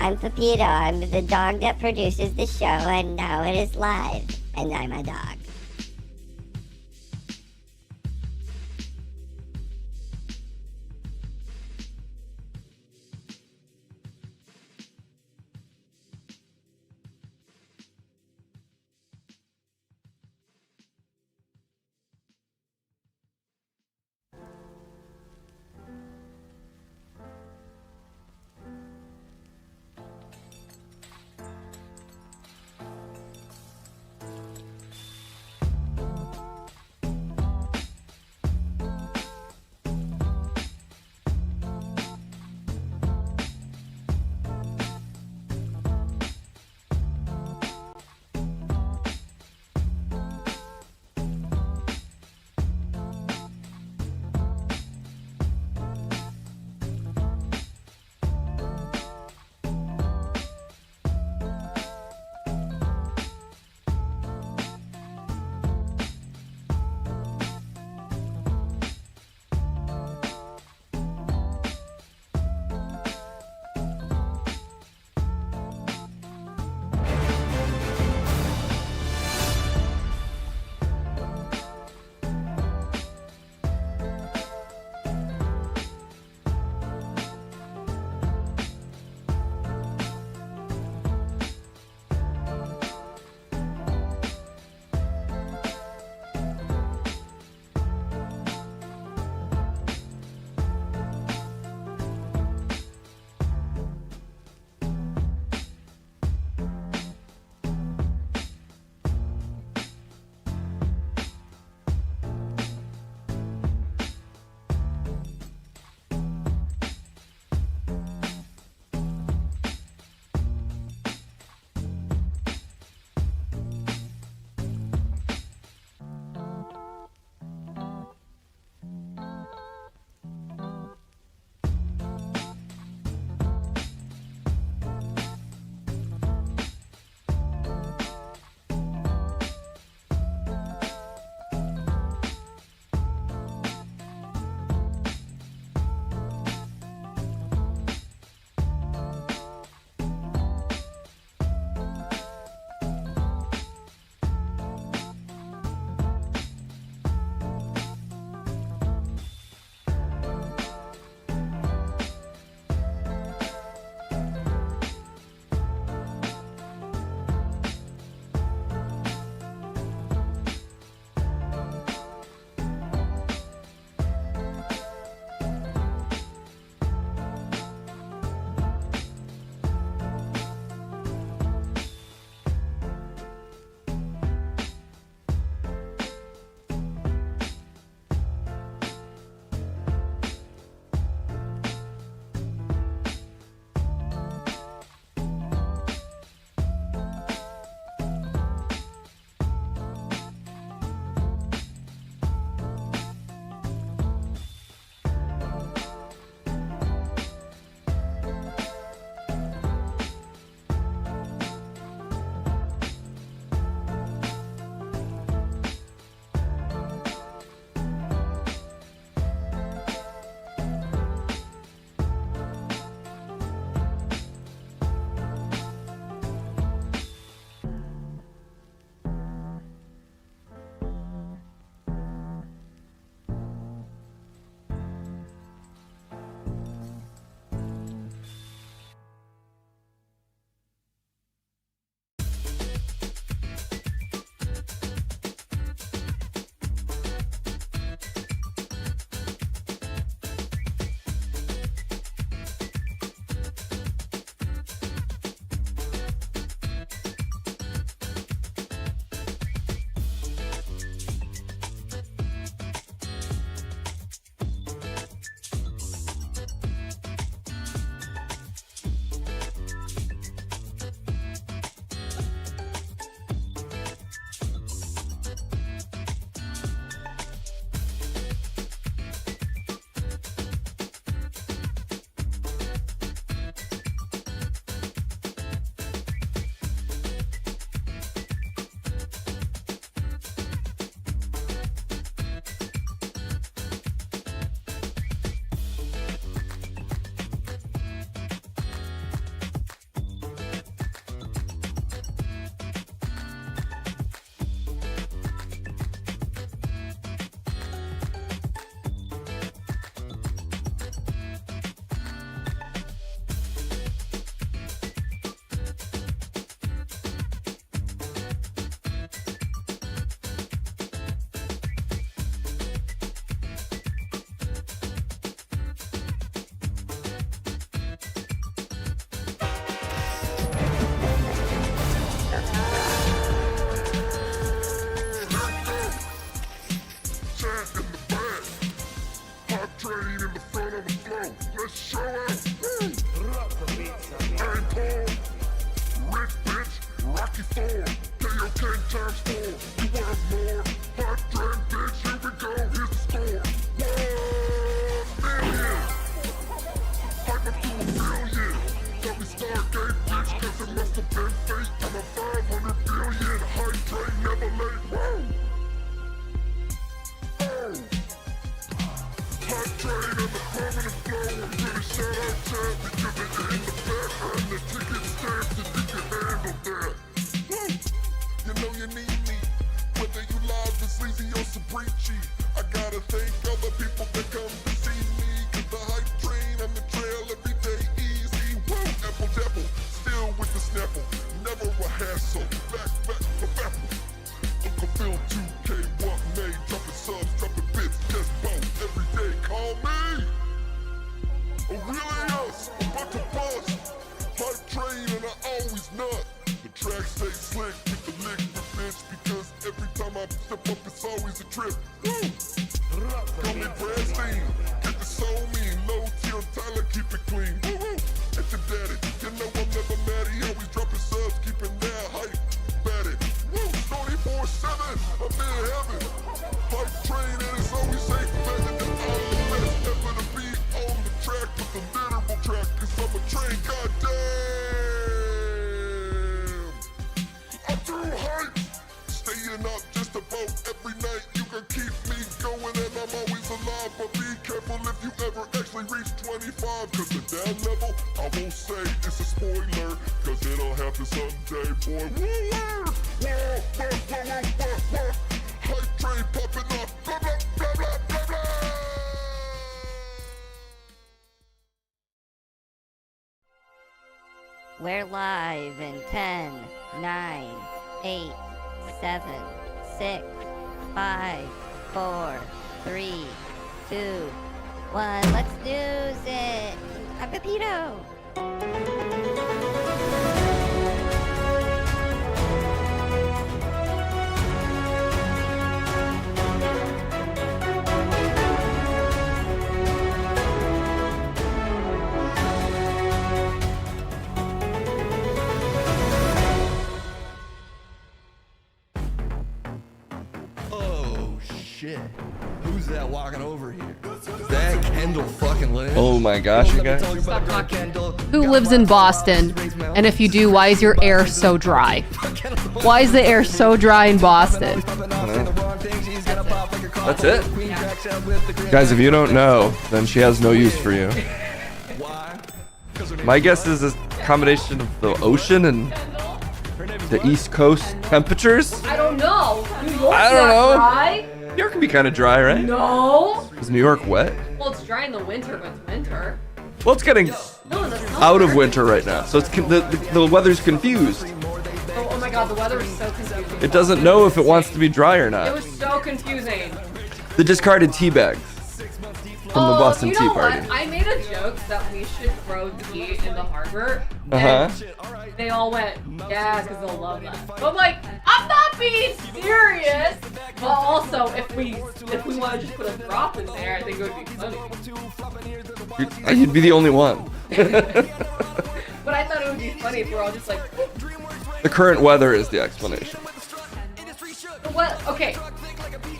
I'm Pepito. I'm the dog that produces the show, and now it is live, and I'm a dog. We're live in 10, 9, 8, 7, 6, 5, 4, 3, 2, 1. Let's news it. I'm Pepito. Shit. Who's that walking over here? Is that Kendall fucking Lynn? Oh my gosh, you guys. Stop talking. Who lives in Boston? And if you do, why is your air so dry? Why is the air so dry in Boston? That's it? Guys, if you don't know, then she has no use for you. My guess is a combination of the ocean and the East Coast temperatures. I don't know. New York's I don't know. Dry? New York can be kind of dry, right? No. Is New York wet? Well, it's dry in the winter, but it's winter. Well, it's getting No, in the summer. out of winter right now, so it's the weather's confused. Oh my god, the weather is so confusing. It doesn't know if it wants to be dry or It not. was so confusing. The discarded tea bags from the Boston you Tea know Party. What? I made a joke that we should throw tea in the harbor. Uh-huh. And they all went, yeah, because they'll love that. But I'm like, I'm not being serious. But also, if we want to just put a drop in there, I think it would be funny. You'd be the only one. But I thought it would be funny if we're all just like, The current weather is the explanation. what? Okay.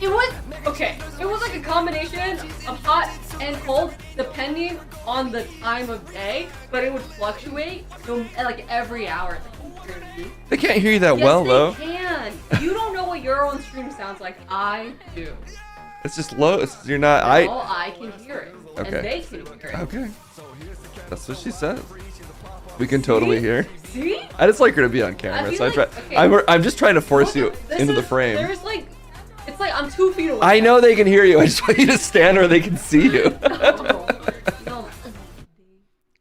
It was like a combination of hot and cold depending on the time of day, but it would fluctuate like every hour. They can't hear you that Yes, well, they though. can. You don't know what your own stream sounds like. I do. It's just low. You're not. All I can hear it. Okay. And they can hear it. Okay. That's what she said. We can totally hear. See? I just like her to be on camera, feel so like- okay. I'm just trying to force you This into the is- frame. There's like, it's like I'm 2 feet away. I know they can hear you. I just want you to stand where they can see you. No.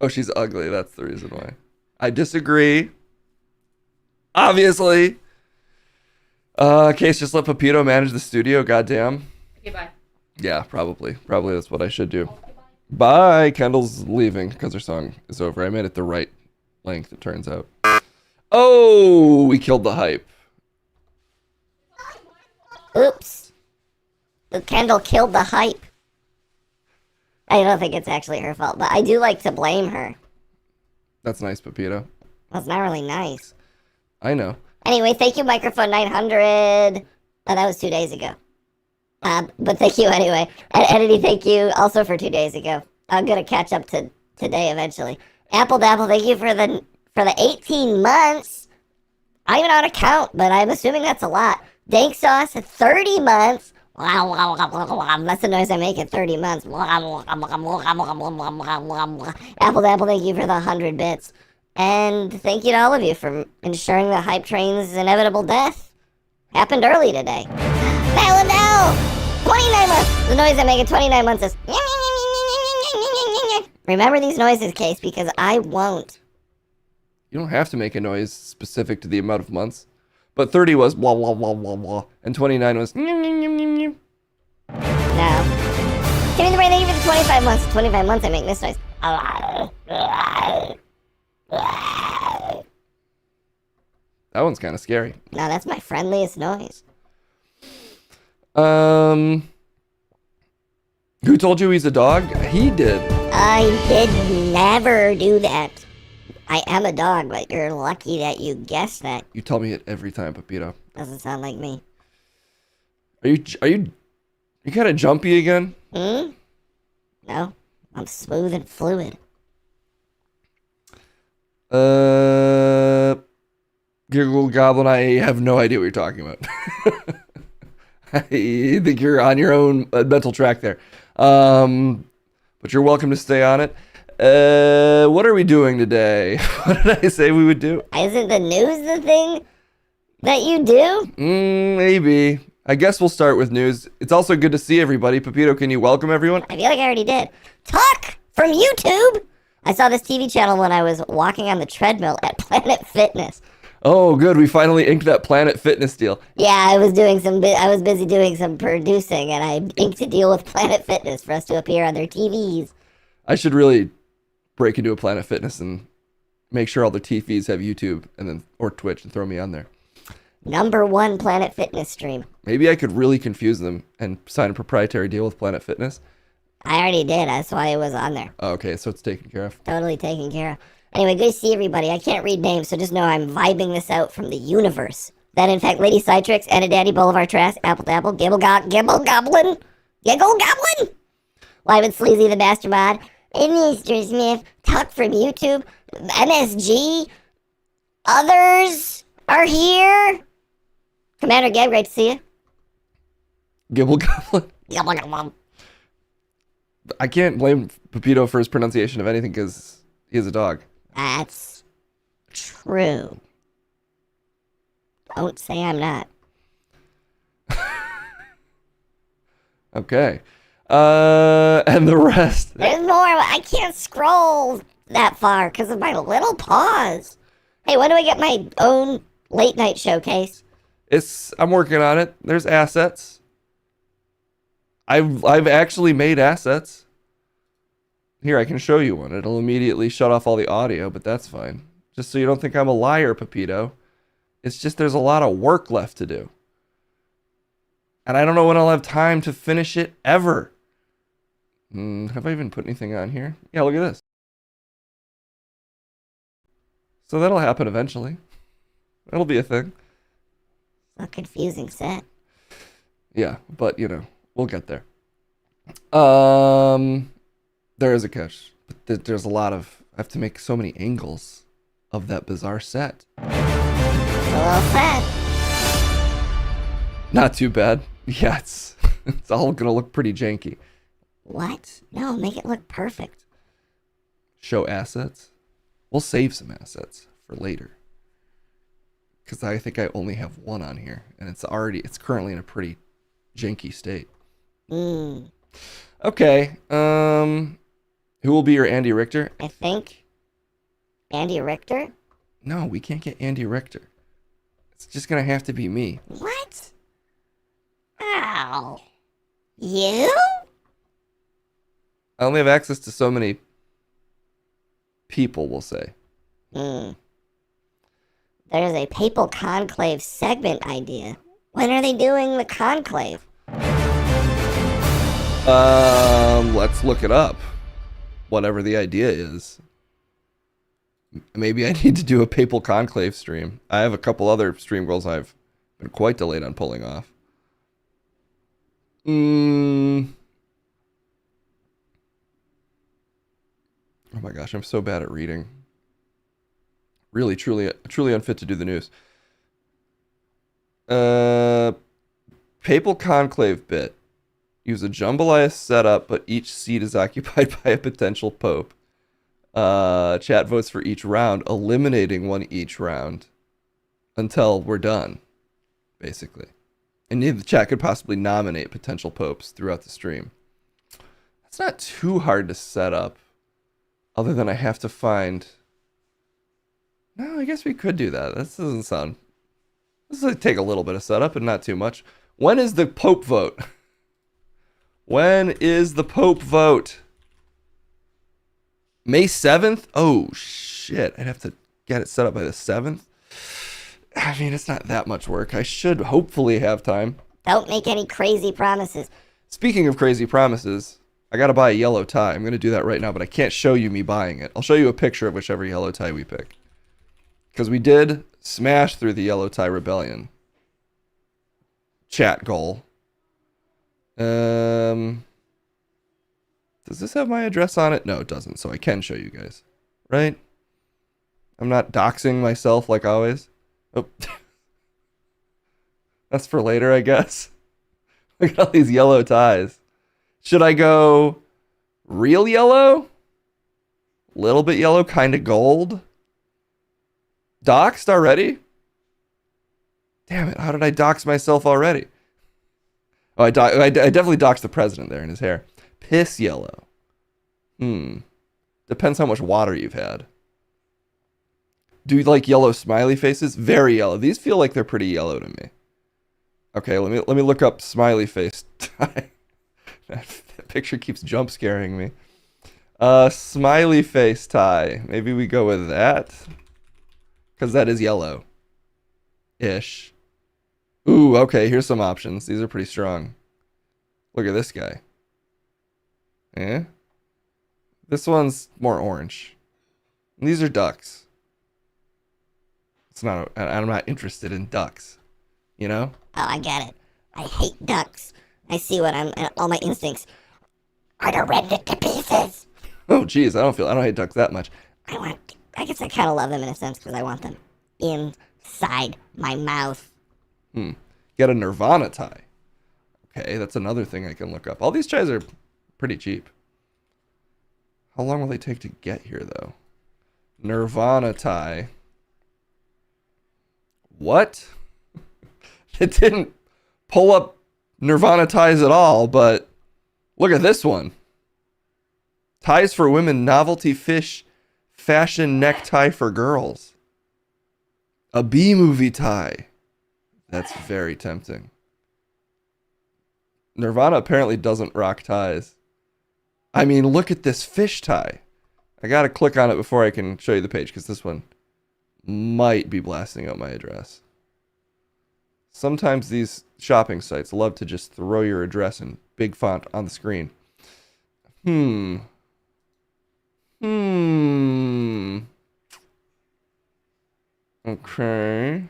Oh, she's ugly. That's the reason why. I disagree. Obviously. Case, just let Pepito manage the studio. Goddamn. Okay, bye. Yeah, probably. Probably that's what I should do. Bye. Kendall's leaving because her song is over. I made it the right length, it turns out. Oh, we killed the hype. Oops. Kendall killed the hype. I don't think it's actually her fault, but I do like to blame her. That's nice, Pepito. That's not really nice. I know. Anyway, thank you, Microphone 900. Oh, that was 2 days ago. But thank you anyway. And Entity, thank you also for 2 days ago. I'm gonna catch up to today eventually. Apple Dapple, thank you for the 18 months. I don't even know how to count, but I'm assuming that's a lot. Dank Sauce, 30 months. That's the noise I make at 30 months. Apple Dapple, thank you for the 100 bits. And thank you to all of you for ensuring the hype train's inevitable death happened early today. Now, 29 months. The noise I make at 29 months is... Remember these noises, Case, because I won't. You don't have to make a noise specific to the amount of months. But 30 was blah, blah, blah, blah, blah. And 29 was... No. Give me the brain, thank you for the 25 months. 25 months I make this noise. That one's kind of scary. No, that's my friendliest noise. Who told you he's a dog? He did. I did never do that. I am a dog, but you're lucky that you guessed that. You tell me it every time, Pepito. Doesn't sound like me. Are you kind of jumpy again? No, I'm smooth and fluid. Giggle Goblin, I have no idea what you're talking about. I think you're on your own mental track there. But you're welcome to stay on it. What are we doing today? What did I say we would do? Isn't the news the thing that you do? Maybe. I guess we'll start with news. It's also good to see everybody. Pepito, can you welcome everyone? I feel like I already did. Talk from YouTube! I saw this TV channel when I was walking on the treadmill at Planet Fitness. Oh, good. We finally inked that Planet Fitness deal. Yeah, I was busy doing some producing, and I inked a deal with Planet Fitness for us to appear on their TVs. I should really break into a Planet Fitness and make sure all the TVs have YouTube or Twitch and throw me on there. #1 Planet Fitness stream. Maybe I could really confuse them and sign a proprietary deal with Planet Fitness. I already did. That's why it was on there. Oh, okay, so it's taken care of. Totally taken care of. Anyway, good to see everybody. I can't read names, so just know I'm vibing this out from the universe. That, in fact, Lady Citrix, Anna Daddy, Boulevard Trask, Apple Dapple, Gibble Goblin, Giggle Goblin, Live and Sleazy the Master Mod, and Mr. Smith, Tuck from YouTube, MSG, others are here. Commander Gab, great to see you. Gibble Goblin. Gibble Goblin. I can't blame Pepito for his pronunciation of anything because he is a dog. That's true. Don't say I'm not. Okay. And the rest. There's more. I can't scroll that far because of my little paws. Hey, when do I get my own late night showcase? I'm working on it. There's assets. I've actually made assets. Here, I can show you one. It'll immediately shut off all the audio, but that's fine. Just so you don't think I'm a liar, Pepito. It's just there's a lot of work left to do. And I don't know when I'll have time to finish it ever. Have I even put anything on here? Yeah, look at this. So that'll happen eventually. That'll be a thing. A confusing set. Yeah, but we'll get there. There is a catch. But there's a lot of... I have to make so many angles of that bizarre set. A little set. Not too bad. Yeah, it's all gonna look pretty janky. What? No, make it look perfect. Show assets. We'll save some assets for later. Because I think I only have one on here. And it's currently in a pretty janky state. Okay. Who will be your Andy Richter? I think Andy Richter? No, we can't get Andy Richter. It's just gonna have to be me. What? Ow. You? I only have access to so many people, we'll say. There's a Papal Conclave segment idea. When are they doing the conclave? Let's look it up. Whatever the idea is. Maybe I need to do a Papal Conclave stream. I have a couple other stream goals I've been quite delayed on pulling off. Oh my gosh, I'm so bad at reading. Really, truly unfit to do the news. Papal Conclave bit. Use a jambalaya setup, but each seat is occupied by a potential pope. Chat votes for each round, eliminating one each round until we're done, basically. And the chat could possibly nominate potential popes throughout the stream. That's not too hard to set up, other than I have to find... No, I guess we could do that. This doesn't sound... This will take a little bit of setup and not too much. When is the pope vote? When is the pope vote? May 7th? Oh, shit. I'd have to get it set up by the 7th. I mean, it's not that much work. I should hopefully have time. Don't make any crazy promises. Speaking of crazy promises, I gotta buy a yellow tie. I'm gonna do that right now, but I can't show you me buying it. I'll show you a picture of whichever yellow tie we pick. Because we did smash through the yellow tie rebellion. Chat goal. Does this have my address on it? No, it doesn't, so I can show you guys. Right? I'm not doxing myself like always. Oh. That's for later, I guess. Look at all these yellow ties. Should I go real yellow? Little bit yellow, kind of gold? Doxed already? Damn it, how did I dox myself already? Oh, I definitely doxed the president there in his hair. Piss yellow. Depends how much water you've had. Do you like yellow smiley faces? Very yellow. These feel like they're pretty yellow to me. Okay, let me look up smiley face tie. That picture keeps jump scaring me. Smiley face tie. Maybe we go with that. Because that is yellow. Ish. Ooh, okay, here's some options. These are pretty strong. Look at this guy. Eh? This one's more orange. And these are ducks. I'm not interested in ducks. You know? Oh, I get it. I hate ducks. I see what all my instincts are to rend it to pieces. Oh, geez, I don't hate ducks that much. I guess I kind of love them in a sense because I want them inside my mouth. Get a Nirvana tie. Okay, that's another thing I can look up. All these ties are pretty cheap. How long will they take to get here, though? Nirvana tie. What? It didn't pull up Nirvana ties at all, but look at this one. Ties for women, novelty fish, fashion necktie for girls. A B-movie tie. That's very tempting. Nirvana apparently doesn't rock ties. I mean, look at this fish tie. I gotta click on it before I can show you the page, because this one might be blasting out my address. Sometimes these shopping sites love to just throw your address in big font on the screen. Okay.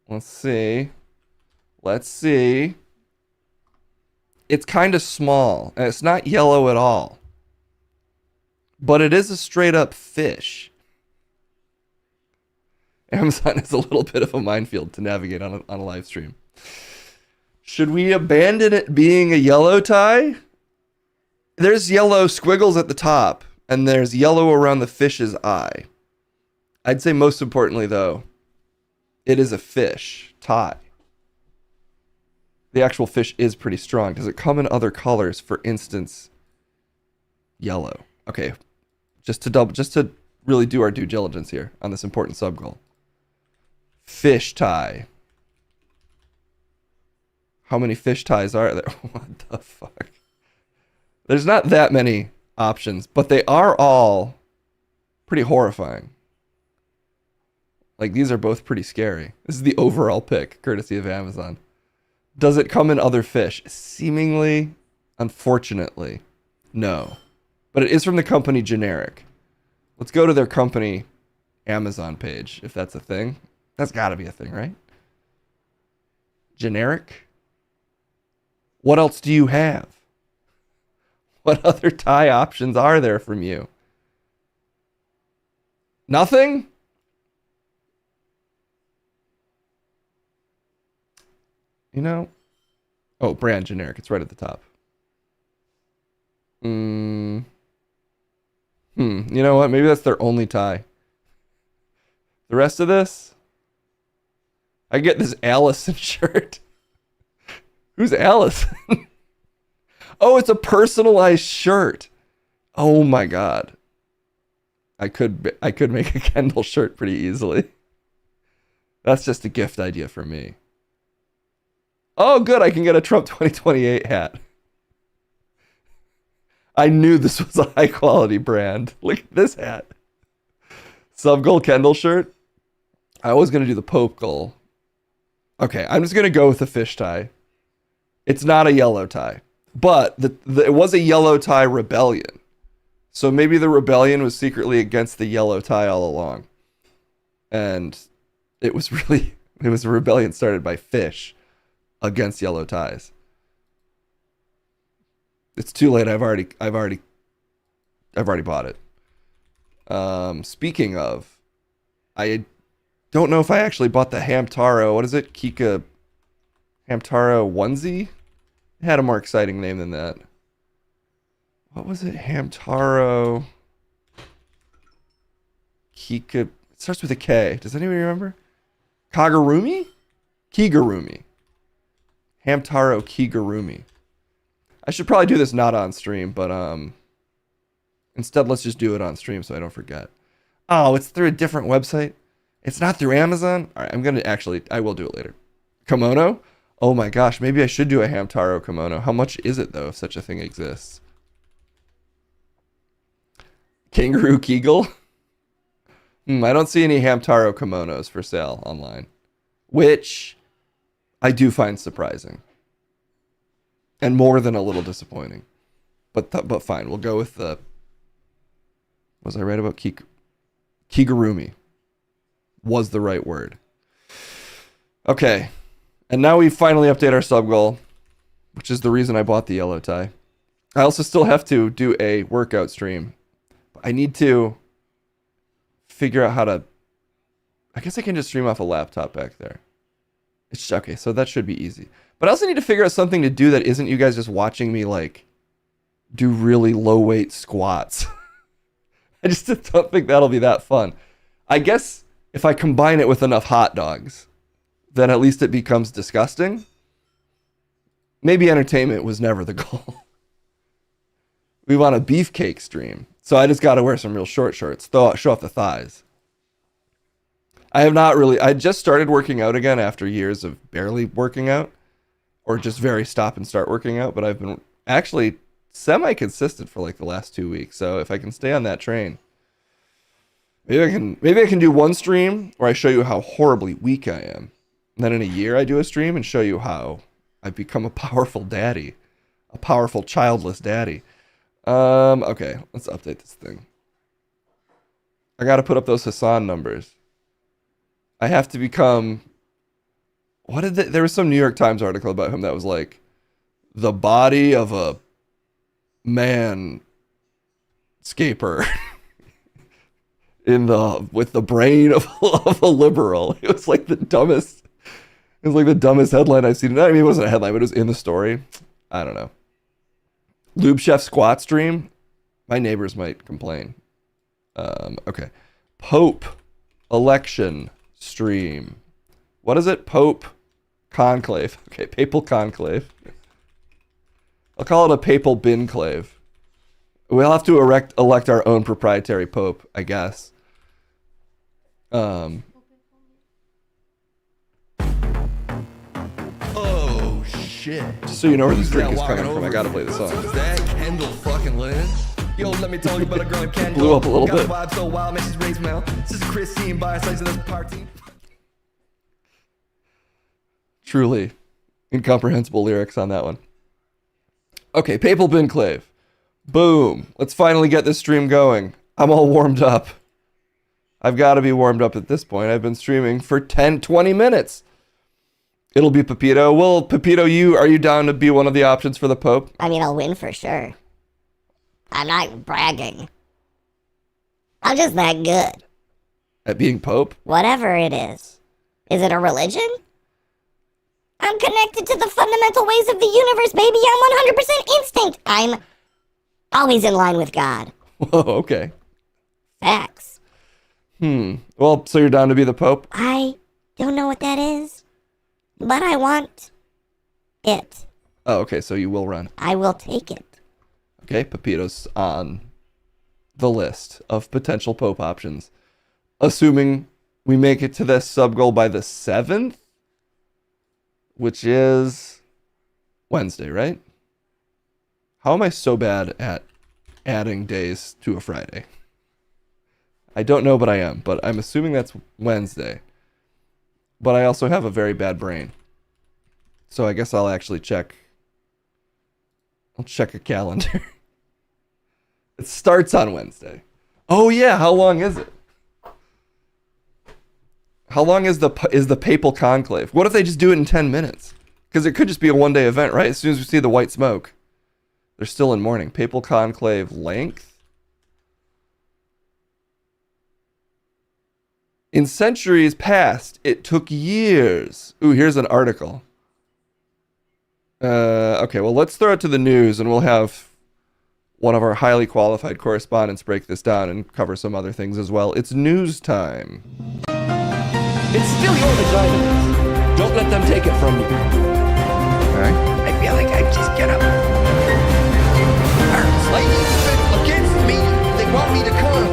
Let's see. It's kind of small, and it's not yellow at all. But it is a straight up fish. Amazon is a little bit of a minefield to navigate on a live stream. Should we abandon it being a yellow tie? There's yellow squiggles at the top, and there's yellow around the fish's eye. I'd say most importantly, though, it is a fish tie. The actual fish is pretty strong. Does it come in other colors? For instance, yellow. Okay, just to really do our due diligence here on this important sub goal. Fish tie. How many fish ties are there? What the fuck? There's not that many options, but they are all pretty horrifying. Like, these are both pretty scary. This is the overall pick, courtesy of Amazon. Does it come in other fish? Seemingly, unfortunately, no. But it is from the company Generic. Let's go to their company Amazon page, if that's a thing. That's got to be a thing, right? Generic? What else do you have? What other tie options are there from you? Nothing? You know? Oh, brand generic. It's right at the top. You know what? Maybe that's their only tie. The rest of this? I get this Allison shirt. Who's Allison? Oh, it's a personalized shirt. Oh my god. I could make a Kendall shirt pretty easily. That's just a gift idea for me. Oh, good. I can get a Trump 2028 hat. I knew this was a high quality brand. Look at this hat. Sub goal Kendall shirt. I was going to do the Pope goal. Okay, I'm just going to go with the fish tie. It's not a yellow tie. But it was a yellow tie rebellion. So maybe the rebellion was secretly against the yellow tie all along. And it was a rebellion started by fish against yellow ties. It's too late. I've already bought it. Speaking of, I don't know if I actually bought the Hamtaro. What is it? Kika Hamtaro onesie? It had a more exciting name than that. What was it? Hamtaro Kika. It starts with a K. Does anybody remember? Kagurumi? Kigurumi. Hamtaro Kigurumi. I should probably do this not on stream, but instead let's just do it on stream so I don't forget. Oh, it's through a different website? It's not through Amazon? All right, I will do it later. Kimono? Oh my gosh, maybe I should do a Hamtaro kimono. How much is it though if such a thing exists? Kangaroo Kegel? I don't see any Hamtaro kimonos for sale online, which I do find surprising. And more than a little disappointing. But fine, we'll go with the... Was I right about Kigurumi? Was the right word. Okay. And now we finally update our sub goal, which is the reason I bought the yellow tie. I also still have to do a workout stream. I need to figure out how to... I guess I can just stream off a laptop back there. Okay, so that should be easy. But I also need to figure out something to do that isn't you guys just watching me, like, do really low-weight squats. I just don't think that'll be that fun. I guess if I combine it with enough hot dogs, then at least it becomes disgusting. Maybe entertainment was never the goal. We want a beefcake stream. So I just got to wear some real short shorts. Show off the thighs. I just started working out again after years of barely working out. Or just very stop and start working out. But I've been actually semi-consistent for like the last 2 weeks. So if I can stay on that train, maybe I can do one stream where I show you how horribly weak I am. And then in a year I do a stream and show you how I've become a powerful daddy. A powerful childless daddy. Okay, let's update this thing. I gotta put up those Hassan numbers. I have to become... There was some New York Times article about him that was like, the body of a man scaper with the brain of a liberal. It was like the dumbest headline I've seen. I mean, it wasn't a headline, but it was in the story. I don't know. Lube Chef squat stream. My neighbors might complain. Okay. Pope election stream. What is it? Pope conclave. Okay, papal conclave. I'll call it a papal binclave. We'll have to elect our own proprietary pope, I guess. Oh shit. Just so you know where this Who's drink that is coming walking from, I over gotta here? play the song. Is that Kendall fucking Lynn? Yo, let me tell you about a girl named Kendall. Blew up a little Got bit. vibe so wild, man, she's raised Mel. This is Christine by sides of this party. Truly incomprehensible lyrics on that one. Okay, papal binclave. Boom. Let's finally get this stream going. I'm all warmed up. I've got to be warmed up at this point. I've been streaming for 20 minutes. It'll be Pepito. Well, Pepito, are you down to be one of the options for the Pope? I mean, I'll win for sure. I'm not bragging. I'm just that good. At being Pope? Whatever it is. Is it a religion? I'm connected to the fundamental ways of the universe, baby. I'm 100% instinct. I'm always in line with God. Whoa, okay. Facts. Well, so you're down to be the Pope? I don't know what that is, but I want it. Oh, okay, so you will run. I will take it. Okay, Pepito's on the list of potential Pope options. Assuming we make it to this sub goal by the 7th, which is Wednesday, right? How am I so bad at adding days to a Friday? I don't know, but I am. But I'm assuming that's Wednesday. But I also have a very bad brain. So I guess I'll actually check. I'll check a calendar. It starts on Wednesday. Oh yeah, how long is it? How long is the papal conclave? What if they just do it in 10 minutes? Because it could just be a one-day event, right? As soon as we see the white smoke. They're still in mourning. Papal conclave length? In centuries past, it took years. Ooh, here's an article. Okay, well, let's throw it to the news, and we'll have one of our highly qualified correspondents break this down and cover some other things as well. It's news time. It's still your vagina. Don't let them take it from you. Okay. I feel like I just get up. Ladies against me. They want me to come.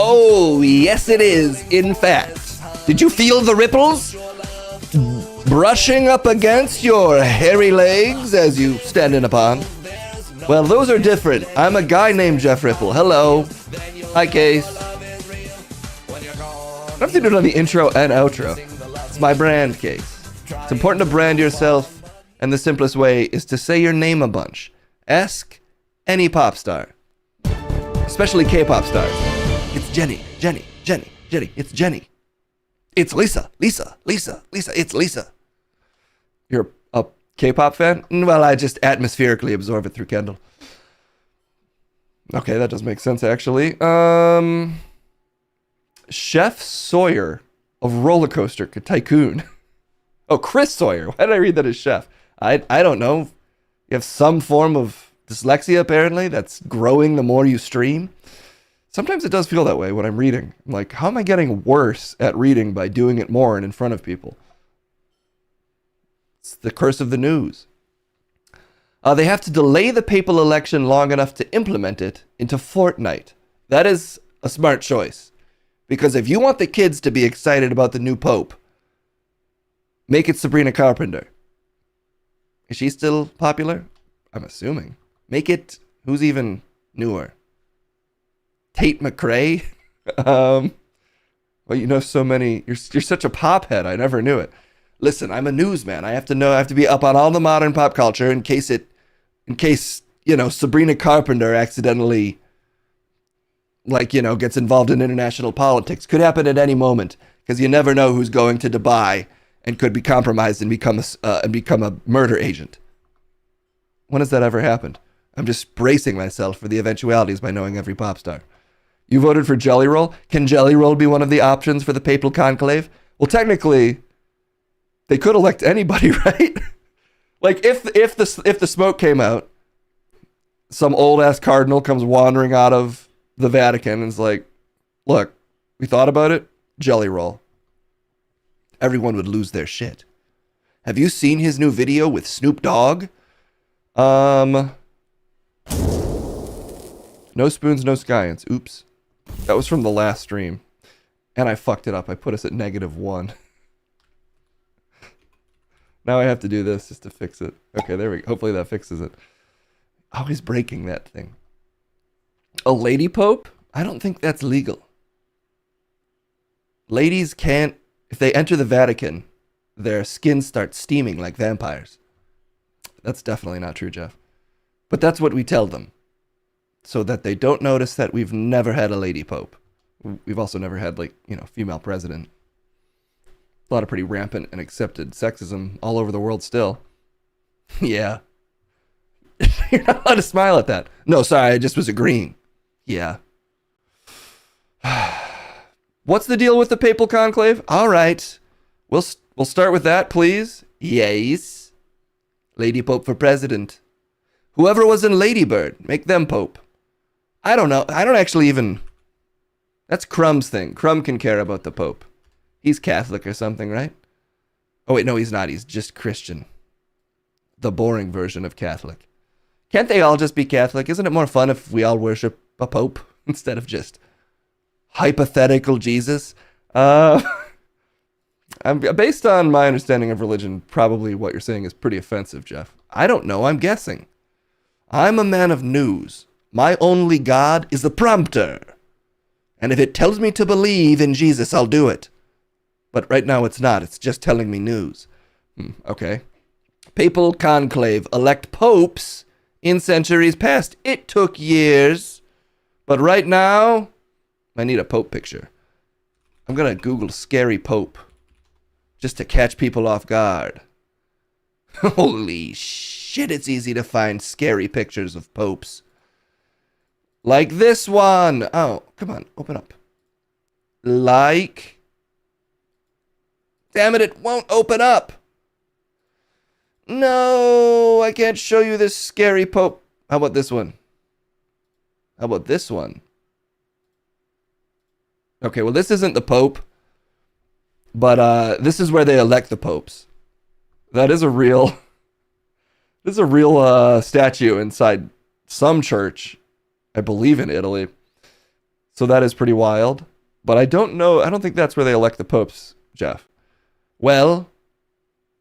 Oh, yes it is, in fact. Did you feel the ripples? Brushing up against your hairy legs as you stand in a pond? Well, those are different. I'm a guy named Jeff Ripple. Hello. Hi, Case. I have to do it on the intro and outro. It's my brand, Case. It's important to brand yourself, and the simplest way is to say your name a bunch. Ask any pop star, especially K-pop stars. It's Jenny, Jenny, Jenny, Jenny. It's Jenny. It's Lisa, Lisa, Lisa, Lisa. It's Lisa. You're a K-pop fan? Well, I just atmospherically absorb it through Kendall. Okay, that does make sense, actually. Chef Sawyer of Roller Coaster Tycoon. Oh, Chris Sawyer. Why did I read that as Chef? I don't know. You have some form of dyslexia, apparently, that's growing the more you stream. Sometimes it does feel that way when I'm reading. I'm like, how am I getting worse at reading by doing it more and in front of people? It's the curse of the news. They have to delay the papal election long enough to implement it into Fortnite. That is a smart choice. Because if you want the kids to be excited about the new pope, make it Sabrina Carpenter. Is she still popular? I'm assuming. Make it, who's even newer? Tate McRae? Well, you know so many. You're such a pop head. I never knew it. Listen, I'm a newsman. I have to be up on all the modern pop culture in case, Sabrina Carpenter accidentally, gets involved in international politics. Could happen at any moment because you never know who's going to Dubai and could be compromised and become a murder agent. When has that ever happened? I'm just bracing myself for the eventualities by knowing every pop star. You voted for Jelly Roll? Can Jelly Roll be one of the options for the papal conclave? Well, technically, they could elect anybody, right? Like if the smoke came out, some old ass cardinal comes wandering out of the Vatican and is like, "Look, we thought about it. Jelly Roll." Everyone would lose their shit. Have you seen his new video with Snoop Dogg? No spoons, no science. Oops. That was from the last stream. And I fucked it up. I put us at -1. Now I have to do this just to fix it. Okay, there we go. Hopefully that fixes it. Always breaking that thing. A lady pope? I don't think that's legal. Ladies can't, if they enter the Vatican, their skin starts steaming like vampires. That's definitely not true, Jeff. But that's what we tell them, so that they don't notice that we've never had a lady pope. We've also never had, like, female president. A lot of pretty rampant and accepted sexism all over the world still. Yeah. You're not allowed to smile at that. No, sorry, I just was agreeing. Yeah. What's the deal with the papal conclave? All right. We'll start with that, please. Yes. Lady Pope for president. Whoever was in Ladybird, make them pope. I don't know. I don't actually even... That's Crumb's thing. Crumb can care about the pope. He's Catholic or something, right? Oh, wait, no, he's not. He's just Christian. The boring version of Catholic. Can't they all just be Catholic? Isn't it more fun if we all worship a pope instead of just hypothetical Jesus? Based on my understanding of religion, probably what you're saying is pretty offensive, Jeff. I don't know. I'm guessing. I'm a man of news. My only God is the prompter. And if it tells me to believe in Jesus, I'll do it. But right now it's not. It's just telling me news. Okay. Papal conclave elect popes in centuries past. It took years. But right now, I need a pope picture. I'm going to Google scary pope just to catch people off guard. Holy shit, it's easy to find scary pictures of popes. Like this one. Oh, come on, open up. Like. Damn it, it won't open up. No, I can't show you this scary pope. How about this one? How about this one? Okay, well, this isn't the pope, but this is where they elect the popes. That is a real... This is a real statue inside some church, I believe in Italy. So that is pretty wild. But I don't know, I don't think that's where they elect the popes, Jeff. Well,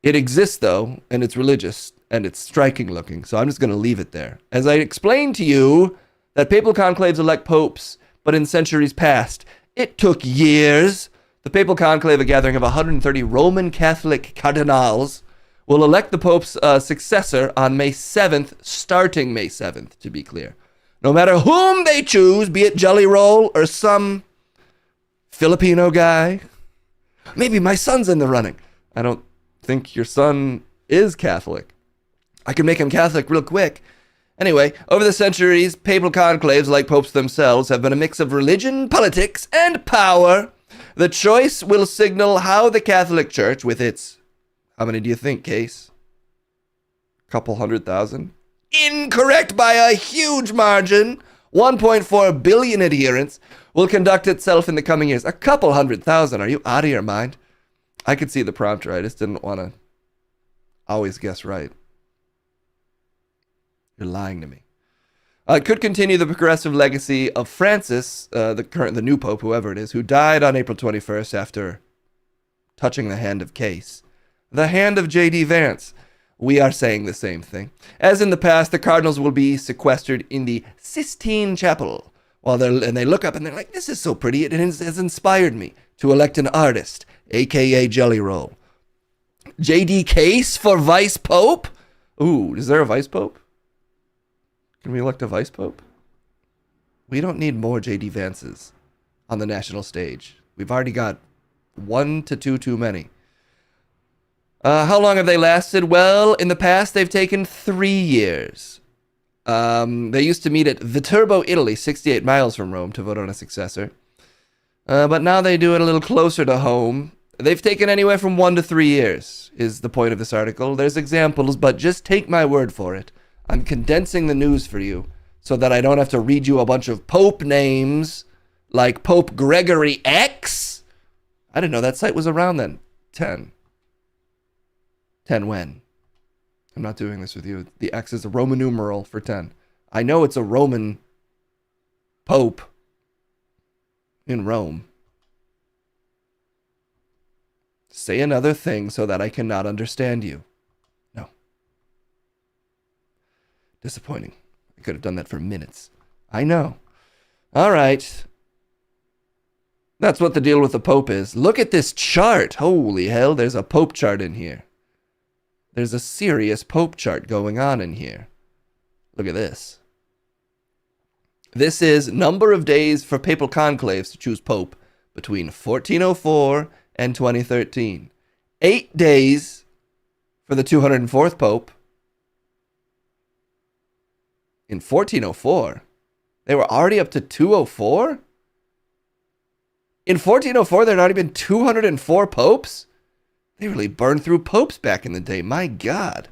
it exists though, and it's religious, and it's striking looking, so I'm just going to leave it there. As I explained to you, that papal conclaves elect popes, but in centuries past, it took years. The papal conclave, a gathering of 130 Roman Catholic cardinals, will elect the Pope's successor on May 7th, starting May 7th, to be clear. No matter whom they choose, be it Jelly Roll or some Filipino guy. Maybe my son's in the running. I don't think your son is Catholic. I can make him Catholic real quick. Anyway, over the centuries, papal conclaves, like popes themselves, have been a mix of religion, politics, and power. The choice will signal how the Catholic Church, with its... How many do you think, Case? Couple 100,000? Incorrect by a huge margin. 1.4 billion adherents will conduct itself in the coming years. A couple 100,000. Are you out of your mind? I could see the prompter. I just didn't want to always guess right. You're lying to me. It could continue the progressive legacy of Francis, the new pope, whoever it is, who died on April 21st after touching the hand of Case. The hand of J.D. Vance. We are saying the same thing. As in the past, the cardinals will be sequestered in the Sistine Chapel. And they look up and they're like, this is so pretty. It has inspired me to elect an artist, a.k.a. Jelly Roll. J.D. Case for vice pope? Ooh, is there a vice pope? Can we elect a vice pope? We don't need more J.D. Vances on the national stage. We've already got 1 to 2 too many. How long have they lasted? Well, in the past, they've taken 3 years. They used to meet at Viterbo, Italy, 68 miles from Rome, to vote on a successor. But now they do it a little closer to home. They've taken anywhere from 1 to 3 years, is the point of this article. There's examples, but just take my word for it. I'm condensing the news for you so that I don't have to read you a bunch of pope names like Pope Gregory X. I didn't know that site was around then. 10 when? I'm not doing this with you. The X is a Roman numeral for 10. I know it's a Roman pope in Rome. Say another thing so that I cannot understand you. No. Disappointing. I could have done that for minutes. I know. All right. That's what the deal with the Pope is. Look at this chart. Holy hell, there's a Pope chart in here. There's a serious Pope chart going on in here. Look at this. This is number of days for papal conclaves to choose Pope between 1404 and 2013. 8 days for the 204th Pope. In 1404, they were already up to 204? In 1404, there had already been 204 popes? They really burned through popes back in the day. My God.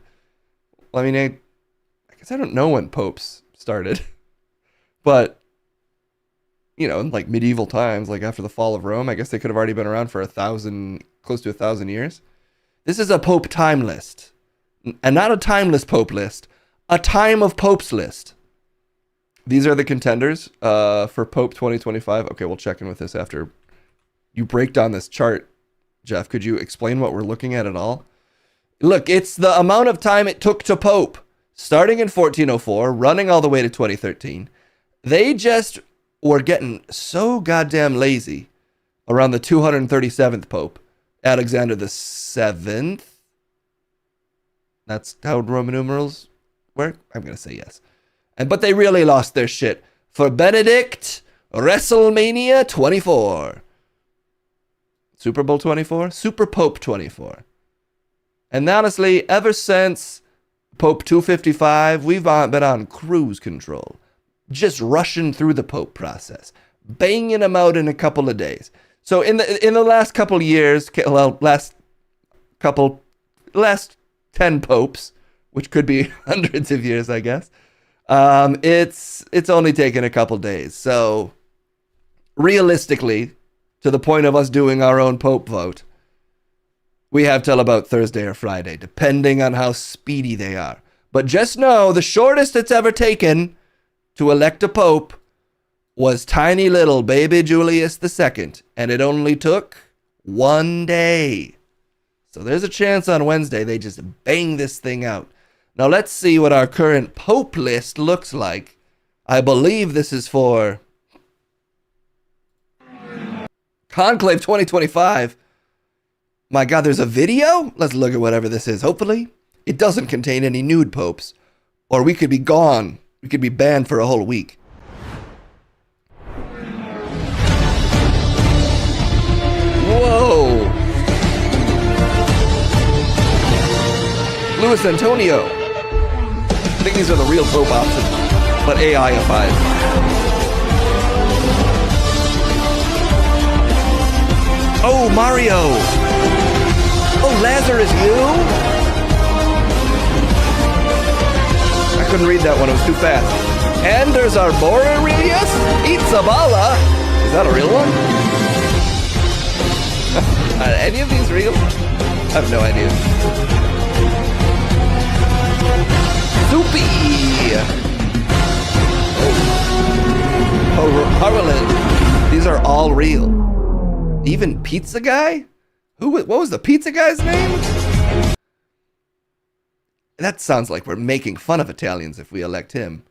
Well, I mean, I guess I don't know when popes started. But, you know, in like medieval times, like after the fall of Rome, I guess they could have already been around for close to 1,000 years. This is a pope time list. And not a timeless pope list. A time of popes list. These are the contenders for Pope 2025. Okay, we'll check in with this after you break down this chart. Jeff, could you explain what we're looking at all? Look, it's the amount of time it took to Pope, starting in 1404, running all the way to 2013. They just were getting so goddamn lazy around the 237th Pope, Alexander the 7th. That's how Roman numerals work? I'm going to say yes. But they really lost their shit for Benedict WrestleMania 24. Super Bowl 24? Super Pope 24. And honestly, ever since Pope 255, we've been on cruise control. Just rushing through the Pope process. Banging them out in a couple of days. So in the last couple of years, well, last 10 popes, which could be hundreds of years, I guess, it's only taken a couple days. So realistically, to the point of us doing our own Pope vote, we have till about Thursday or Friday, depending on how speedy they are. But just know the shortest it's ever taken to elect a Pope was tiny little baby Julius II, and it only took 1 day. So there's a chance on Wednesday they just bang this thing out. Now let's see what our current Pope list looks like. I believe this is for Conclave 2025. My God, there's a video? Let's look at whatever this is. Hopefully, it doesn't contain any nude popes. Or we could be gone. We could be banned for a whole week. Whoa! Luis Antonio. I think these are the real pope options, but AI-ified. Oh, Mario! Oh, Lazarus, you? I couldn't read that one, it was too fast. And there's our Aurelius Pizzaballa. Is that a real one? Are any of these real? I have no idea. Soupy! Oh, Harlan. These are all real. Even Pizza Guy? What was the Pizza Guy's name? That sounds like we're making fun of Italians if we elect him.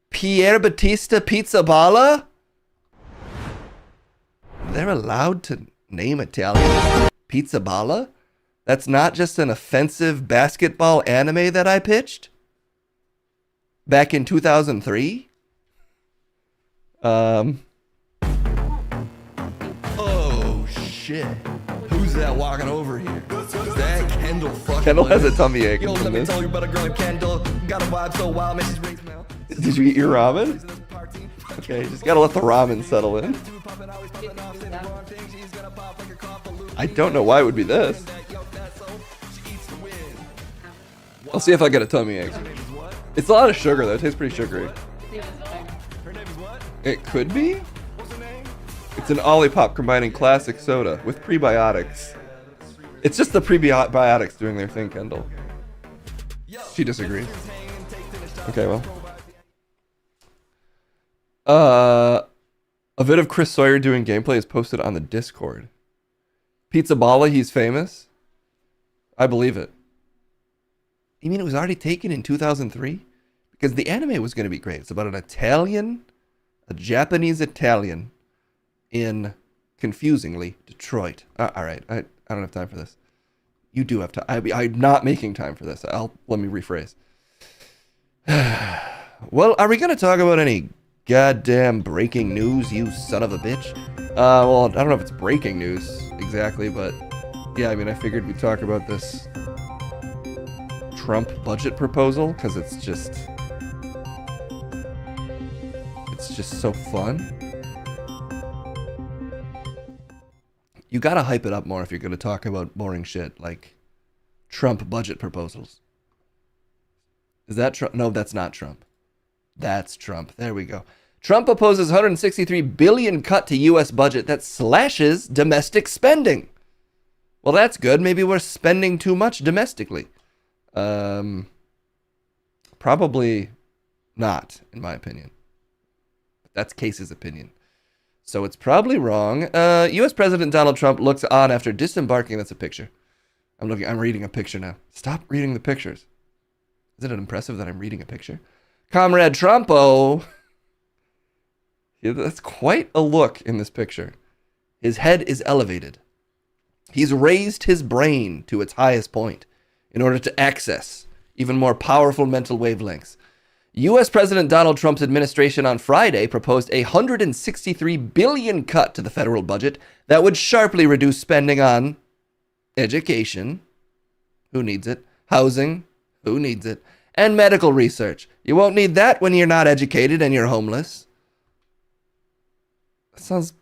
Pier Battista Pizzaballa? They're allowed to name Italian Pizzaballa? That's not just an offensive basketball anime that I pitched? Back in 2003? Oh shit. Who's that walking over here? Is that Kendall fucking Kendall has a Lewis? tummy ache Yo, from let me this. tell you about a girl named Kendall. Got a vibe so wild, man, she's rings now. Did you eat your ramen? Okay, just gotta let the ramen settle in. I don't know why it would be this. I'll see if I get a tummy ache. It's a lot of sugar though, it tastes pretty sugary. It could be? It's an Olipop combining classic soda with prebiotics. It's just the prebiotics doing their thing, Kendall. She disagrees. Okay, well. A bit of Chris Sawyer doing gameplay is posted on the Discord. Pizzaballa, he's famous? I believe it. You mean it was already taken in 2003? Because the anime was going to be great. It's about an Italian, a Japanese Italian in confusingly, Detroit. All right, I don't have time for this. You do have time. I'm not making time for this. Let me rephrase. Well, are we going to talk about any goddamn breaking news, you son of a bitch? Well, I don't know if it's breaking news exactly, but yeah, I mean, I figured we'd talk about this Trump budget proposal because it's just so fun. You gotta hype it up more if you're gonna talk about boring shit like Trump budget proposals. Is that Trump? No, that's not Trump. That's Trump. There we go. Trump opposes 163 billion cut to U.S. budget that slashes domestic spending. Well, that's good. Maybe we're spending too much domestically. Probably not, in my opinion. That's Case's opinion. So it's probably wrong. U.S. President Donald Trump looks on after disembarking. That's a picture. I'm reading a picture now. Stop reading the pictures. Isn't it impressive that I'm reading a picture? Comrade Trumpo. Yeah, that's quite a look in this picture. His head is elevated. He's raised his brain to its highest point in order to access even more powerful mental wavelengths. U.S. President Donald Trump's administration on Friday proposed a $163 billion cut to the federal budget that would sharply reduce spending on education, who needs it, housing, who needs it, and medical research. You won't need that when you're not educated and you're homeless.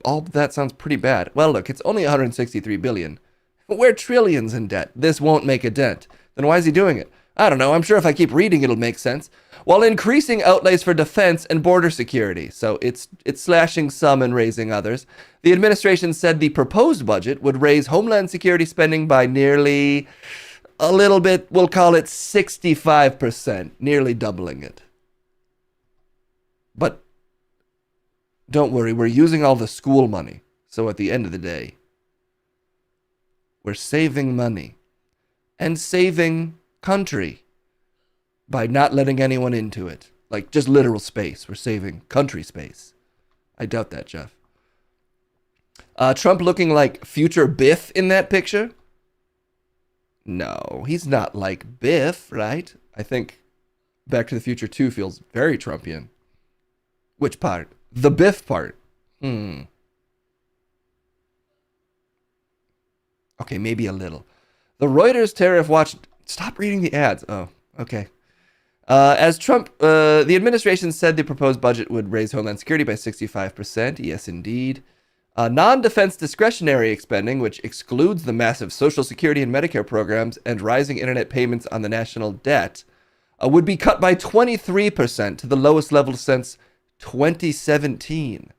All that sounds pretty bad. Well, look, it's only $163 billion. But we're trillions in debt. This won't make a dent. Then why is he doing it? I don't know. I'm sure if I keep reading, it'll make sense. While increasing outlays for defense and border security. So it's slashing some and raising others. The administration said the proposed budget would raise Homeland Security spending by nearly a little bit, we'll call it 65%, nearly doubling it. But don't worry, we're using all the school money. So at the end of the day, we're saving money and saving country by not letting anyone into it. Like just literal space. We're saving country space. I doubt that, Jeff. Trump looking like future Biff in that picture? No, he's not like Biff, right? I think Back to the Future 2 feels very Trumpian. Which part? The Biff part. Okay, maybe a little. The Reuters tariff watch... Stop reading the ads. Oh, okay. As Trump... the administration said the proposed budget would raise Homeland Security by 65%. Yes, indeed. Non-defense discretionary spending, which excludes the massive Social Security and Medicare programs and rising internet payments on the national debt, would be cut by 23% to the lowest level since 2017.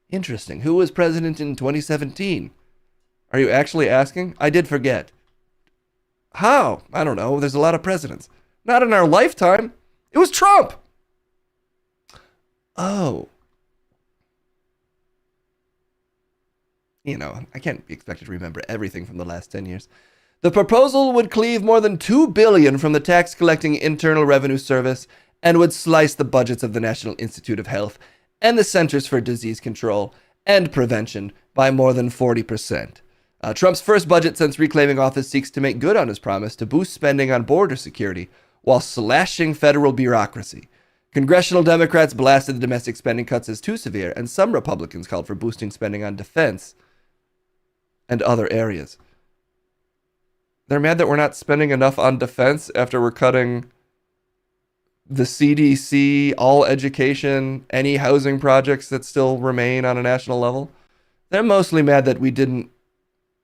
Interesting. Who was president in 2017? Are you actually asking? I did forget. How? I don't know. There's a lot of presidents. Not in our lifetime. It was Trump. Oh. You know, I can't be expected to remember everything from the last 10 years. The proposal would cleave more than $2 billion from the tax-collecting Internal Revenue Service and would slice the budgets of the National Institute of Health and the Centers for Disease Control and Prevention by more than 40%. Trump's first budget since reclaiming office seeks to make good on his promise to boost spending on border security while slashing federal bureaucracy. Congressional Democrats blasted the domestic spending cuts as too severe, and some Republicans called for boosting spending on defense and other areas. They're mad that we're not spending enough on defense after we're cutting the CDC, all education, any housing projects that still remain on a national level. They're mostly mad that we didn't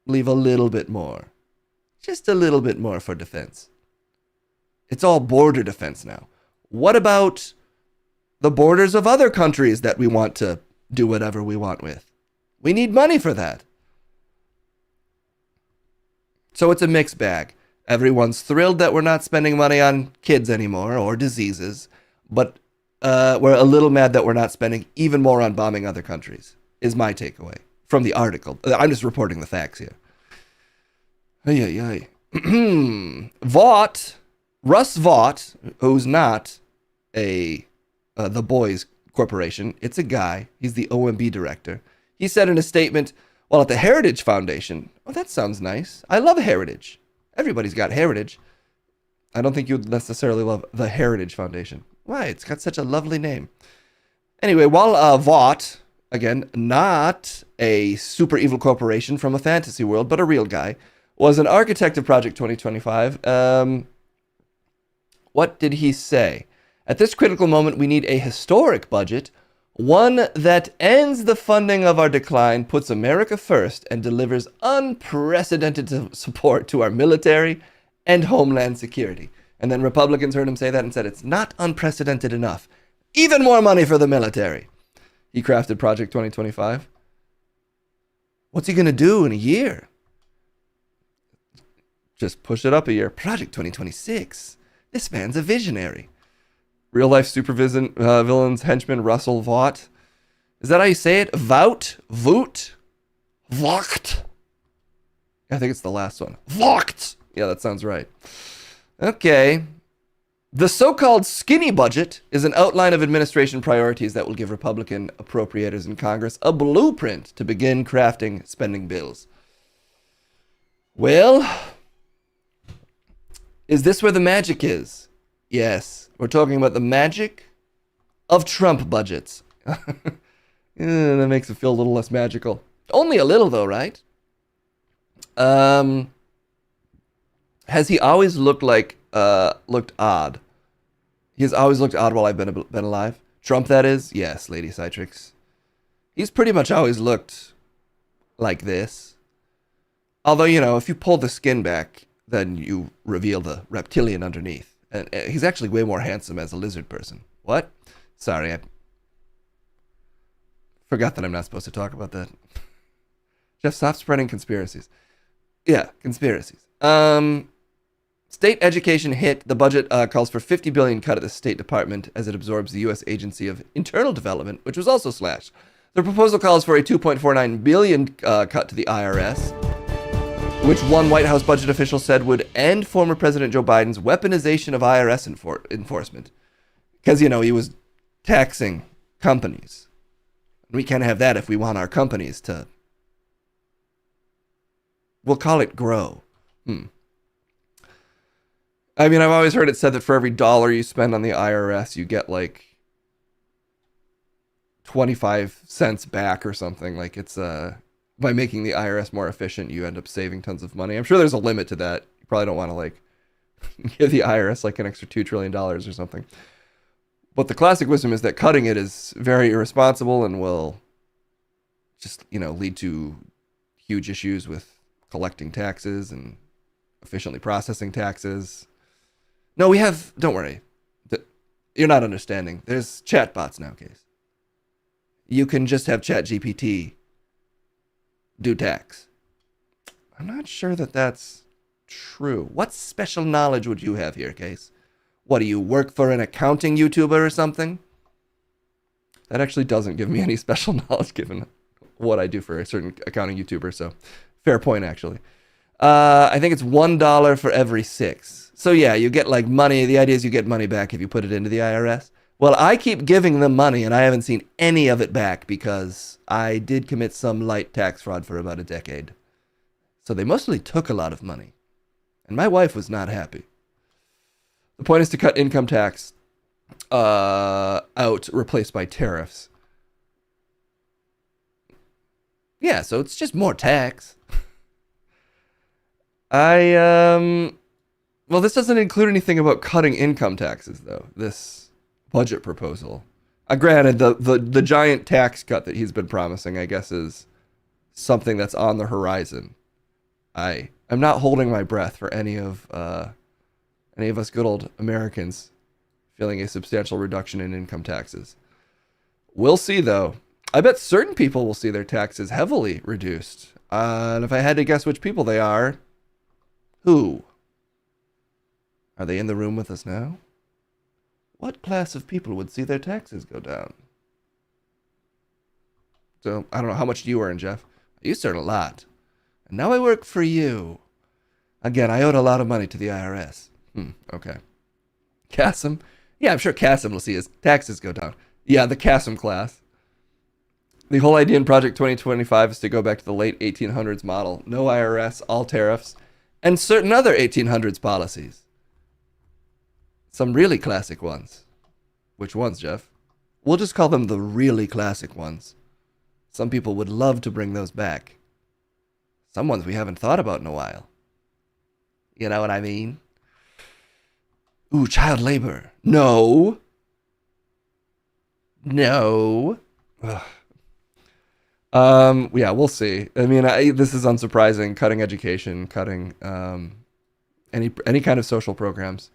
leave a little bit more. Just a little bit more for defense. It's all border defense now. What about the borders of other countries that we want to do whatever we want with? We need money for that. So it's a mixed bag. Everyone's thrilled that we're not spending money on kids anymore or diseases, but we're a little mad that we're not spending even more on bombing other countries, is my takeaway from the article. I'm just reporting the facts here. Vought, Russ Vought, who's not the Boys Corporation, it's a guy, he's the OMB director. He said in a statement, While at the Heritage Foundation, oh, that sounds nice. I love heritage. Everybody's got heritage. I don't think you would necessarily love the Heritage Foundation. Why? It's got such a lovely name. Anyway, while Vought, again, not a super evil corporation from a fantasy world, but a real guy, was an architect of Project 2025, what did he say? At this critical moment, we need a historic budget, one that ends the funding of our decline, puts America first, and delivers unprecedented support to our military and homeland security. And then Republicans heard him say that and said, it's not unprecedented enough. Even more money for the military. He crafted Project 2025. What's he going to do in a year? Just push it up a year. Project 2026. This man's a visionary. Real life villains henchman Russell Vought. Is that how you say it? Vout? Voot? Vocht? I think it's the last one. Vocht! Yeah, that sounds right. Okay. The so-called skinny budget is an outline of administration priorities that will give Republican appropriators in Congress a blueprint to begin crafting spending bills. Well, is this where the magic is? Yes, we're talking about the magic of Trump budgets. That makes it feel a little less magical. Only a little, though, right? Has he always looked odd? He has always looked odd while I've been alive. Trump, that is? Yes, Lady Citrix. He's pretty much always looked like this. Although, if you pull the skin back, then you reveal the reptilian underneath. And he's actually way more handsome as a lizard person. What? Sorry, I forgot that I'm not supposed to talk about that. Jeff, stop spreading conspiracies. Yeah, conspiracies. State education hit. The budget calls for $50 billion cut at the State Department as it absorbs the U.S. Agency of Internal Development, which was also slashed. The proposal calls for a $2.49 billion cut to the IRS, which one White House budget official said would end former President Joe Biden's weaponization of IRS enforcement. Because, he was taxing companies. We can't have that if we want our companies to, we'll call it grow. I mean, I've always heard it said that for every dollar you spend on the IRS, you get like 25 cents back or something. Like it's by making the IRS more efficient, you end up saving tons of money. I'm sure there's a limit to that. You probably don't want to like give the IRS like an extra $2 trillion or something. But the classic wisdom is that cutting it is very irresponsible and will just, lead to huge issues with collecting taxes and efficiently processing taxes. No, don't worry. You're not understanding. There's chatbots nowadays. You can just have ChatGPT do tax. I'm not sure that that's true. What special knowledge would you have here, Case? What, do you work for an accounting YouTuber or something? That actually doesn't give me any special knowledge given what I do for a certain accounting YouTuber, so fair point, actually. I think it's $1 for every 6. So yeah, you get like money. The idea is you get money back if you put it into the IRS. Well, I keep giving them money and I haven't seen any of it back because I did commit some light tax fraud for about a decade. So they mostly took a lot of money. And my wife was not happy. The point is to cut income tax out, replaced by tariffs. Yeah, so it's just more tax. Well, this doesn't include anything about cutting income taxes, though, this budget proposal. Granted, the giant tax cut that he's been promising, I guess, is something that's on the horizon. I'm not holding my breath for any of us good old Americans feeling a substantial reduction in income taxes. We'll see, though. I bet certain people will see their taxes heavily reduced. And if I had to guess which people they are, who? Are they in the room with us now? What class of people would see their taxes go down? So, I don't know, how much do you earn, Jeff? I used to earn a lot. And now I work for you. Again, I owed a lot of money to the IRS. Okay. Cassim? Yeah, I'm sure Cassim will see his taxes go down. Yeah, the Cassim class. The whole idea in Project 2025 is to go back to the late 1800s model. No IRS, all tariffs, and certain other 1800s policies. Some really classic ones. Which ones, Jeff? We'll just call them the really classic ones. Some people would love to bring those back. Some ones we haven't thought about in a while. You know what I mean? Ooh, child labor. No. No. Ugh. Yeah, we'll see. I mean, this is unsurprising. Cutting education, cutting any kind of social programs.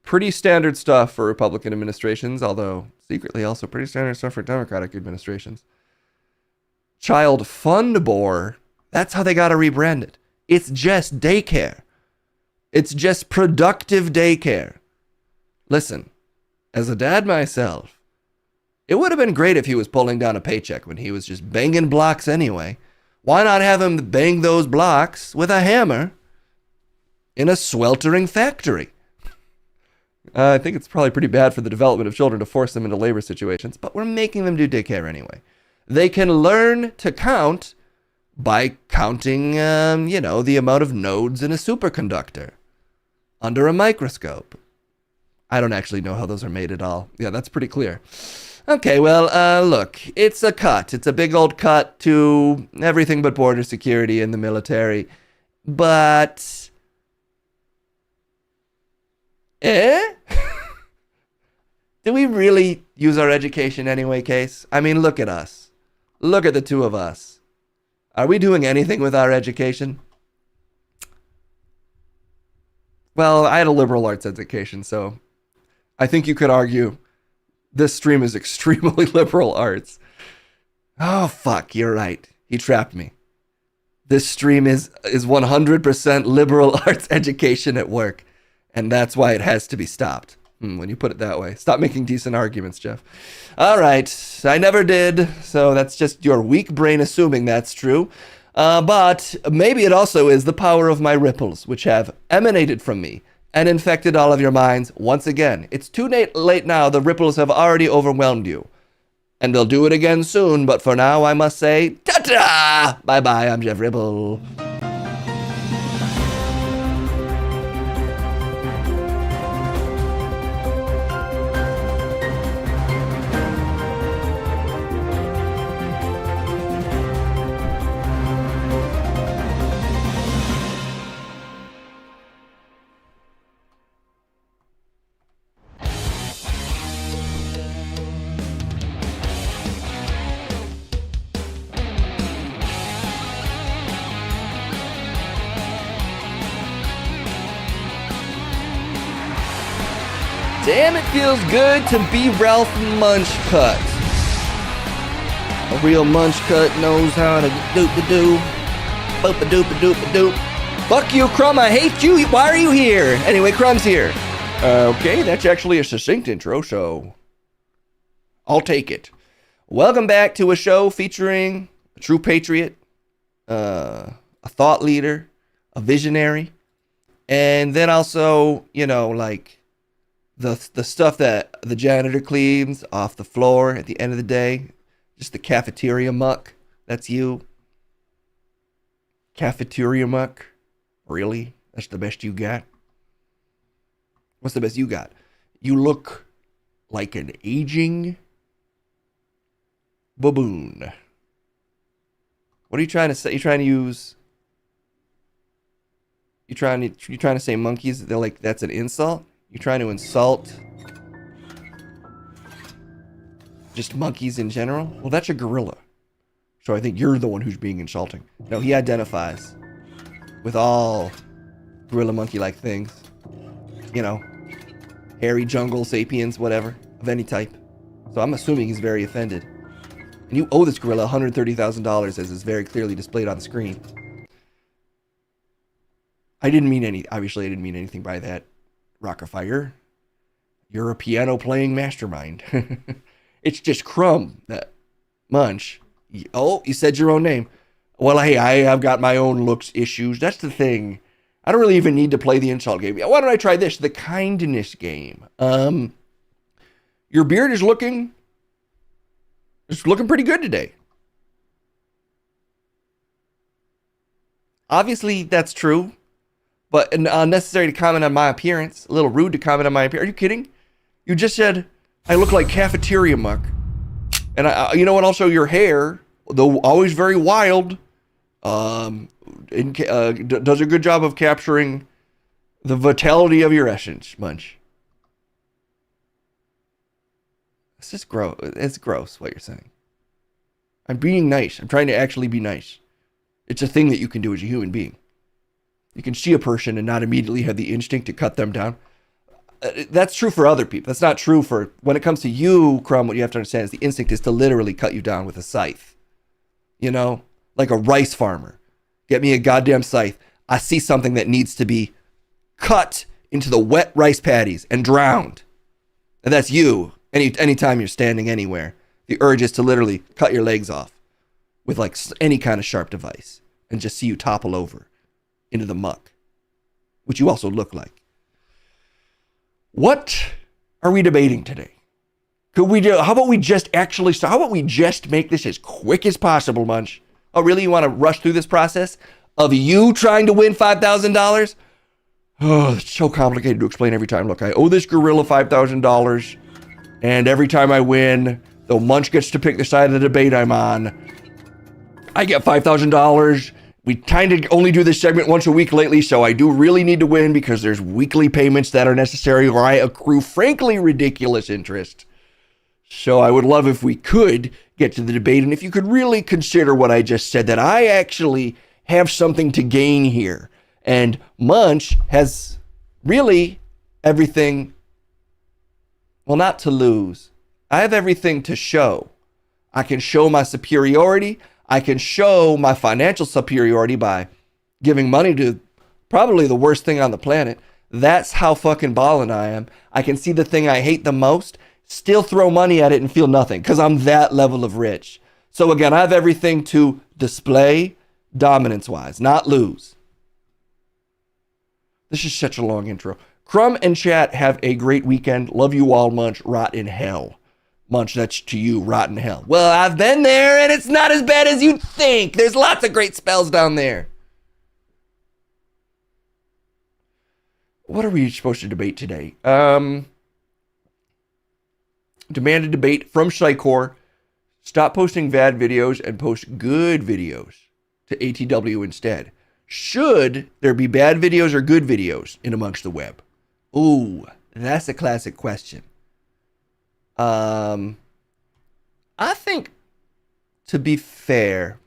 Pretty standard stuff for Republican administrations, although secretly also pretty standard stuff for Democratic administrations. Child Fund Board, that's how they got to rebrand it. It's just daycare. It's just productive daycare. Listen, as a dad myself, it would have been great if he was pulling down a paycheck when he was just banging blocks anyway. Why not have him bang those blocks with a hammer in a sweltering factory? I think it's probably pretty bad for the development of children to force them into labor situations, but we're making them do daycare anyway. They can learn to count by counting, the amount of nodes in a superconductor under a microscope. I don't actually know how those are made at all. Yeah, that's pretty clear. Okay, well, look, it's a cut. It's a big old cut to everything but border security and the military. But... Do we really use our education anyway, Case? I mean, look at us. Look at the two of us. Are we doing anything with our education? Well, I had a liberal arts education, so I think you could argue this stream is extremely liberal arts. Oh, fuck, you're right. He trapped me. This stream is 100% liberal arts education at work, and that's why it has to be stopped. When you put it that way. Stop making decent arguments, Jeff. All right. I never did, so that's just your weak brain assuming that's true. But maybe it also is the power of my ripples, which have emanated from me and infected all of your minds once again. It's too late now. The ripples have already overwhelmed you. And they'll do it again soon, but for now I must say, ta-ta! Bye-bye, I'm Jeff Ripple. Damn, it feels good to be Ralph Munchcut. A real Munchcut knows how to doop-a-doo, boop-a-doop-a-doop-a-doop. Fuck you, Crumb, I hate you, why are you here? Anyway, Crumb's here. Okay, that's actually a succinct intro, so I'll take it. Welcome back to a show featuring a true patriot, a thought leader, a visionary, and then also, the stuff that the janitor cleans off the floor at the end of the day. Just the cafeteria muck. That's you. Cafeteria muck? Really? That's the best you got? What's the best you got? You look like an aging baboon. What are you trying to say? You're trying to say monkeys? They're like, that's an insult? You're trying to insult just monkeys in general? Well, that's a gorilla. So I think you're the one who's being insulting. No, he identifies with all gorilla monkey-like things. Hairy jungle sapiens, whatever, of any type. So I'm assuming he's very offended. And you owe this gorilla $130,000 as is very clearly displayed on the screen. Obviously I didn't mean anything by that. Rockafire, you're a piano-playing mastermind. It's just Crumb, that Munch. Oh, you said your own name. Well, hey, I've got my own looks issues. That's the thing. I don't really even need to play the insult game. Why don't I try this? The kindness game. Your beard is looking pretty good today. Obviously, that's true, but unnecessary to comment on my appearance. A little rude to comment on my appearance. Are you kidding? You just said I look like cafeteria muck. And you know what? Also, your hair, though always very wild, does a good job of capturing the vitality of your essence, Munch. It's just gross. It's gross what you're saying. I'm being nice. I'm trying to actually be nice. It's a thing that you can do as a human being. You can see a person and not immediately have the instinct to cut them down. That's true for other people. That's not true for, when it comes to you, Crumb, what you have to understand is the instinct is to literally cut you down with a scythe. You know? Like a rice farmer. Get me a goddamn scythe. I see something that needs to be cut into the wet rice paddies and drowned. And that's you. Anytime you're standing anywhere. The urge is to literally cut your legs off with like any kind of sharp device and just see you topple over into the muck, which you also look like. What are we debating today? How about we just actually start? How about we just make this as quick as possible, Munch? Oh, really? You want to rush through this process of you trying to win $5,000? Oh, it's so complicated to explain every time. Look, I owe this gorilla $5,000, and every time I win, though Munch gets to pick the side of the debate I'm on, I get $5,000. We kind of only do this segment once a week lately, so I do really need to win because there's weekly payments that are necessary or I accrue frankly ridiculous interest. So I would love if we could get to the debate and if you could really consider what I just said, that I actually have something to gain here. And Munch has really everything, well, not to lose. I have everything to show. I can show my superiority. I can show my financial superiority by giving money to probably the worst thing on the planet. That's how fucking ballin' I am. I can see the thing I hate the most, still throw money at it and feel nothing because I'm that level of rich. So again, I have everything to display dominance-wise, not lose. This is such a long intro. Crumb and chat, have a great weekend. Love you all, Munch. Rot in hell. Munch, that's to you, rotten hell. Well, I've been there, and it's not as bad as you'd think. There's lots of great spells down there. What are we supposed to debate today? Demand a debate from Psychor. Stop posting bad videos and post good videos to ATW instead. Should there be bad videos or good videos in amongst the web? Ooh, that's a classic question. I think, to be fair,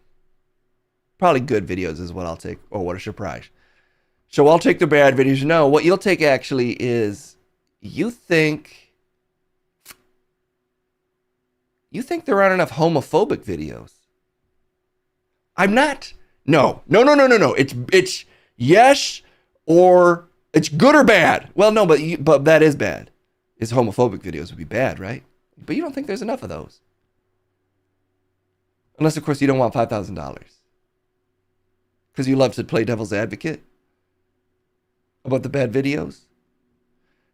probably good videos is what I'll take. Oh, what a surprise. So I'll take the bad videos. No, what you'll take actually is you think there aren't enough homophobic videos. I'm not. No. It's yes, or it's good or bad. Well, no, but that is bad. Is homophobic videos would be bad, right? But you don't think there's enough of those. Unless, of course, you don't want $5,000. Because you love to play devil's advocate about the bad videos.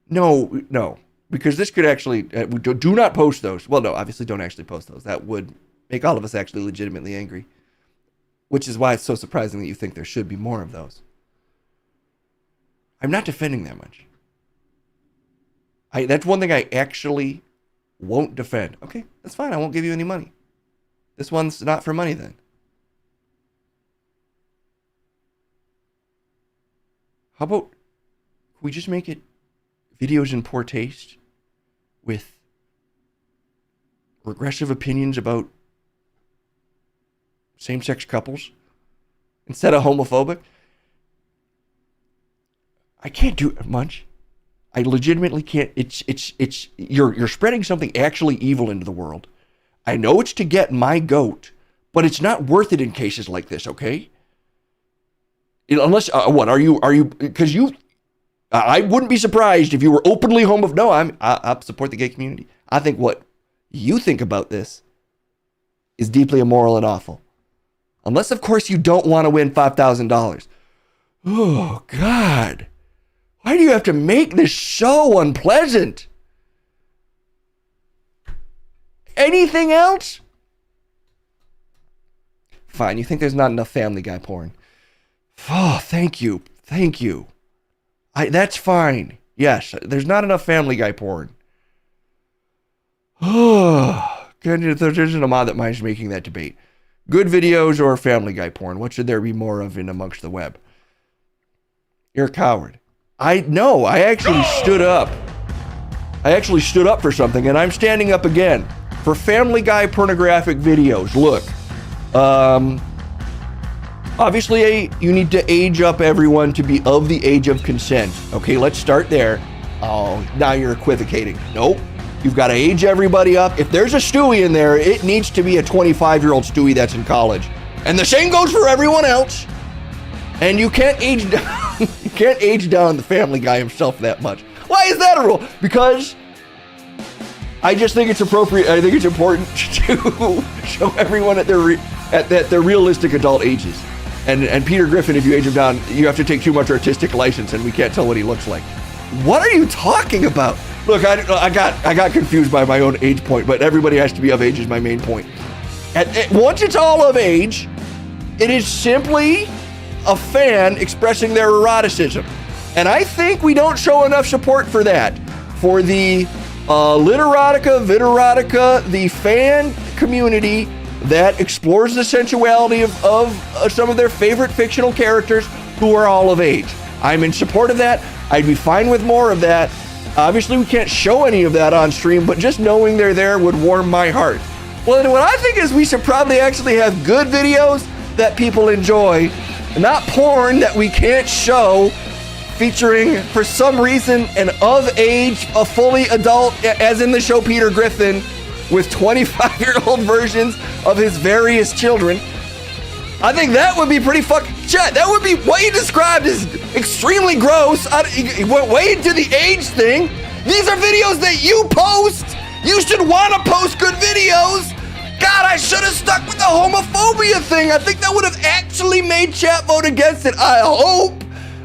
No. Because this could actually, do not post those. Well, no, obviously don't actually post those. That would make all of us actually legitimately angry. Which is why it's so surprising that you think there should be more of those. I'm not defending that much. That's one thing I actually won't defend. Okay, that's fine. I won't give you any money. This one's not for money then. How about we just make it videos in poor taste with regressive opinions about same-sex couples instead of homophobic? I can't do it much. I legitimately can't. You're spreading something actually evil into the world. I know it's to get my goat, but it's not worth it in cases like this, okay? Unless, what, are you, because I wouldn't be surprised if you were openly homophobic. No, I support the gay community. I think what you think about this is deeply immoral and awful. Unless, of course, you don't want to win $5,000. Oh, God. Why do you have to make this so unpleasant? Anything else? Fine, you think there's not enough Family Guy porn. Oh, thank you. Thank you. That's fine. Yes, there's not enough Family Guy porn. Oh, there's an amount that minds making that debate. Good videos or Family Guy porn? What should there be more of in amongst the web? You're a coward. I actually stood up. I actually stood up for something, and I'm standing up again for Family Guy pornographic videos. Look, obviously you need to age up everyone to be of the age of consent. Okay, let's start there. Oh, now you're equivocating. Nope. You've got to age everybody up. If there's a Stewie in there, it needs to be a 25-year-old Stewie that's in college. And the same goes for everyone else. And you can't age down. You can't age down the Family Guy himself that much. Why is that a rule? Because I just think it's appropriate. I think it's important to show everyone at their realistic adult ages. And Peter Griffin, if you age him down, you have to take too much artistic license, and we can't tell what he looks like. What are you talking about? Look, I got confused by my own age point, but everybody has to be of age is my main point. Once it's all of age, it is simply a fan expressing their eroticism. And I think we don't show enough support for that. For the literotica, viderotica, the fan community that explores the sensuality of some of their favorite fictional characters who are all of age. I'm in support of that. I'd be fine with more of that. Obviously, we can't show any of that on stream, but just knowing they're there would warm my heart. Well, what I think is we should probably actually have good videos that people enjoy, not porn that we can't show, featuring, for some reason, an of-age, a fully adult, as in the show Peter Griffin, with 25-year-old versions of his various children. I think that would be pretty fucking shit. That would be what you described as extremely gross. You went way into the age thing. These are videos that you post. You should want to post good videos. God, I should have stuck with the homophobia thing. I think that would have actually made chat vote against it. I hope.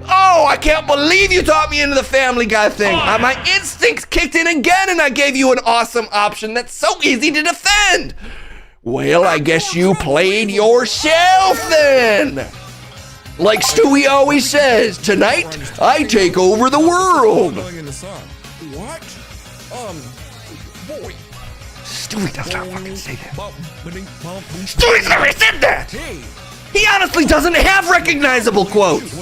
Oh, I can't believe you talked me into the Family Guy thing. My instincts kicked in again, and I gave you an awesome option that's so easy to defend. Well, I guess you played yourself then. Like Stewie always says, tonight I take over the world. What? Boy. Stewie does not fucking say that. Stewie's never said that. He honestly doesn't have recognizable quotes.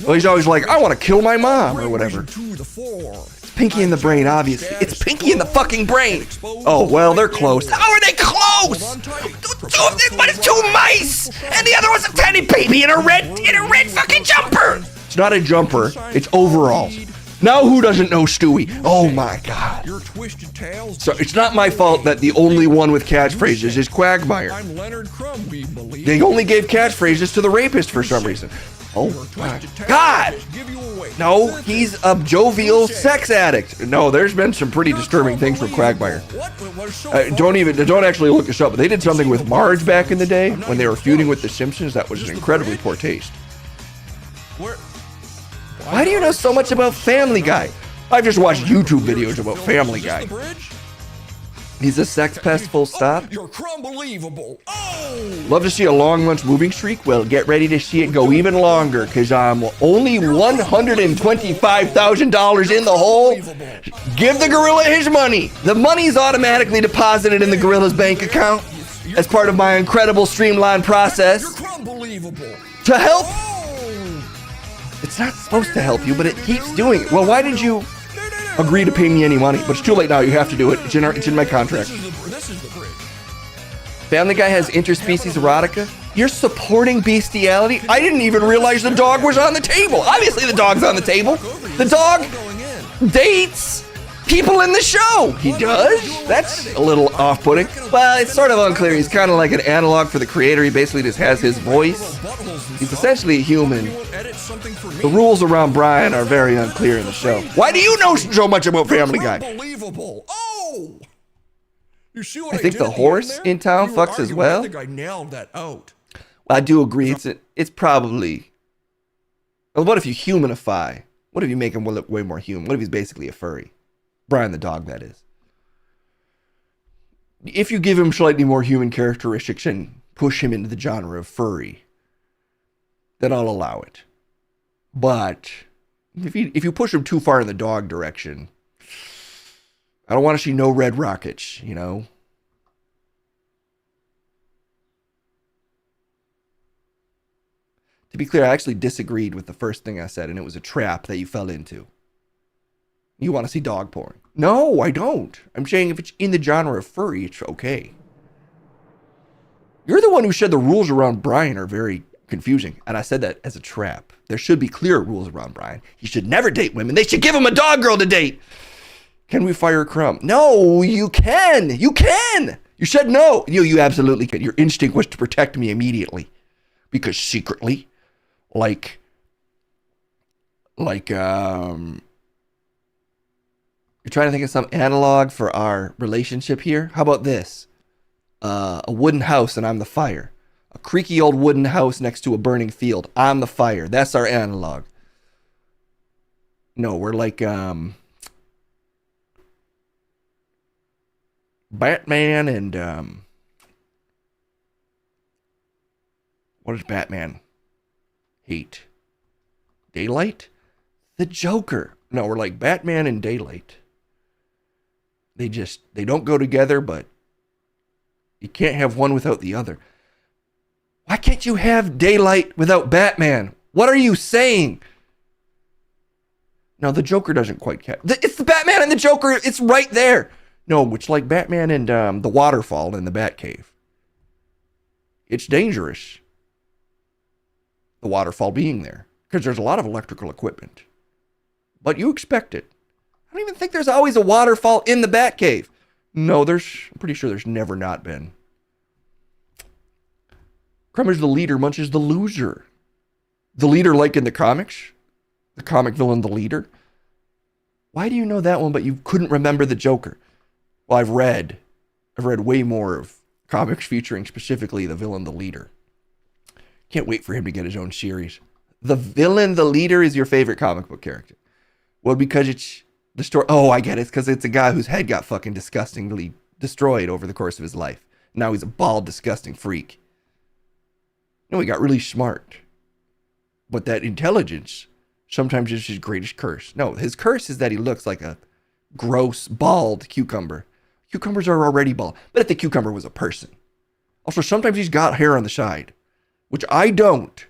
Well, he's always like, I want to kill my mom or whatever. It's Pinky in the Brain, obviously. It's Pinky in the fucking Brain. Oh, well, they're close. How are they close? Two of them, but it's two mice, and the other one's a tiny baby in a red fucking jumper. It's not a jumper. It's overalls. Now who doesn't know Stewie? Oh my God. So it's not my fault that the only one with catchphrases is Quagmire. They only gave catchphrases to the rapist for some reason. Oh my God! No, he's a jovial sex addict. No, there's been some pretty disturbing things from Quagmire. Don't actually look this up, but they did something with Marge back in the day when they were feuding with The Simpsons. That was an incredibly poor taste. Why do you know so much about Family Guy? I've just watched YouTube videos about Family Guy. He's a sex pest, full stop. You're crumbelievable. Oh! Love to see a long lunch moving streak? Well, get ready to see it go even longer, because I'm only $125,000 in the hole. Give the gorilla his money. The money's automatically deposited in the gorilla's bank account as part of my incredible streamlined process. You're crumbelievable. To help. It's not supposed to help you, but it keeps doing it. Well, why did you agree to pay me any money? But it's too late now. You have to do it. It's in my contract. This is the bridge. Family Guy has interspecies erotica. You're supporting bestiality? I didn't even realize the dog was on the table. Obviously, the dog's on the table. The dog dates people in the show. He does? That's a little off-putting. Well, it's sort of unclear. He's kind of like an analog for the creator. He basically just has his voice. He's essentially a human. The rules around Brian are very unclear in the show. Why do you know so much about Family Guy? Unbelievable. Oh! You see what I think the horse in town fucks as well. I think I nailed that out. Well, I do agree. It's probably. Well, what if you humanify? What if you make him look way more human? What if he's basically a furry? Brian the dog, that is. If you give him slightly more human characteristics and push him into the genre of furry, then I'll allow it. But if you push him too far in the dog direction, I don't want to see no red rockets, you know? To be clear, I actually disagreed with the first thing I said, and it was a trap that you fell into. You want to see dog porn? No, I don't. I'm saying if it's in the genre of furry, it's okay. You're the one who said the rules around Brian are very confusing, and I said that as a trap. There should be clear rules around Brian. He should never date women. They should give him a dog girl to date. Can we fire Crumb? No, you can. You can. You said no. You absolutely can. Your instinct was to protect me immediately. Because secretly, like, you're trying to think of some analog for our relationship here. How about this? A wooden house and I'm the fire. A creaky old wooden house next to a burning field. I'm the fire. That's our analog. No, we're like, Batman and, what does Batman hate? Daylight? The Joker. No, we're like Batman and Daylight. They don't go together, but you can't have one without the other. Why can't you have Daylight without Batman? What are you saying? No, the Joker doesn't quite count. It's the Batman and the Joker. It's right there. No, it's like Batman and the waterfall in the Batcave. It's dangerous. The waterfall being there. Because there's a lot of electrical equipment. But you expect it. I don't even think there's always a waterfall in the Batcave. No, I'm pretty sure there's never not been. Crummer's the leader, Munch is the loser. The leader like in the comics? The comic villain, the leader? Why do you know that one, but you couldn't remember the Joker? Well, I've read way more of comics featuring specifically the villain, the leader. Can't wait for him to get his own series. The villain, the leader is your favorite comic book character. Well, because it's the story. Oh, I get it. It's because it's a guy whose head got fucking disgustingly destroyed over the course of his life. Now he's a bald, disgusting freak. No, he got really smart. But that intelligence sometimes is his greatest curse. No, his curse is that he looks like a gross, bald cucumber. Cucumbers are already bald. But if the cucumber was a person. Also, sometimes he's got hair on the side, which I don't.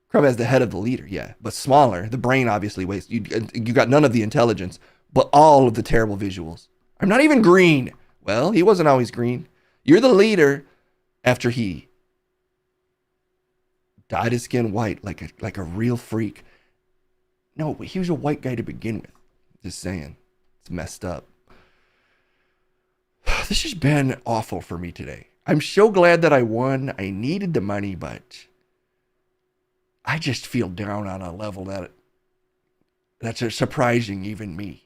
Crumb has the head of the leader, yeah, but smaller. The brain obviously wastes. You got none of the intelligence, but all of the terrible visuals. I'm not even green. Well, he wasn't always green. You're the leader after he dyed his skin white like a real freak. No, but he was a white guy to begin with. Just saying. It's messed up. This has been awful for me today. I'm so glad that I won. I needed the money, but I just feel down on a level that's surprising even me.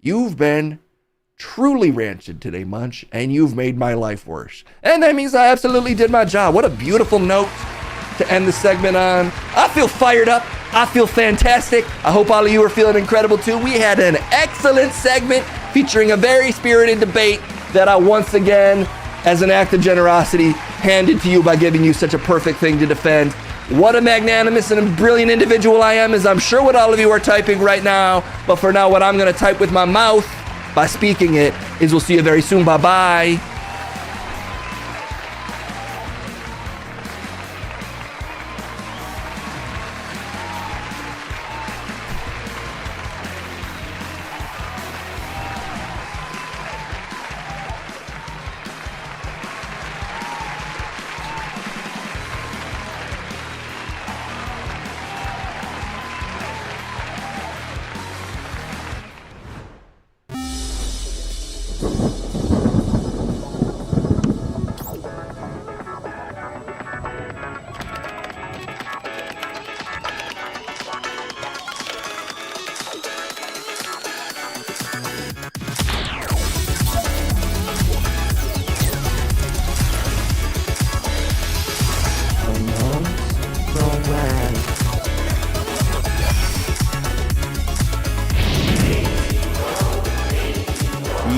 You've been truly rancid today, Munch, and you've made my life worse. And that means I absolutely did my job. What a beautiful note to end the segment on. I feel fired up. I feel fantastic. I hope all of you are feeling incredible too. We had an excellent segment featuring a very spirited debate that I once again, as an act of generosity, handed to you by giving you such a perfect thing to defend. What a magnanimous and a brilliant individual I am, is I'm sure what all of you are typing right now. But for now, what I'm going to type with my mouth by speaking it is we'll see you very soon. Bye-bye.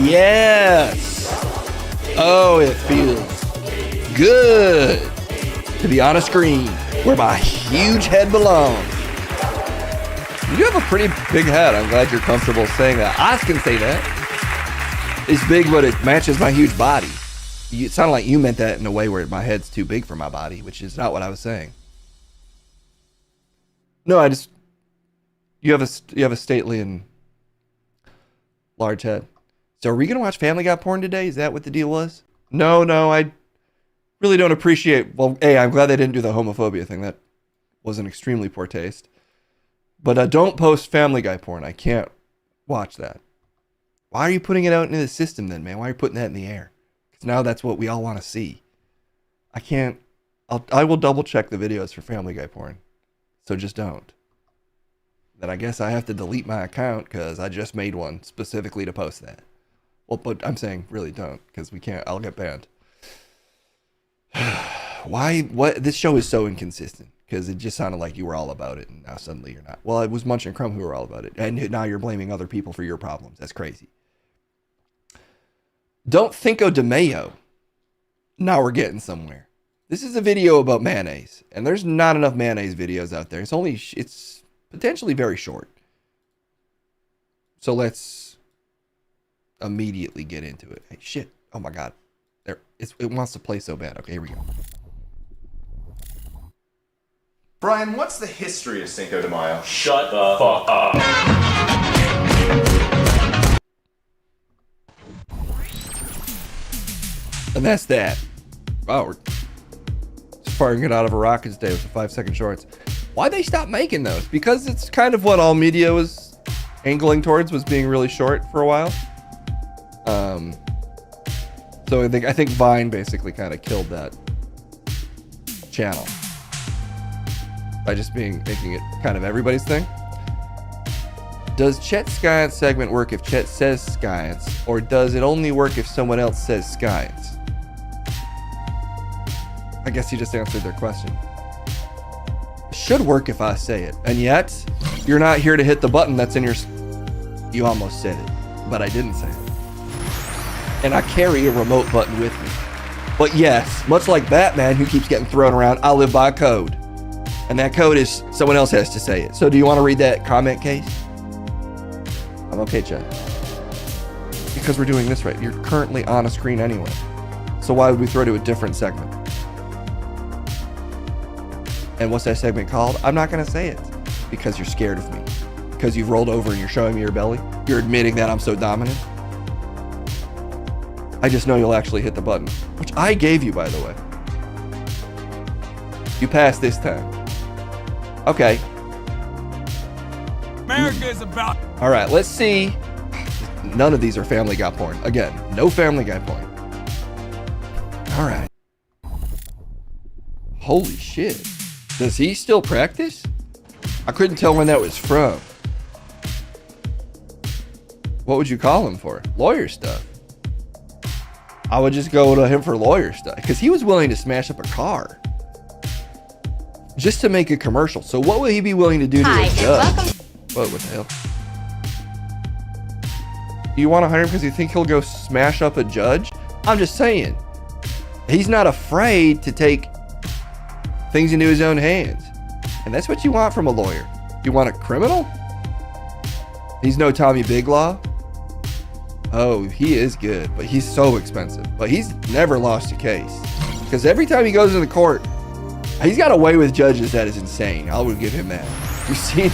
Yes. Oh, it feels good to be on a screen where my huge head belongs. You have a pretty big head. I'm glad you're comfortable saying that. I can say that. It's big, but it matches my huge body. It sounded like you meant that in a way where my head's too big for my body, which is not what I was saying. No, you have a stately and large head. So are we gonna watch Family Guy porn today? Is that what the deal was? No, I really don't appreciate. Well, I'm glad they didn't do the homophobia thing. That was an extremely poor taste. But don't post Family Guy porn. I can't watch that. Why are you putting it out into the system then, man? Why are you putting that in the air? Because now that's what we all want to see. I can't. I will double check the videos for Family Guy porn. So just don't. Then I guess I have to delete my account because I just made one specifically to post that. Well, but I'm saying really don't, because we can't. I'll get banned. Why? What? This show is so inconsistent. Because it just sounded like you were all about it, and now suddenly you're not. Well, it was Munch and Crumb who were all about it, and now you're blaming other people for your problems. That's crazy. Don't Cinco de Mayo. Now we're getting somewhere. This is a video about mayonnaise, and there's not enough mayonnaise videos out there. It's potentially very short. So let's immediately get into it. Hey, shit. Oh my God. It wants to play so bad. Okay, here we go. Brian, what's the history of Cinco de Mayo? Shut the fuck up. And that's that. Wow, we're just firing it out of a rocket today with the 5-second shorts. Why'd they stop making those? Because it's kind of what all media was angling towards, was being really short for a while. So I think Vine basically kind of killed that channel by just making it kind of everybody's thing. Does Chet Science segment work if Chet says Science, or does it only work if someone else says Science? I guess you just answered their question. It should work if I say it, and yet you're not here to hit the button that's in your. You almost said it, but I didn't say it. And I carry a remote button with me. But yes, much like Batman, who keeps getting thrown around, I live by a code. And that code is someone else has to say it. So do you want to read that comment, Case? I'm okay, Chad. Because we're doing this right. You're currently on a screen anyway. So why would we throw to a different segment? And what's that segment called? I'm not going to say it. Because you're scared of me. Because you've rolled over and you're showing me your belly. You're admitting that I'm so dominant. I just know you'll actually hit the button. Which I gave you, by the way. You passed this time. Okay. America is about. All right, let's see. None of these are Family Guy porn. Again, no Family Guy porn. All right. Holy shit. Does he still practice? I couldn't tell when that was from. What would you call him for? Lawyer stuff. I would just go to him for lawyer stuff because he was willing to smash up a car just to make a commercial. So what would he be willing to do to a judge? What the hell? Do you want to hire him because you think he'll go smash up a judge? I'm just saying. He's not afraid to take things into his own hands. And that's what you want from a lawyer. You want a criminal? He's no Tommy Biglaw. Oh, he is good, but he's so expensive. But he's never lost a case. Because every time he goes into court, he's got a way with judges that is insane. I would give him that. You've seen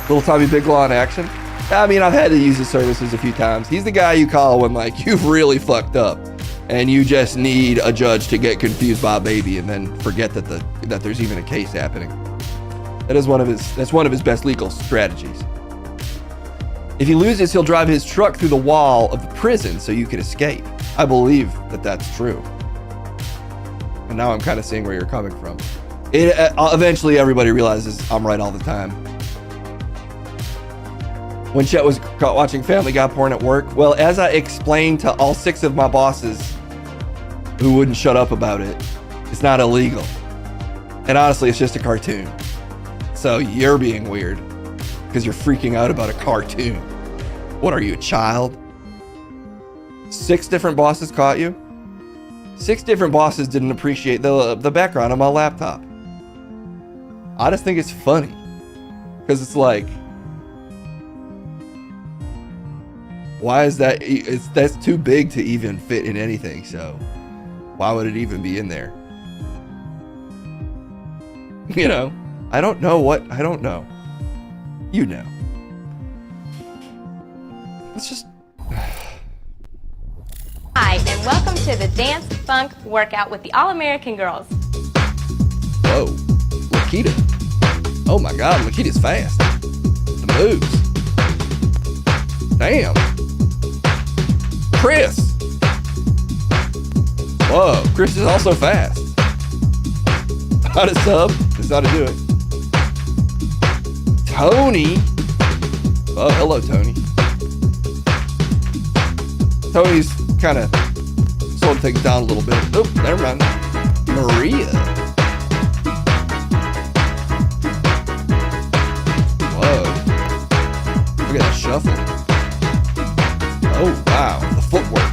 little Tommy Biglaw in action? I mean, I've had to use his services a few times. He's the guy you call when, like, you've really fucked up. And you just need a judge to get confused by a baby and then forget that there's even a case happening. That's one of his best legal strategies. If he loses, he'll drive his truck through the wall of the prison so you can escape. I believe that that's true. And now I'm kind of seeing where you're coming from. Eventually, everybody realizes I'm right all the time. When Chet was caught watching Family Guy porn at work, well, as I explained to all 6 of my bosses who wouldn't shut up about it, it's not illegal. And honestly, it's just a cartoon. So you're being weird. Because you're freaking out about a cartoon. What are you, a child? 6 different bosses caught you? 6 different bosses didn't appreciate the background on my laptop. I just think it's funny. Because it's like, why is that? That's too big to even fit in anything, so why would it even be in there? You know? I don't know. You know. Let's just... Hi, and welcome to the Dance Funk Workout with the All-American Girls. Whoa. Lakita. Oh my god, Lakita's fast. The moves. Damn. Chris. Whoa, Chris is also fast. How to sub. This is how to do it. Tony. Oh, hello, Tony. Tony's kind of slowing things down a little bit. Oh, never mind. Maria. Whoa. Look at that shuffle. Oh, wow. The footwork.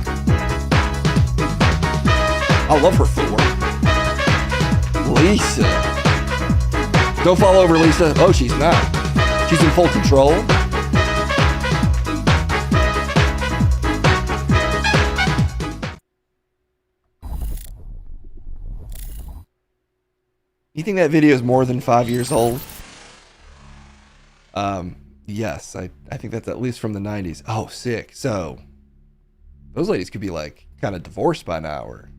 I love her footwork. Lisa. Don't fall over, Lisa. Oh, she's not. She's in full control. You think that video is more than 5 years old? Yes, I think that's at least from the 90s. Oh, sick. So, those ladies could be like kind of divorced by now, or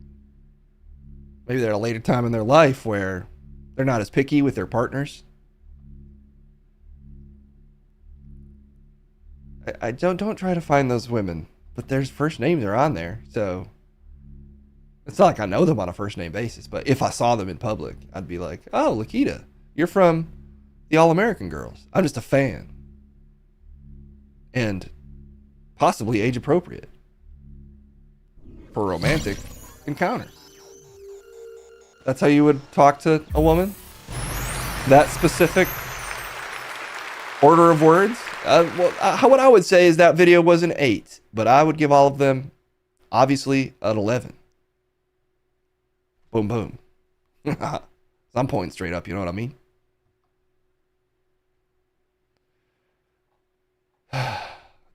maybe they're at a later time in their life where they're not as picky with their partners. I don't try to find those women, but their first names are on there, so it's not like I know them on a first name basis, but if I saw them in public, I'd be like, oh, Lakita, you're from the All-American Girls. I'm just a fan. And possibly age appropriate for a romantic encounter. That's how you would talk to a woman? That specific order of words? What I would say is that video was an 8, but I would give all of them, obviously, an 11. Boom, boom. I'm pointing straight up, you know what I mean?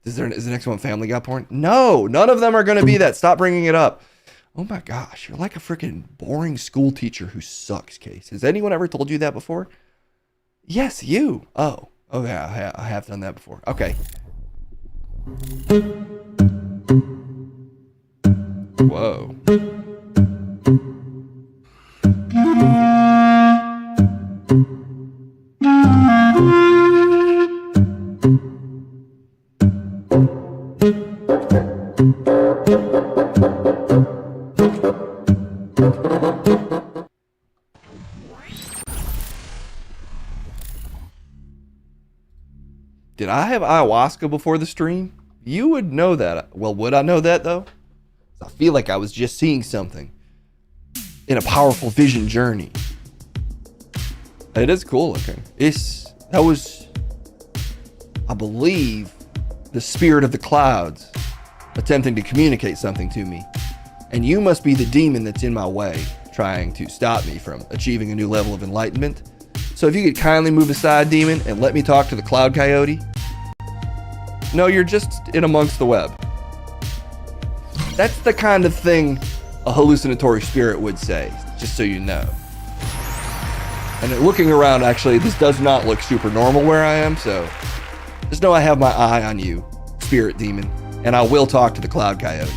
Is the next one Family Guy porn? No, none of them are going to be that. Stop bringing it up. Oh my gosh, you're like a freaking boring school teacher who sucks, Case. Has anyone ever told you that before? Yes, you. Oh yeah, I have done that before. Okay. Whoa. Did I have ayahuasca before the stream? You would know that. Well, would I know that though? I feel like I was just seeing something in a powerful vision journey. It is cool looking. That was, I believe, the spirit of the clouds attempting to communicate something to me. And you must be the demon that's in my way, trying to stop me from achieving a new level of enlightenment. So if you could kindly move aside, demon, and let me talk to the cloud coyote. No, you're just in amongst the web. That's the kind of thing a hallucinatory spirit would say, just so you know. And looking around, actually, this does not look super normal where I am, so just know I have my eye on you, spirit demon, and I will talk to the cloud coyote.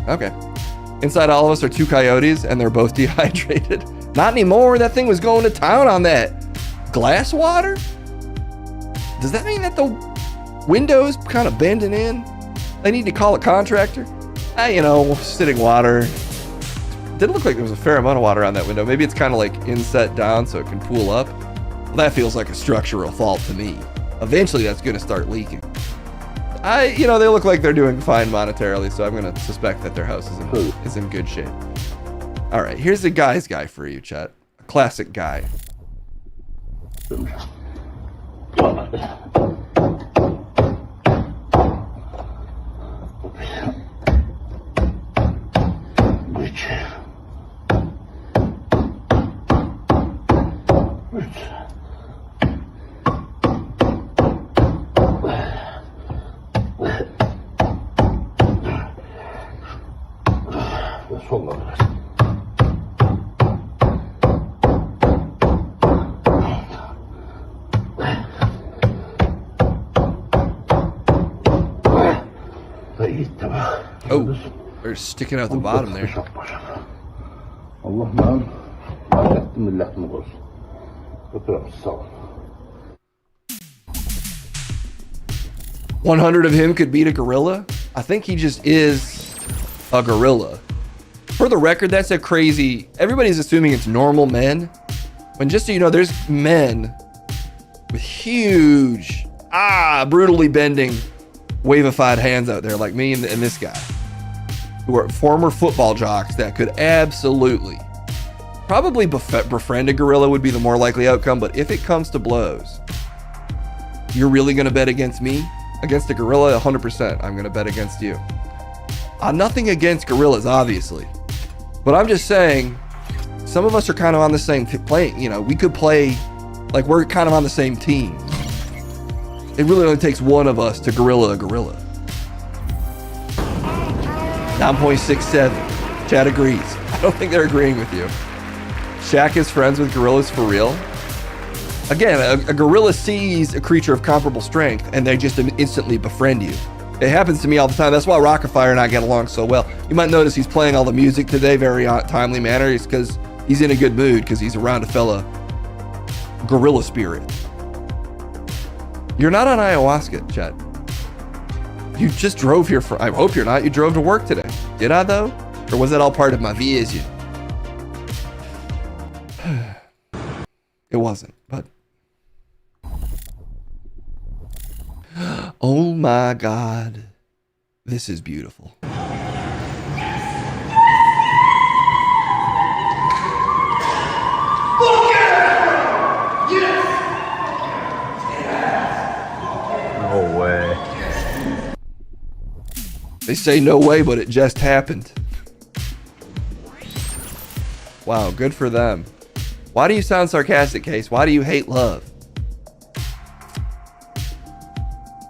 Okay. Inside all of us are 2 coyotes, and they're both dehydrated. Not anymore. That thing was going to town on that glass water. Does that mean that the window's kind of bending in? They need to call a contractor? Sitting water. Didn't look like there was a fair amount of water on that window. Maybe it's kind of like inset down so it can pool up. Well, that feels like a structural fault to me. Eventually that's going to start leaking. They look like they're doing fine monetarily, so I'm going to suspect that their house is in good shape. All right, here's a guy's guy for you, chat. A classic guy. gitti be. Oh, they're sticking out the bottom there. Allah'ım rahmetli milletini korusun. Öpüyorum sağ ol. 100 of him could beat a gorilla? I think he just is a gorilla. For the record, that's a crazy... Everybody's assuming it's normal men. When just so you know, there's men with huge, brutally bending, wavified hands out there like me and this guy, who are former football jocks that could absolutely, probably befriend a gorilla would be the more likely outcome, but if it comes to blows, you're really going to bet against me? Against a gorilla? 100%, I'm going to bet against you. Nothing against gorillas, obviously, but I'm just saying, some of us are kind of on the same plane. You know, we could play, like we're kind of on the same team. It really only takes one of us to gorilla a gorilla. 9.67. Chad agrees. I don't think they're agreeing with you. Shaq is friends with gorillas for real. Again, a gorilla sees a creature of comparable strength and they just instantly befriend you. It happens to me all the time. That's why Rockafire and I get along so well. You might notice he's playing all the music today very timely manner. It's because he's in a good mood because he's around a fella gorilla spirit. You're not on ayahuasca, Chet. You just drove here for... I hope you're not. You drove to work today. Did I, though? Or was that all part of my vision? It wasn't, but... Oh my God. This is beautiful. No way. They say no way, but it just happened. Wow, good for them. Why do you sound sarcastic, Case? Why do you hate love?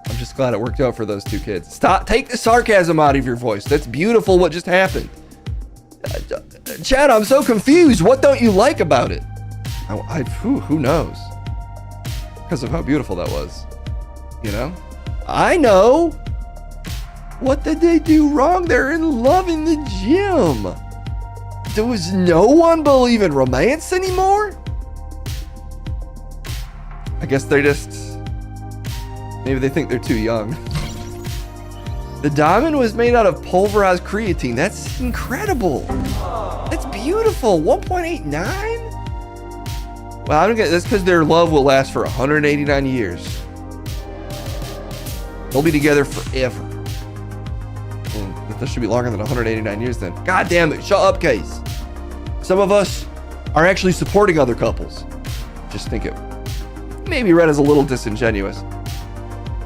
I'm just glad it worked out for those two kids. Stop, take the sarcasm out of your voice. That's beautiful what just happened. Chad, I'm so confused. What don't you like about it? Who knows? Because of how beautiful that was. You know? I know! What did they do wrong? They're in love in the gym. Does no one believe in romance anymore? I guess they're just... Maybe they think they're too young. The diamond was made out of pulverized creatine. That's incredible. That's beautiful. 1.89? Well, I don't get that's because their love will last for 189 years. They'll be together forever. Well, this should be longer than 189 years then. God damn it. Shut up, Case. Some of us are actually supporting other couples. Just think it maybe read as a little disingenuous.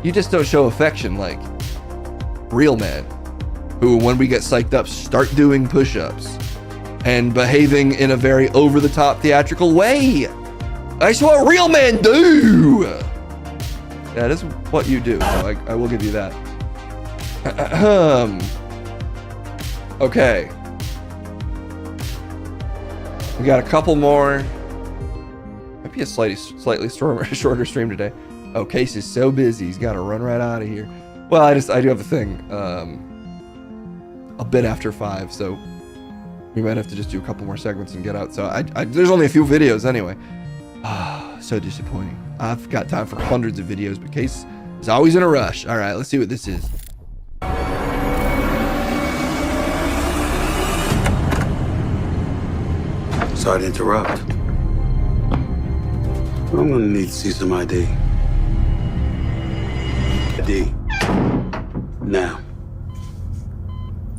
You just don't show affection like real men who, when we get psyched up, start doing push-ups and behaving in a very over-the-top theatrical way. That's what real men do. That is what you do. So I will give you that. Okay. We got a couple more. Might be a slightly shorter stream today. Oh, Case is so busy. He's got to run right out of here. Well, I do have a thing. A bit after 5, so we might have to just do a couple more segments and get out. So there's only a few videos anyway. So disappointing. I've got time for hundreds of videos, but Case is always in a rush. All right, let's see what this is. Sorry to interrupt. I'm gonna need to see some ID. ID. Now.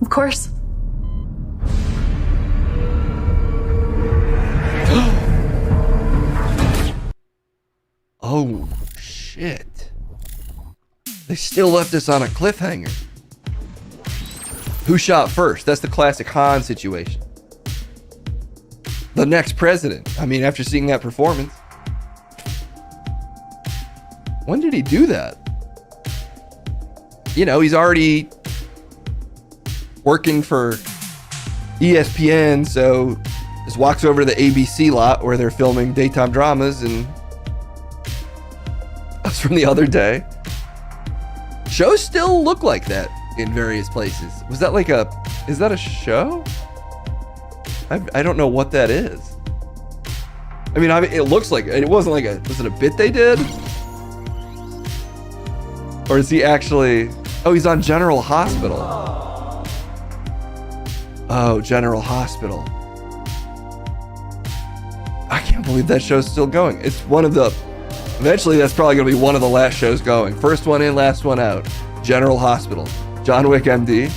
Of course. Oh, shit. They still left us on a cliffhanger. Who shot first? That's the classic Han situation. The next president. I mean, after seeing that performance. When did he do that? You know, he's already working for ESPN, so just walks over to the ABC lot where they're filming daytime dramas, and that's from the other day. Shows still look like that. in various places. Was that like is that a show? I don't know what that is. I mean, it looks like it wasn't like was it a bit they did? Or is he actually, oh, he's on General Hospital. Oh, General Hospital. I can't believe that show's still going. It's one of the, eventually that's probably gonna be one of the last shows going. First one in, last one out. General Hospital. John Wick MD.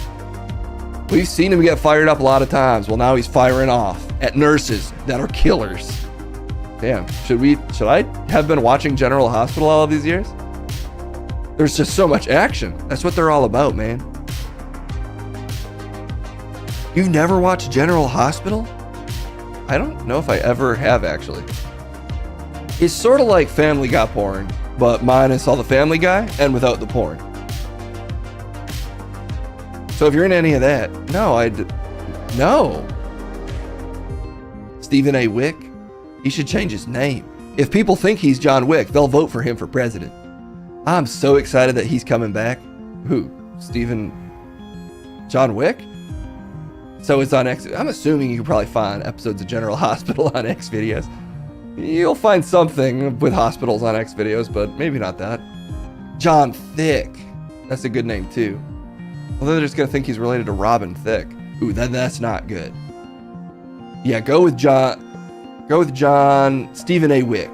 We've seen him get fired up a lot of times. Well, now he's firing off at nurses that are killers. Damn, should I have been watching General Hospital all of these years? There's just so much action. That's what they're all about, man. You've never watched General Hospital? I don't know if I ever have, actually. It's sort of like Family Guy porn, but minus all the Family Guy and without the porn. So if you're in any of that, no. Stephen A. Wick? He should change his name. If people think he's John Wick, they'll vote for him for president. I'm so excited that he's coming back. Who? John Wick? So it's on X. I'm assuming you can probably find episodes of General Hospital on X videos. You'll find something with hospitals on X videos, but maybe not that. John Thick. That's a good name too. Although they're just gonna think he's related to Robin Thicke. Ooh, that's not good. Yeah, go with John Stephen A. Wick.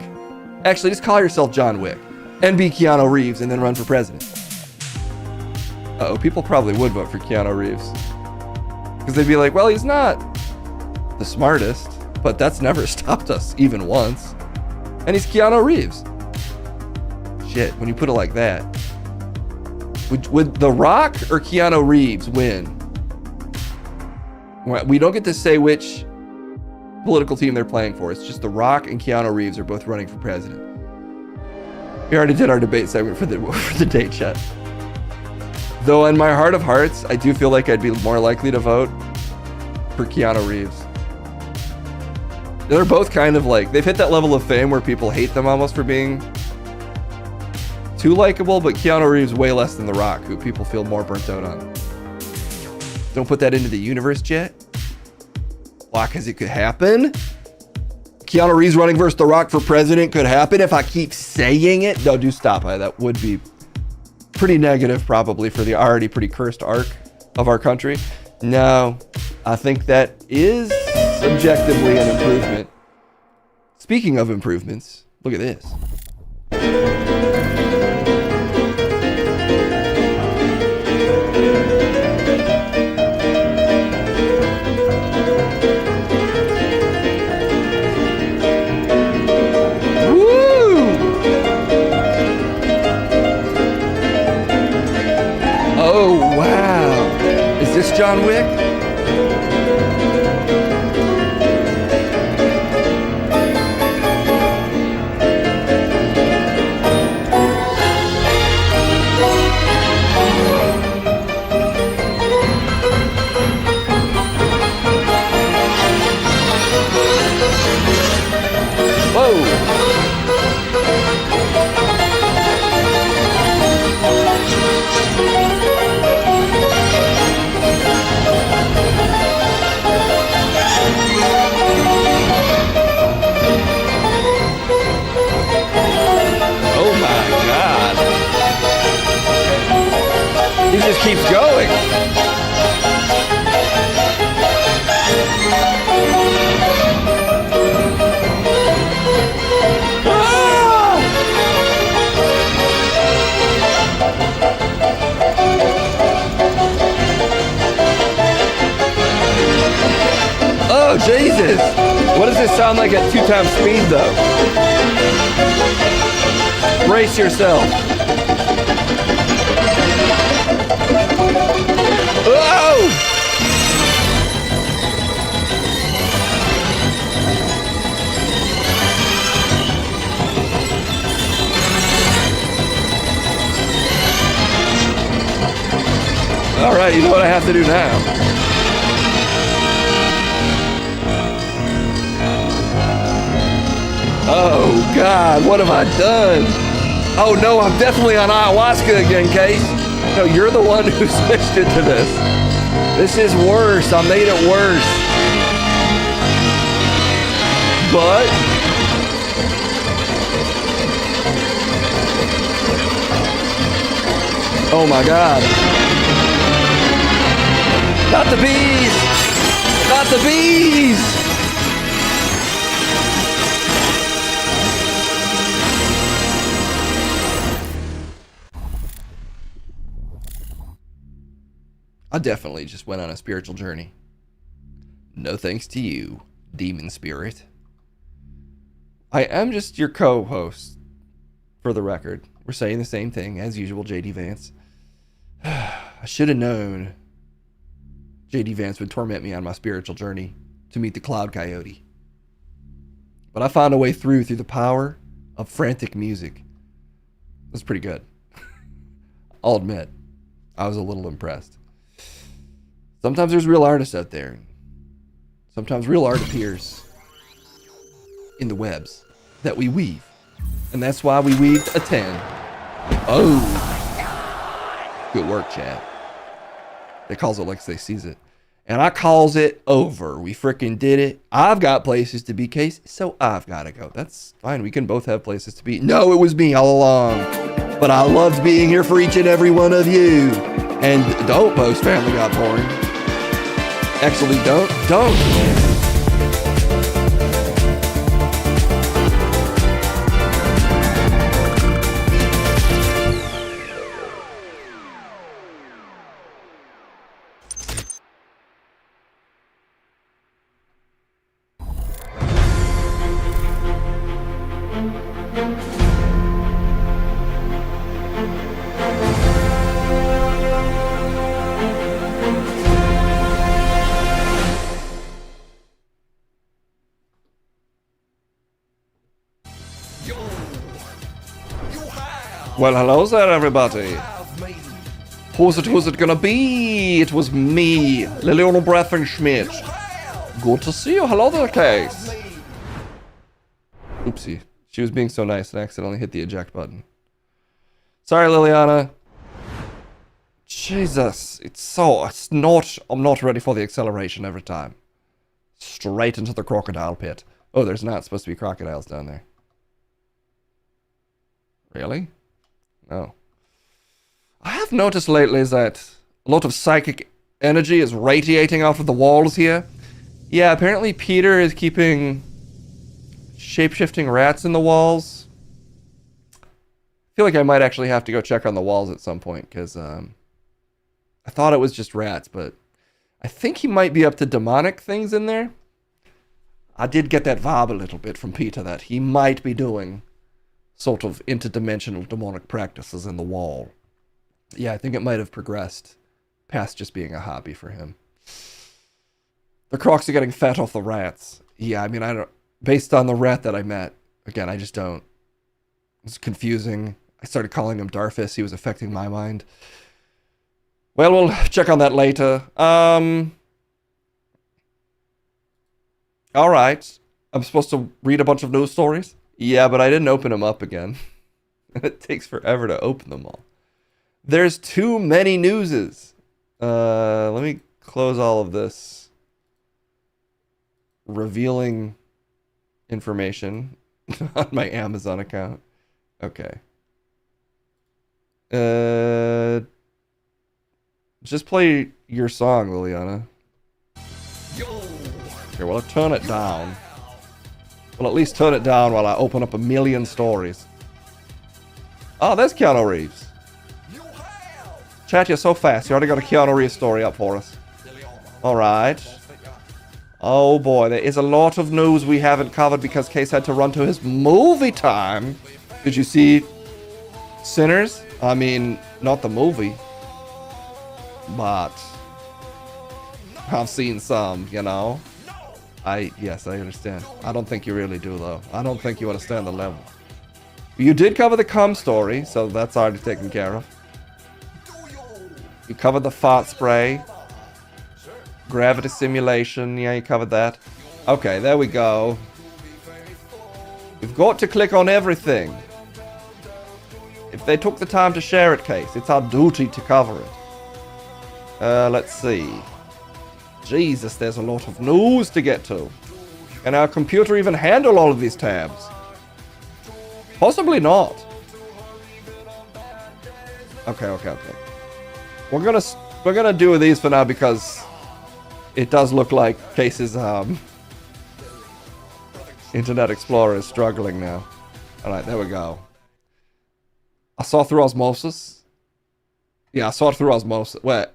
Actually, just call yourself John Wick. And be Keanu Reeves and then run for president. Uh-oh, people probably would vote for Keanu Reeves. Because they'd be like, well, he's not the smartest, but that's never stopped us even once. And he's Keanu Reeves. Shit, when you put it like that. Would The Rock or Keanu Reeves win? We don't get to say which political team they're playing for. It's just The Rock and Keanu Reeves are both running for president. We already did our debate segment for the date chat. Though in my heart of hearts, I do feel like I'd be more likely to vote for Keanu Reeves. They're both kind of like, they've hit that level of fame where people hate them almost for being too likable, but Keanu Reeves way less than The Rock, who people feel more burnt out on. Don't put that into the universe yet. Why? Because it could happen. Keanu Reeves running versus The Rock for president could happen if I keep saying it. No, do stop. That would be pretty negative probably for the already pretty cursed arc of our country. No, I think that is objectively an improvement. Speaking of improvements, look at this. Oh, wow. Is this John Wick? Whoa. He just keeps going. Ah! Oh, Jesus. What does this sound like at 2 times speed, though? Brace yourself. Whoa! All right, you know what I have to do now. Oh, God, what have I done? Oh, no, I'm definitely on ayahuasca again, Case. No, you're the one who switched into this. This is worse. I made it worse. But oh my god. Not the bees! Not the bees! I definitely just went on a spiritual journey. No thanks to you, demon spirit. I am just your co-host, for the record. We're saying the same thing, as usual, JD Vance. I should have known JD Vance would torment me on my spiritual journey to meet the Cloud Coyote. But I found a way through the power of frantic music. It was pretty good. I'll admit, I was a little impressed. Sometimes there's real artists out there. Sometimes real art appears in the webs that we weave. And that's why we weaved a 10. Oh. Good work, Chad. They calls it like they sees it. And I calls it over. We frickin' did it. I've got places to be, Case, so I've got to go. That's fine. We can both have places to be. No, it was me all along. But I loved being here for each and every one of you. And don't post Family Got Boring. Actually, don't. Well, hello there, everybody. Who's it gonna be? It was me, Liliana Breffen Schmidt. Good to see you. Hello there, Case. Oopsie. She was being so nice and accidentally hit the eject button. Sorry, Liliana. Jesus. I'm not ready for the acceleration every time. Straight into the crocodile pit. Oh, there's not supposed to be crocodiles down there. Really? No. I have noticed lately that a lot of psychic energy is radiating off of the walls here. Yeah, apparently Peter is keeping shape-shifting rats in the walls. I feel like I might actually have to go check on the walls at some point, because I thought it was just rats, but I think he might be up to demonic things in there. I did get that vibe a little bit from Peter that he might be doing sort of interdimensional demonic practices in the wall. Yeah, I think it might have progressed past just being a hobby for him. The crocs are getting fat off the rats. Yeah, I mean, I don't... Based on the rat that I met, again, I just don't... It's confusing. I started calling him Darfus. He was affecting my mind. Well, we'll check on that later. Alright. I'm supposed to read a bunch of news stories? Yeah, but I didn't open them up again. It takes forever to open them all. There's too many newses. Let me close all of this revealing information on my Amazon account. Okay. Just play your song, Liliana. Here, well, I'll turn it down. Well, at least turn it down while I open up a million stories. Oh, there's Keanu Reeves. Chat, you're so fast. You already got a Keanu Reeves story up for us. Alright. Oh boy, there is a lot of news we haven't covered because Case had to run to his movie time. Did you see Sinners? I mean, not the movie. But I've seen some, you know. Yes, I understand. I don't think you really do, though. I don't think you understand the level. You did cover the cum story, so that's already taken care of. You covered the fart spray. Gravity simulation, yeah, you covered that. Okay, there we go. You've got to click on everything. If they took the time to share it, Case, it's our duty to cover it. Let's see. Jesus, there's a lot of news to get to. Can our computer even handle all of these tabs? Possibly not. Okay. We're gonna do these for now because it does look like Case's Internet Explorer is struggling now. Alright, there we go. I saw through osmosis. Yeah, I saw it through osmosis. Wait.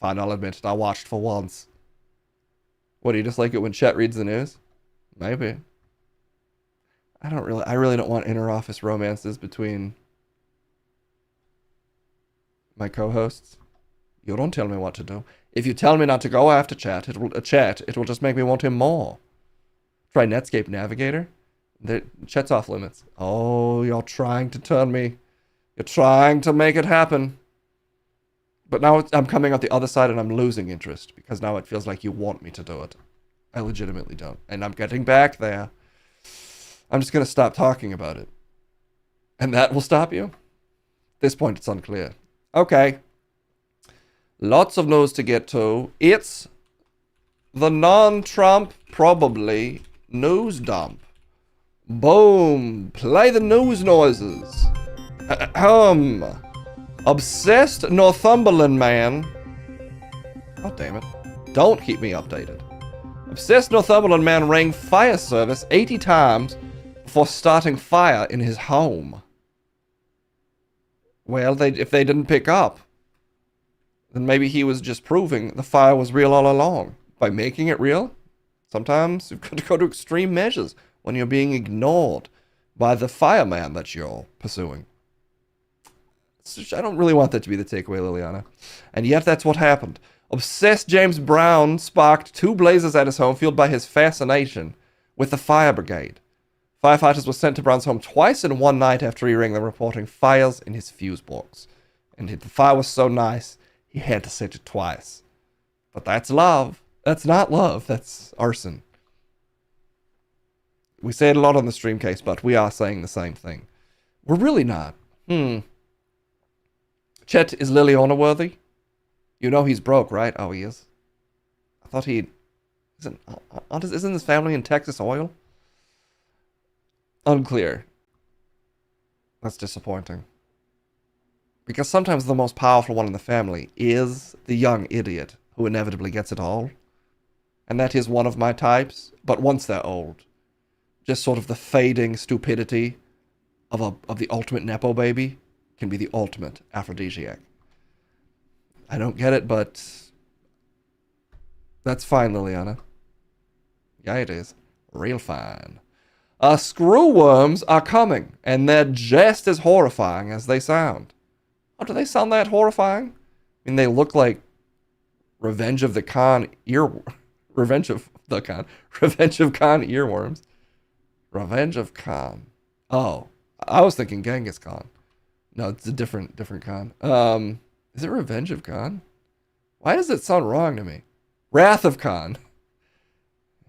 Fine, I'll admit it. I watched for once. What, do you just like it when Chet reads the news? Maybe. I really don't want inter-office romances between my co-hosts. You don't tell me what to do. If you tell me not to go after Chet, it will just make me want him more. Try Netscape Navigator. Chet's off limits. Oh, you're trying to turn me. You're trying to make it happen. But now I'm coming out the other side and I'm losing interest because now it feels like you want me to do it. I legitimately don't. And I'm getting back there. I'm just going to stop talking about it. And that will stop you? At this point, it's unclear. Okay. Lots of news to get to. It's the non-Trump, probably, news dump. Boom. Play the news noises. Obsessed Northumberland man. Oh, damn it. Don't keep me updated. Obsessed Northumberland man rang fire service 80 times before starting fire in his home. Well, if they didn't pick up, then maybe he was just proving the fire was real all along. By making it real, sometimes you've got to go to extreme measures when you're being ignored by the fireman that you're pursuing. I don't really want that to be the takeaway, Liliana. And yet that's what happened. Obsessed James Brown sparked 2 blazes at his home fueled by his fascination with the fire brigade. Firefighters were sent to Brown's home twice in one night after he rang them reporting fires in his fuse box. And the fire was so nice, he had to set it twice. But that's love. That's not love. That's arson. We say it a lot on the stream, Case, but we are saying the same thing. We're really not. Chet, is Liliana worthy? You know he's broke, right? Oh, he is. I thought isn't his family in Texas oil? Unclear. That's disappointing. Because sometimes the most powerful one in the family is the young idiot who inevitably gets it all. And that is one of my types. But once they're old, just sort of the fading stupidity of the ultimate Nepo baby can be the ultimate aphrodisiac. I don't get it, but that's fine, Liliana. Yeah, it is. Real fine. Screwworms are coming, and they're just as horrifying as they sound. Oh, do they sound that horrifying? I mean, they look like Revenge of Khan earworms. Revenge of Khan. Oh, I was thinking Genghis Khan. No, it's a different Khan. Is it Revenge of Khan? Why does it sound wrong to me? Wrath of Khan.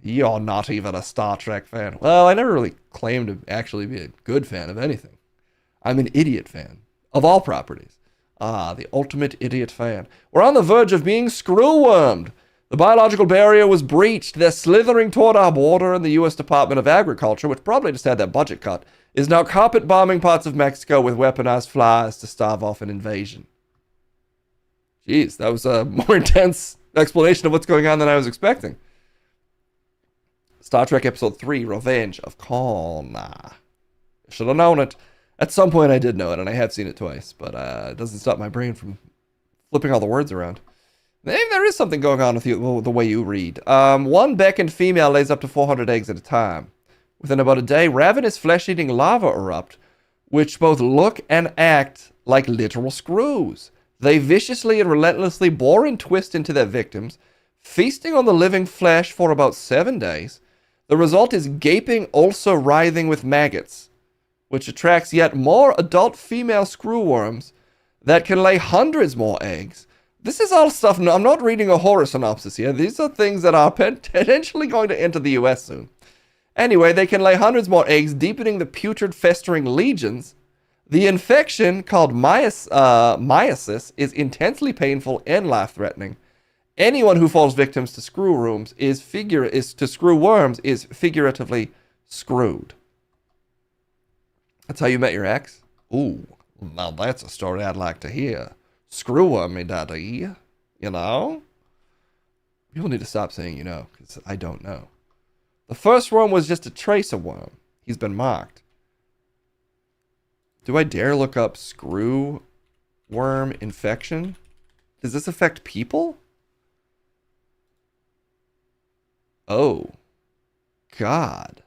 You're not even a Star Trek fan. Well, I never really claimed to actually be a good fan of anything. I'm an idiot fan of all properties. The ultimate idiot fan. We're on the verge of being screwwormed. The biological barrier was breached. They're slithering toward our border, and the U.S. Department of Agriculture, which probably just had their budget cut, is now carpet bombing parts of Mexico with weaponized flies to stave off an invasion. Jeez, that was a more intense explanation of what's going on than I was expecting. Star Trek Episode 3, Revenge of Khan. Should have known it. At some point I did know it, and I have seen it twice, but it doesn't stop my brain from flipping all the words around. Maybe there is something going on with you, the way you read. One beckoned female lays up to 400 eggs at a time. Within about a day, ravenous flesh-eating larvae erupt, which both look and act like literal screws. They viciously and relentlessly bore and twist into their victims, feasting on the living flesh for about 7 days. The result is gaping ulcer writhing with maggots, which attracts yet more adult female screwworms that can lay hundreds more eggs. This is all stuff, I'm not reading a horror synopsis here. These are things that are potentially going to enter the US soon. Anyway, they can lay hundreds more eggs, deepening the putrid, festering legions The infection, called myiasis, is intensely painful and life-threatening. Anyone who falls victims to screwworms is figuratively screwed. That's how you met your ex? Ooh, now that's a story I'd like to hear. Screwworm me, daddy. You know? People need to stop saying you know, because I don't know. The first worm was just a tracer worm. He's been marked. Do I dare look up screw worm infection? Does this affect people? Oh. God.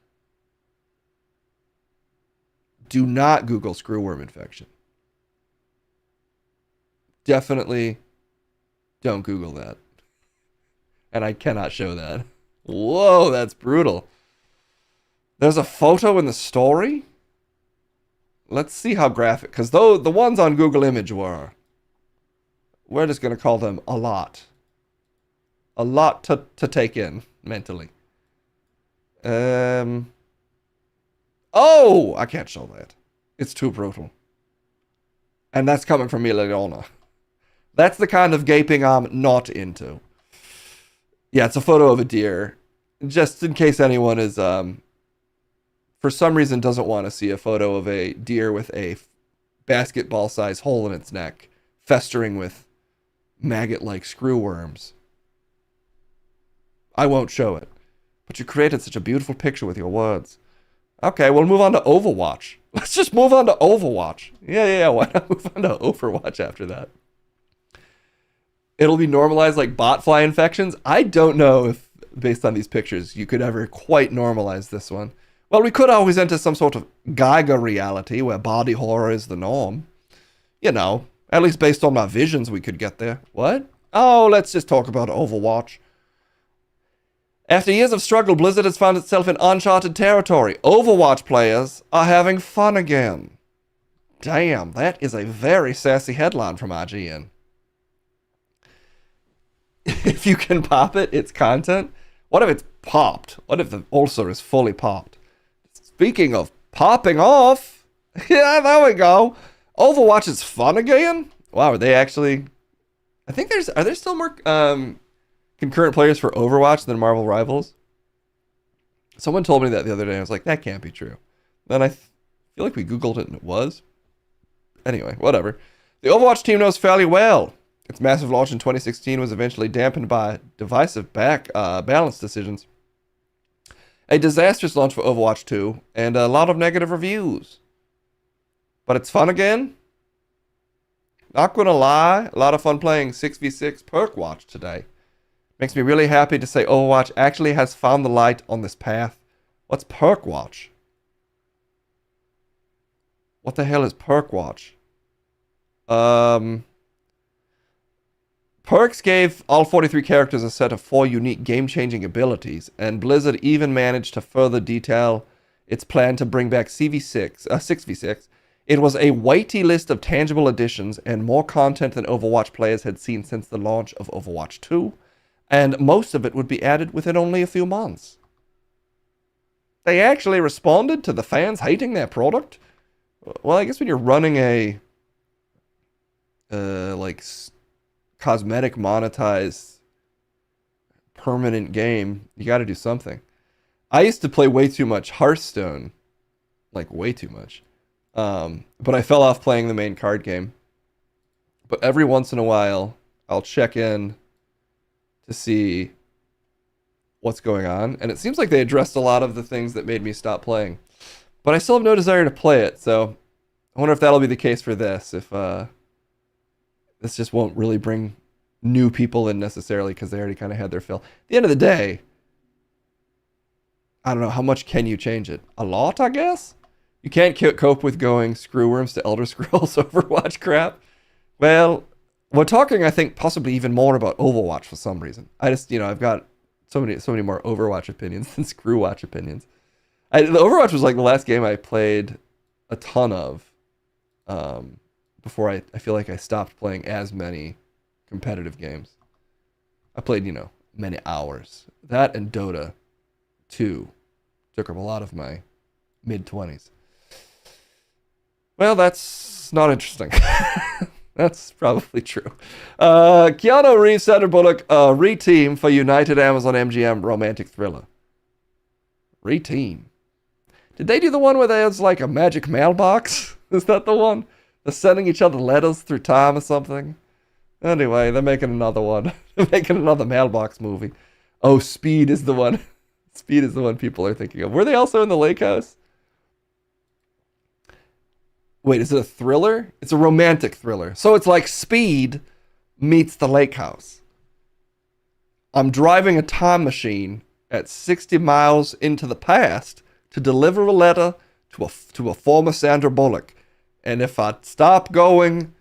Do not Google screwworm infection. Definitely don't Google that. And I cannot show that. Whoa, that's brutal. There's a photo in the story? Let's see how graphic, because though the ones on Google Image we're just going to call them a lot. A lot to take in mentally. Oh, I can't show that. It's too brutal. And that's coming from Milagona. That's the kind of gaping I'm not into. Yeah, it's a photo of a deer. Just in case anyone is, for some reason doesn't want to see a photo of a deer with a basketball-sized hole in its neck, festering with maggot-like screwworms. I won't show it. But you created such a beautiful picture with your words. Okay, we'll move on to Overwatch. Let's just move on to Overwatch. Yeah, why not move on to Overwatch after that? It'll be normalized like botfly infections. I don't know if, based on these pictures, you could ever quite normalize this one. Well, we could always enter some sort of Geiger reality where body horror is the norm. You know, at least based on my visions, we could get there. What? Oh, let's just talk about Overwatch. After years of struggle, Blizzard has found itself in uncharted territory. Overwatch players are having fun again. Damn, that is a very sassy headline from IGN. If you can pop it, it's content. What if it's popped? What if the ulcer is fully popped? Speaking of popping off, yeah, there we go. Overwatch is fun again? Wow, are they actually... I think are there still more concurrent players for Overwatch than Marvel Rivals? Someone told me that the other day. I was like, that can't be true. Then I feel like we Googled it and it was. Anyway, whatever. The Overwatch team knows fairly well. Its massive launch in 2016 was eventually dampened by divisive balance decisions. A disastrous launch for Overwatch 2, and a lot of negative reviews. But it's fun again? Not gonna lie, a lot of fun playing 6v6 Perk Watch today. Makes me really happy to say Overwatch actually has found the light on this path. What's Perk Watch? What the hell is Perk Watch? Perks gave all 43 characters a set of 4 unique game-changing abilities, and Blizzard even managed to further detail its plan to bring back 6v6. It was a weighty list of tangible additions and more content than Overwatch players had seen since the launch of Overwatch 2, and most of it would be added within only a few months. They actually responded to the fans hating their product? Well, I guess when you're running a cosmetic monetized permanent game, you got to do something. I used to play way too much Hearthstone, like way too much, but I fell off playing the main card game. But every once in a while I'll check in to see what's going on, and it seems like they addressed a lot of the things that made me stop playing, but I still have no desire to play it. So I wonder if that'll be the case for this, if this just won't really bring new people in necessarily because they already kind of had their fill. At the end of the day, I don't know, how much can you change it? A lot, I guess? You can't cope with going Screwworms to Elder Scrolls Overwatch crap. Well, we're talking, I think, possibly even more about Overwatch for some reason. I just, I've got so many more Overwatch opinions than Screwwatch opinions. The Overwatch was like the last game I played a ton of. Before I feel like I stopped playing as many competitive games. I played, many hours. That and Dota 2 took up a lot of my mid-20s. Well, that's not interesting. That's probably true. Keanu Reeves, Sandra Bullock, reteam for United Amazon MGM romantic thriller. Reteam. Did they do the one where there's like a magic mailbox? Is that the one? They're sending each other letters through time or something? Anyway, they're making another one. They're making another mailbox movie. Oh, Speed is the one. Speed is the one people are thinking of. Were they also in the lake house? Wait, is it a thriller? It's a romantic thriller. So it's like Speed meets the lake house. I'm driving a time machine at 60 miles into the past to deliver a letter to a former Sandra Bullock. And if I stop going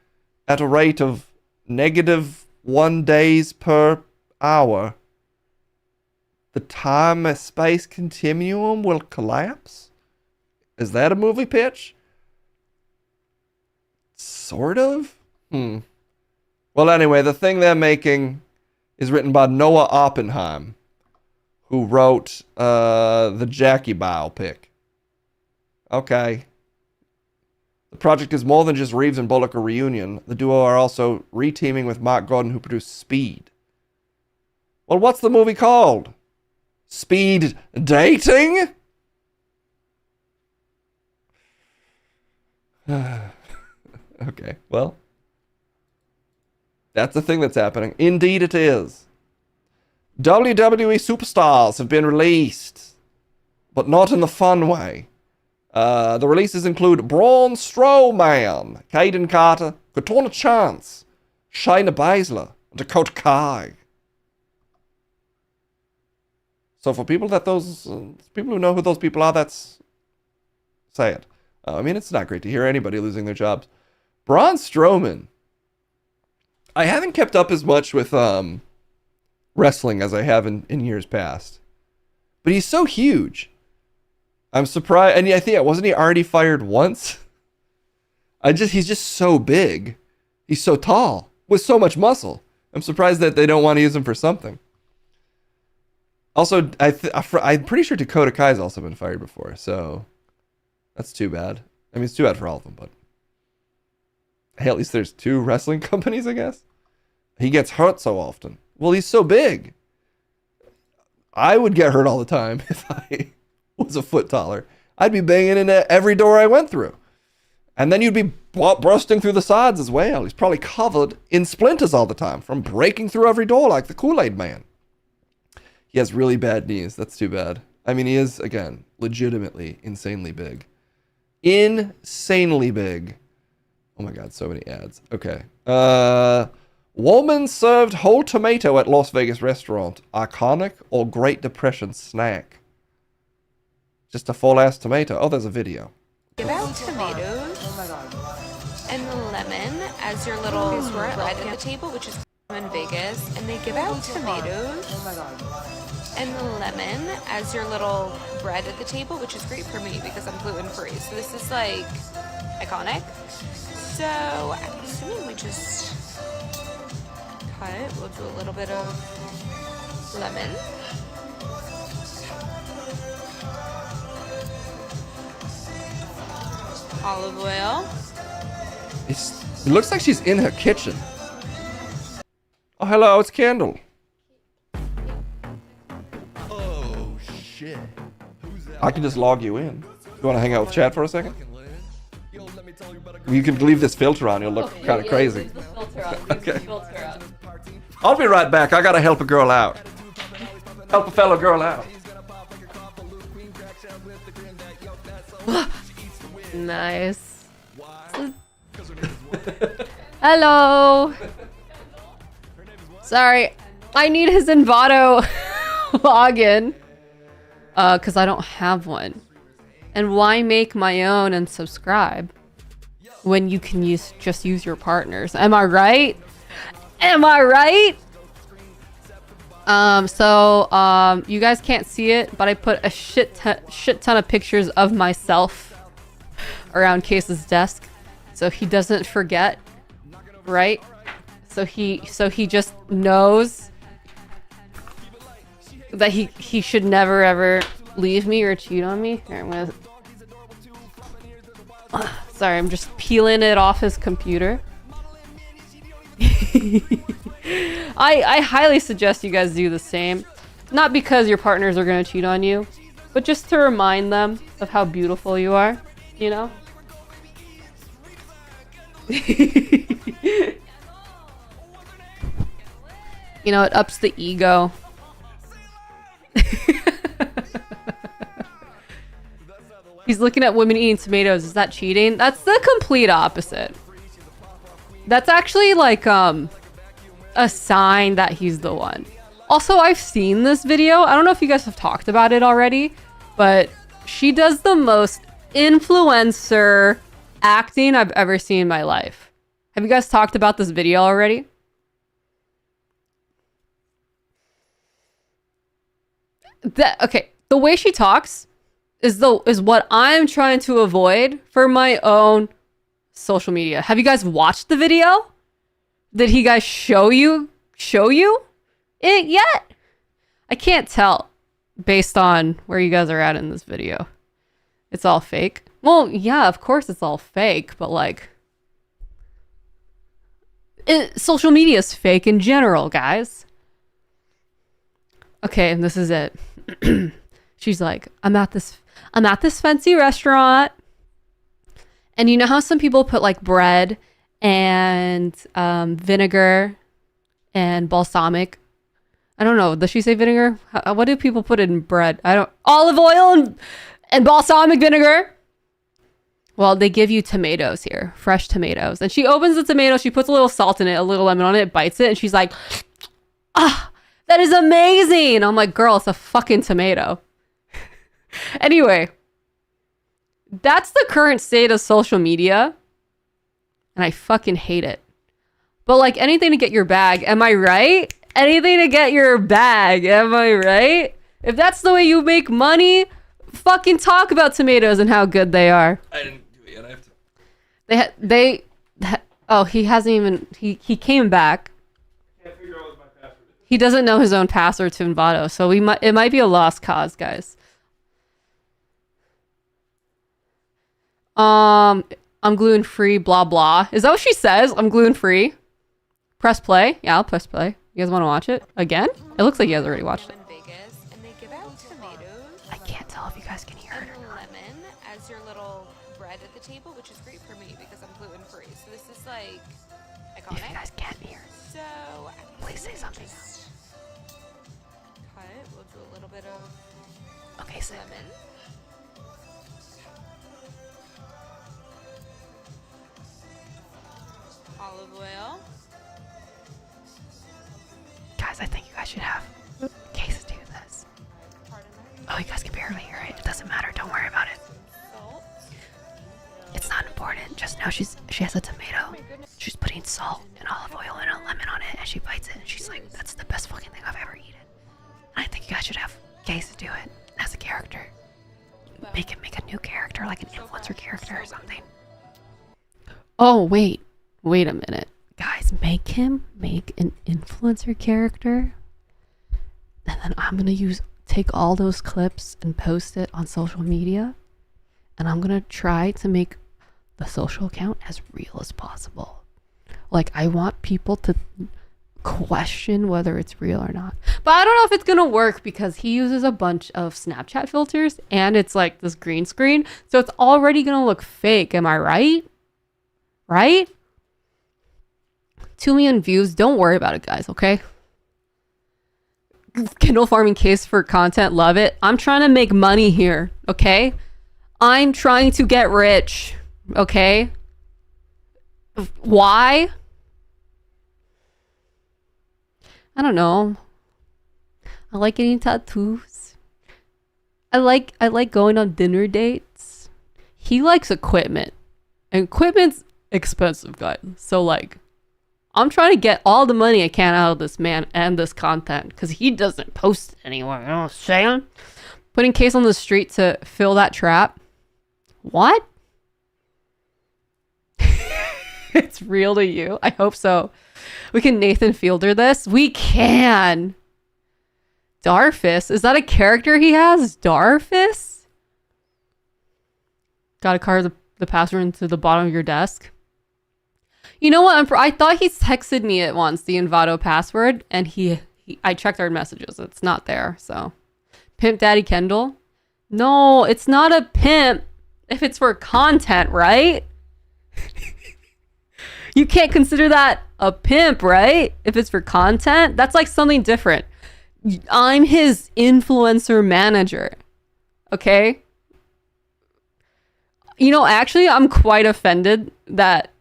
at a rate of -1 days per hour, the time and space continuum will collapse? Is that a movie pitch? Sort of? Well, anyway, the thing they're making is written by Noah Oppenheim, who wrote the Jackie biopic. Okay. The project is more than just Reeves and Bullock a reunion. The duo are also reteaming with Mark Gordon, who produced Speed. Well, what's the movie called? Speed Dating? Okay, well, that's the thing that's happening. Indeed it is. WWE superstars have been released, but not in the fun way. The releases include Braun Strowman, Caden Carter, Katona Chance, Shayna Baszler, and Dakota Kai. So for people people who know who those people are, that's sad. I mean, it's not great to hear anybody losing their jobs. Braun Strowman. I haven't kept up as much with wrestling as I have in years past. But he's so huge. I'm surprised. And I think, wasn't he already fired once? He's just so big. He's so tall with so much muscle. I'm surprised that they don't want to use him for something. Also, I'm pretty sure Dakota Kai's also been fired before, so that's too bad. I mean, it's too bad for all of them, but hey, at least there's 2 wrestling companies, I guess. He gets hurt so often. Well, he's so big. I would get hurt all the time if I was a foot taller. I'd be banging in every door I went through. And then you'd be bursting through the sides as well. He's probably covered in splinters all the time from breaking through every door like the Kool-Aid Man. He has really bad knees. That's too bad. I mean, he is, again, legitimately insanely big. Insanely big. Oh my god, so many ads. Okay. Woman served whole tomato at Las Vegas restaurant. Iconic or Great Depression snack? Just a full-ass tomato. Oh, there's a video. Give out tomatoes and lemon as your little bread at the table, which is in Vegas. And they give out tomatoes and lemon as your little bread at the table, which is great for me because I'm gluten-free. So this is like iconic. So I'm assuming we just cut it. We'll do a little bit of lemon. Olive oil. It looks like she's in her kitchen. Oh, hello, it's Kendall. Oh, shit. I can just log you in. You want to hang out with chat for a second? You can leave this filter on. You'll look kind of crazy. Leave the filter on. Leave Okay. the filter on. I'll be right back. I gotta help a girl out. Help a fellow girl out. Nice. Hello. Sorry, I need his Envato login. Cause I don't have one. And why make my own and subscribe when you can just use your partners? Am I right? Am I right? You guys can't see it, but I put a shit ton of pictures of myself around Case's desk, so he doesn't forget, right? So he just knows that he should never ever leave me or cheat on me. Here, I'm gonna Sorry, I'm just peeling it off his computer. I highly suggest you guys do the same. Not because your partners are going to cheat on you, but just to remind them of how beautiful you are, you know? You know, it ups the ego. He's looking at women eating tomatoes. Is that cheating? That's the complete opposite. That's actually like a sign that he's the one. Also, I've seen this video. I don't know if you guys have talked about it already, but she does the most influencer acting I've ever seen in my life. Have you guys talked about this video already? Okay, the way she talks is what I'm trying to avoid for my own social media. Have you guys watched the video? Did he guys show you it yet? I can't tell based on where you guys are at in this video. It's all fake. Well, yeah, of course it's all fake, but like social media is fake in general, guys. Okay, and this is it. She's like, I'm at this fancy restaurant, and you know how some people put like bread and vinegar and balsamic. I don't know. Does she say vinegar? What do people put in bread? Olive oil and balsamic vinegar. Well, they give you tomatoes here, fresh tomatoes. And she opens the tomato, she puts a little salt in it, a little lemon on it, bites it, and she's like, ah, that is amazing. I'm like, girl, it's a fucking tomato. Anyway, that's the current state of social media. And I fucking hate it. But like anything to get your bag, am I right? Anything to get your bag, am I right? If that's the way you make money, fucking talk about tomatoes and how good they are. I didn't do it yet. I have to. Oh, he hasn't even. He came back. Can't figure out what my password is. He doesn't know his own password to Envato, so it might be a lost cause, guys. I'm gluten free. Blah blah. Is that what she says? I'm gluten free. Press play. Yeah, I'll press play. You guys want to watch it again? It looks like you guys already watched it. And they give out tomatoes. I can't tell if you guys can hear it or not. Lemon as your little bread at the table, which is great for me because I'm gluten free. So this is like iconic. If you guys can't hear, so please say something. Cut. We'll do a little bit of Okay, so lemon. Olive oil. guys, I think you guys should have cases do this. Oh, you guys can barely hear it. It doesn't matter. Don't worry about it. It's not important. Just know she has a tomato. She's putting salt and olive oil and a lemon on it, and she bites it, and she's like, "That's the best fucking thing I've ever eaten." And I think you guys should have cases do it as a character. Make a new character, like an influencer character or something. Oh wait a minute, guys, make an influencer character, and then I'm gonna take all those clips and post it on social media, and I'm gonna try to make the social account as real as possible. Like, I want people to question whether it's real or not, but I don't know if it's gonna work because he uses a bunch of Snapchat filters and it's like this green screen, so it's already gonna look fake. Am I right? 2 million views. Don't worry about it, guys. Okay, Kindle farming case for content. Love it. I'm trying to make money here. Okay, I'm trying to get rich. Okay, why? I don't know. I like getting tattoos. I like going on dinner dates. He likes equipment. And equipment's expensive, guys. So like, I'm trying to get all the money I can out of this man and this content because he doesn't post it anywhere. You know what I'm saying? Putting case on the street to fill that trap. What? It's real to you? I hope so. We can Nathan Fielder this. We can. Darfus. Is that a character he has? Darfus? Got a car the password into the bottom of your desk. You know what? I thought he texted me it once, the Envato password, and I checked our messages. It's not there. So, Pimp Daddy Kendall. No, it's not a pimp if it's for content, right? You can't consider that a pimp, right? If it's for content, that's like something different. I'm his influencer manager. Okay? You know, actually, I'm quite offended that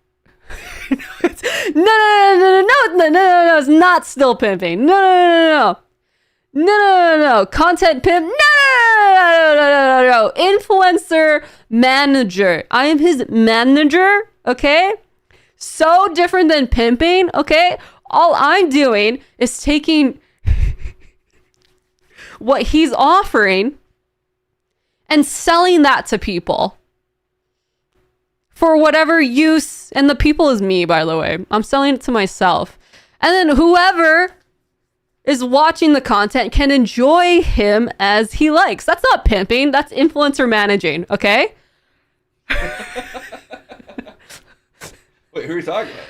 no, it's not still pimping. No. Content pimp. No. Influencer manager. I am his manager. Okay. So different than pimping. Okay. All I'm doing is taking what he's offering and selling that to people for whatever use. And the people is me, by the way. I'm selling it to myself. And then whoever is watching the content can enjoy him as he likes. That's not pimping. That's influencer managing. Okay? Wait, who are you talking about?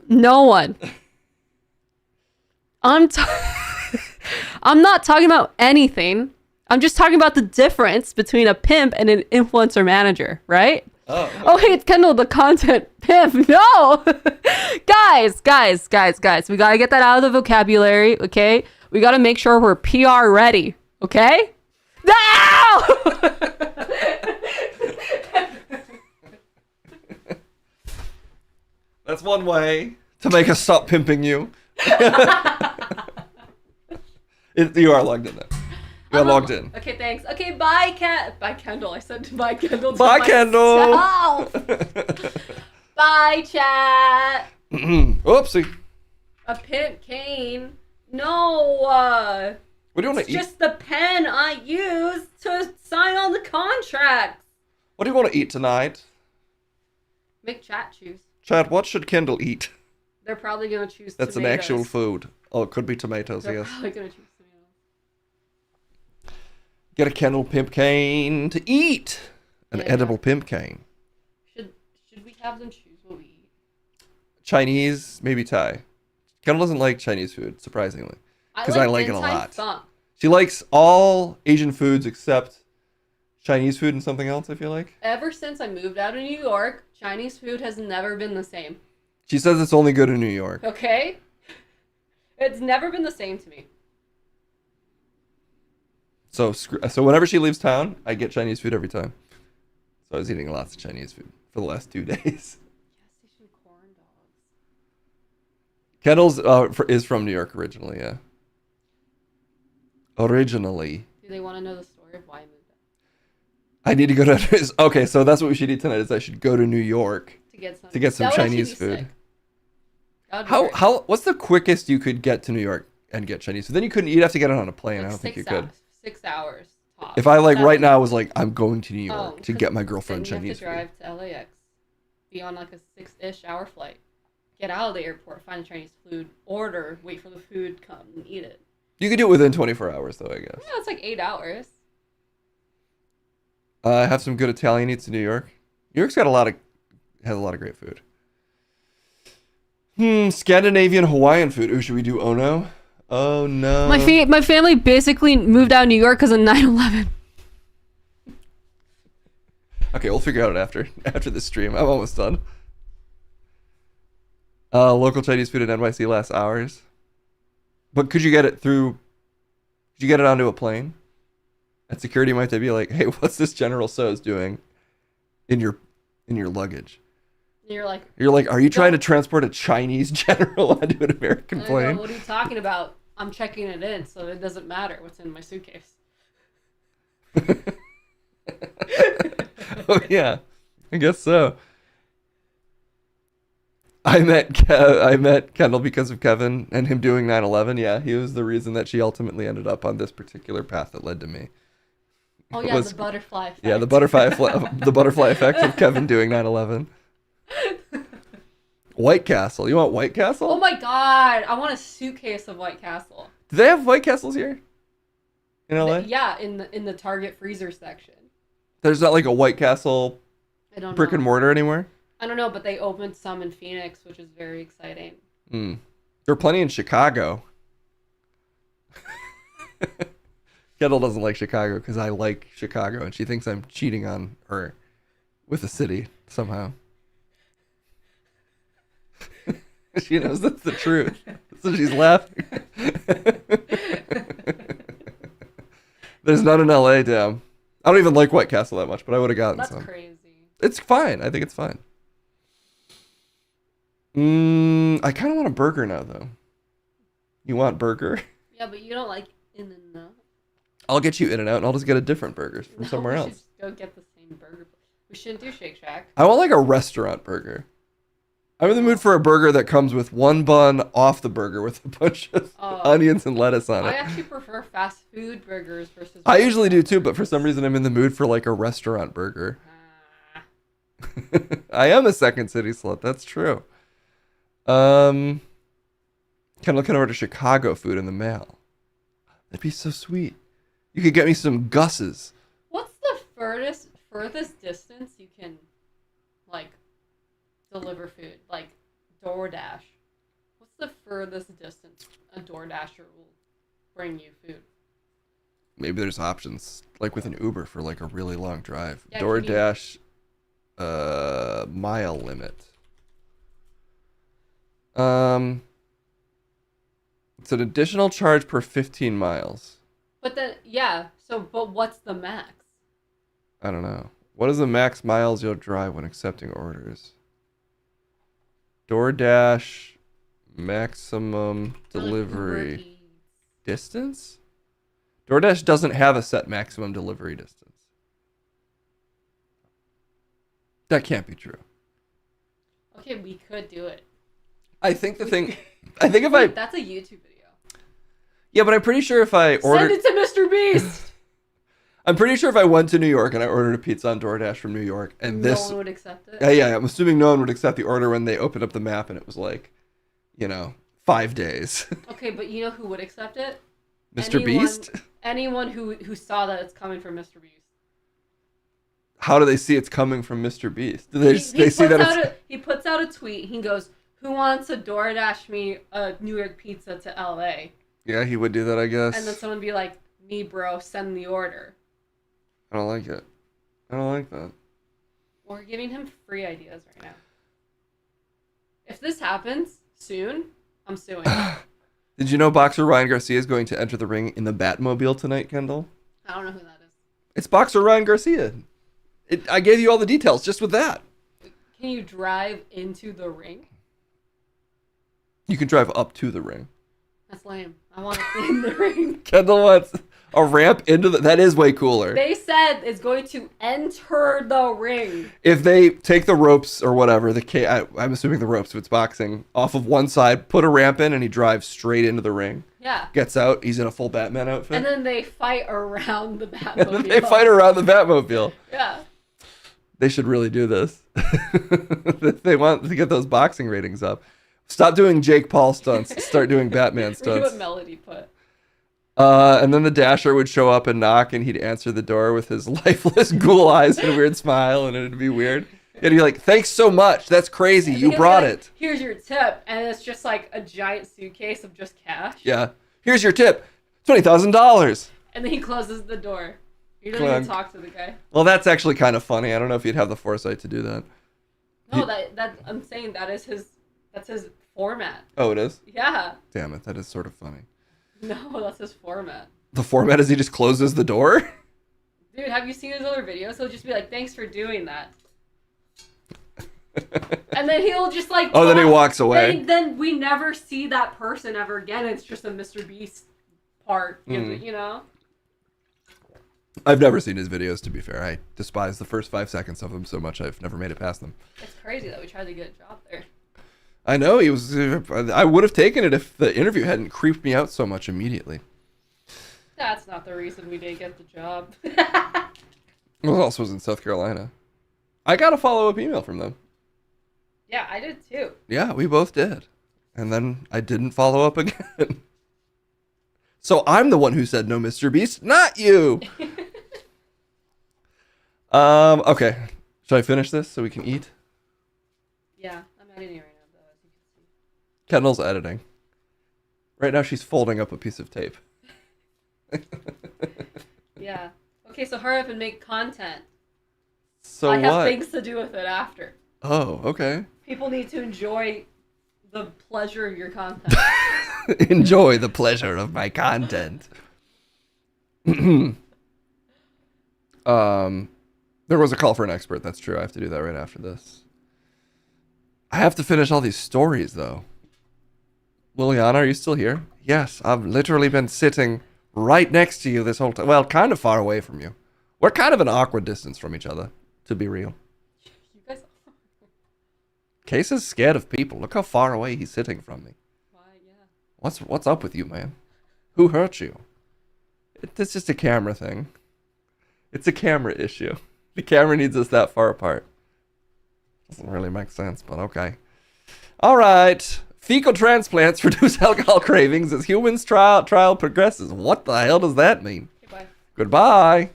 No one. I'm not talking about anything. I'm just talking about the difference between a pimp and an influencer manager, right? Oh, hey, it's Kendall, the content pimp. No! Guys. We gotta get that out of the vocabulary, okay? We gotta make sure we're PR ready, okay? No! That's one way to make us stop pimping you. You are logged in there. You are logged in. Okay, thanks. Okay, bye, Kendall. I said bye, Kendall. Bye, Kendall. Bye, chat. Oopsie. A pimp cane. No. What do you want to eat? Just the pen I use to sign all the contracts. What do you want to eat tonight? Make chat choose. Chad, what should Kendall eat? They're probably gonna choose. That's tomatoes. an actual food. Oh, it could be tomatoes. They're Yes. probably gonna choose tomatoes. Get a Kendall pimp cane to eat. An edible pimp cane. Should we have them choose what we eat? Chinese, maybe Thai. Kendall doesn't like Chinese food, surprisingly, because I like it a lot. Funk. She likes all Asian foods except Chinese food and something else, I feel like. Ever since I moved out of New York, Chinese food has never been the same. She says it's only good in New York. Okay? It's never been the same to me. So whenever she leaves town, I get Chinese food every time. So I was eating lots of Chinese food for the last 2 days. Corn dogs. Kendall's is from New York originally, yeah. Originally. Do they want to know the story of why I moved out? I need to go to... Okay, so that's what we should eat tonight, is I should go to New York to get some Chinese food. What's the quickest you could get to New York and get Chinese food? Then you'd have to get it on a plane. Like I don't think you could. 6 hours tops. If I right now was like, I'm going to New York to get my girlfriend Chinese food. You have to drive to LAX, be on like a 6-ish hour flight, get out of the airport, find Chinese food, order, wait for the food, come and eat it. You could do it within 24 hours though, I guess. Yeah, it's like 8 hours. Have some good Italian eats in New York. New York's has a lot of great food. Scandinavian Hawaiian food. Ooh, should we do Ono? Oh no. My family basically moved out of New York because of 9/11. Okay, we'll figure out it after the stream. I'm almost done. Local Chinese food in NYC last hours. But could you get it onto a plane? And security might be like, hey, what's this General Tso's doing in your luggage? You're like, are you trying to transport a Chinese general onto an American plane? What are you talking about? I'm checking it in, so it doesn't matter what's in my suitcase. Oh yeah, I guess so. I met Kendall because of Kevin and him doing 9/11. Yeah, he was the reason that she ultimately ended up on this particular path that led to me. Oh yeah, the butterfly effect. Yeah, the butterfly effect of Kevin doing 9/11. White Castle. You want White Castle? Oh my god, I want a suitcase of White Castle. Do they have White Castles here? In LA? Yeah, in the Target freezer section. There's not like a White Castle I don't know. brick and mortar anywhere? I don't know, but they opened some in Phoenix, which is very exciting. There are plenty in Chicago. Kendall doesn't like Chicago because I like Chicago, and she thinks I'm cheating on her with the city somehow. She knows that's the truth, so she's laughing. There's none in LA, damn. I don't even like White Castle that much, but I would have gotten That's some. crazy. It's fine. I think it's fine. I kind of want a burger now, though. You want burger? Yeah, but you don't like In-N-Out. I'll get you In-N-Out, and I'll just get a different burger from somewhere we else. should just go get the same burger. We shouldn't do Shake Shack. I want like a restaurant burger. I'm in the mood for a burger that comes with one bun off the burger with a bunch of onions and lettuce on it. I actually prefer fast food burgers versus. I usually do too, but for some reason I'm in the mood for like a restaurant burger. I am a Second City slut. That's true. Kind of looking over to Chicago food in the mail. That'd be so sweet. You could get me some Gus's. What's the furthest distance you can, like, deliver food? Like, DoorDash. What's the furthest distance a DoorDasher will bring you food? Maybe there's options, like with an Uber for like a really long drive. Yeah, DoorDash, mile limit. It's an additional charge per 15 miles. But then, yeah. But what's the max? I don't know. What is the max miles you'll drive when accepting orders? DoorDash maximum delivery distance? DoorDash doesn't have a set maximum delivery distance. That can't be true. Okay, we could do it. I think if I... That's a YouTube video. Yeah, but I'm pretty sure if I ordered... Send it to Mr. Beast! I'm pretty sure if I went to New York and I ordered a pizza on DoorDash from New York and No one would accept it? Yeah, I'm assuming no one would accept the order when they opened up the map and it was like, 5 days. Okay, but you know who would accept it? Mr. Beast? Anyone who saw that it's coming from Mr. Beast. How do they see it's coming from Mr. Beast? Do they see that he puts out a tweet. He goes, "Who wants to DoorDash me a New York pizza to LA?" Yeah, he would do that, I guess. And then someone would be like, "Me, bro, send the order." I don't like it. I don't like that. We're giving him free ideas right now. If this happens soon, I'm suing. Did you know boxer Ryan Garcia is going to enter the ring in the Batmobile tonight, Kendall? I don't know who that is. It's boxer Ryan Garcia. I gave you all the details just with that. Can you drive into the ring? You can drive up to the ring. That's lame. I want it in the ring. Kendall wants a ramp into the... That is way cooler. They said it's going to enter the ring. If they take the ropes or whatever, I'm assuming the ropes, if it's boxing, off of one side, put a ramp in, and he drives straight into the ring. Yeah. Gets out, he's in a full Batman outfit. And then they fight around the Batmobile. They fight around the Batmobile. Yeah. They should really do this. They want to get those boxing ratings up. Stop doing Jake Paul stunts. Start doing Batman Read stunts. what Melody put. And then the Dasher would show up and knock, and he'd answer the door with his lifeless ghoul eyes and a weird smile, and it'd be weird. And he'd be like, "Thanks so much. That's crazy. You brought it." Here's your tip, and it's just like a giant suitcase of just cash. Yeah. Here's your tip. $20,000. And then he closes the door. He doesn't even talk to the guy. Well, that's actually kind of funny. I don't know if he'd have the foresight to do that. No, that I'm saying that's his format. Oh, it is? Yeah. Damn it. That is sort of funny. No, that's his format. The format is he just closes the door? Dude, have you seen his other videos? He'll just be like, "Thanks for doing that." And then he'll just like... Oh, then he walks away. Then we never see that person ever again. It's just a Mr. Beast part, you know? I've never seen his videos, to be fair. I despise the first 5 seconds of them so much I've never made it past them. It's crazy that we tried to get a job there. I know, he was... I would have taken it if the interview hadn't creeped me out so much immediately. That's not the reason we didn't get the job. Well, it also was in South Carolina. I got a follow-up email from them. Yeah, I did too. Yeah, we both did. And then I didn't follow up again. So I'm the one who said no, Mr. Beast, not you. Okay. Should I finish this so we can eat? Yeah, I'm editing right now, though, as you can see. Kendall's editing. Right now she's folding up a piece of tape. Yeah. Okay, so hurry up and make content. So I have what? things to do with it after. Oh, okay. People need to enjoy the pleasure of your content. Enjoy the pleasure of my content. There was a call for an expert. That's true. I have to do that right after this. I have to finish all these stories, though. Liliana, are you still here? Yes, I've literally been sitting right next to you this whole time. Well, kind of far away from you. We're kind of an awkward distance from each other, to be real. You guys. Case is scared of people. Look how far away he's sitting from me. Why? Yeah. What's up with you, man? Who hurt you? It's just a camera thing. It's a camera issue. The camera needs us that far apart. Doesn't really make sense, but okay. All right. Fecal transplants reduce alcohol cravings as humans trial progresses. What the hell does that mean? Goodbye. Goodbye.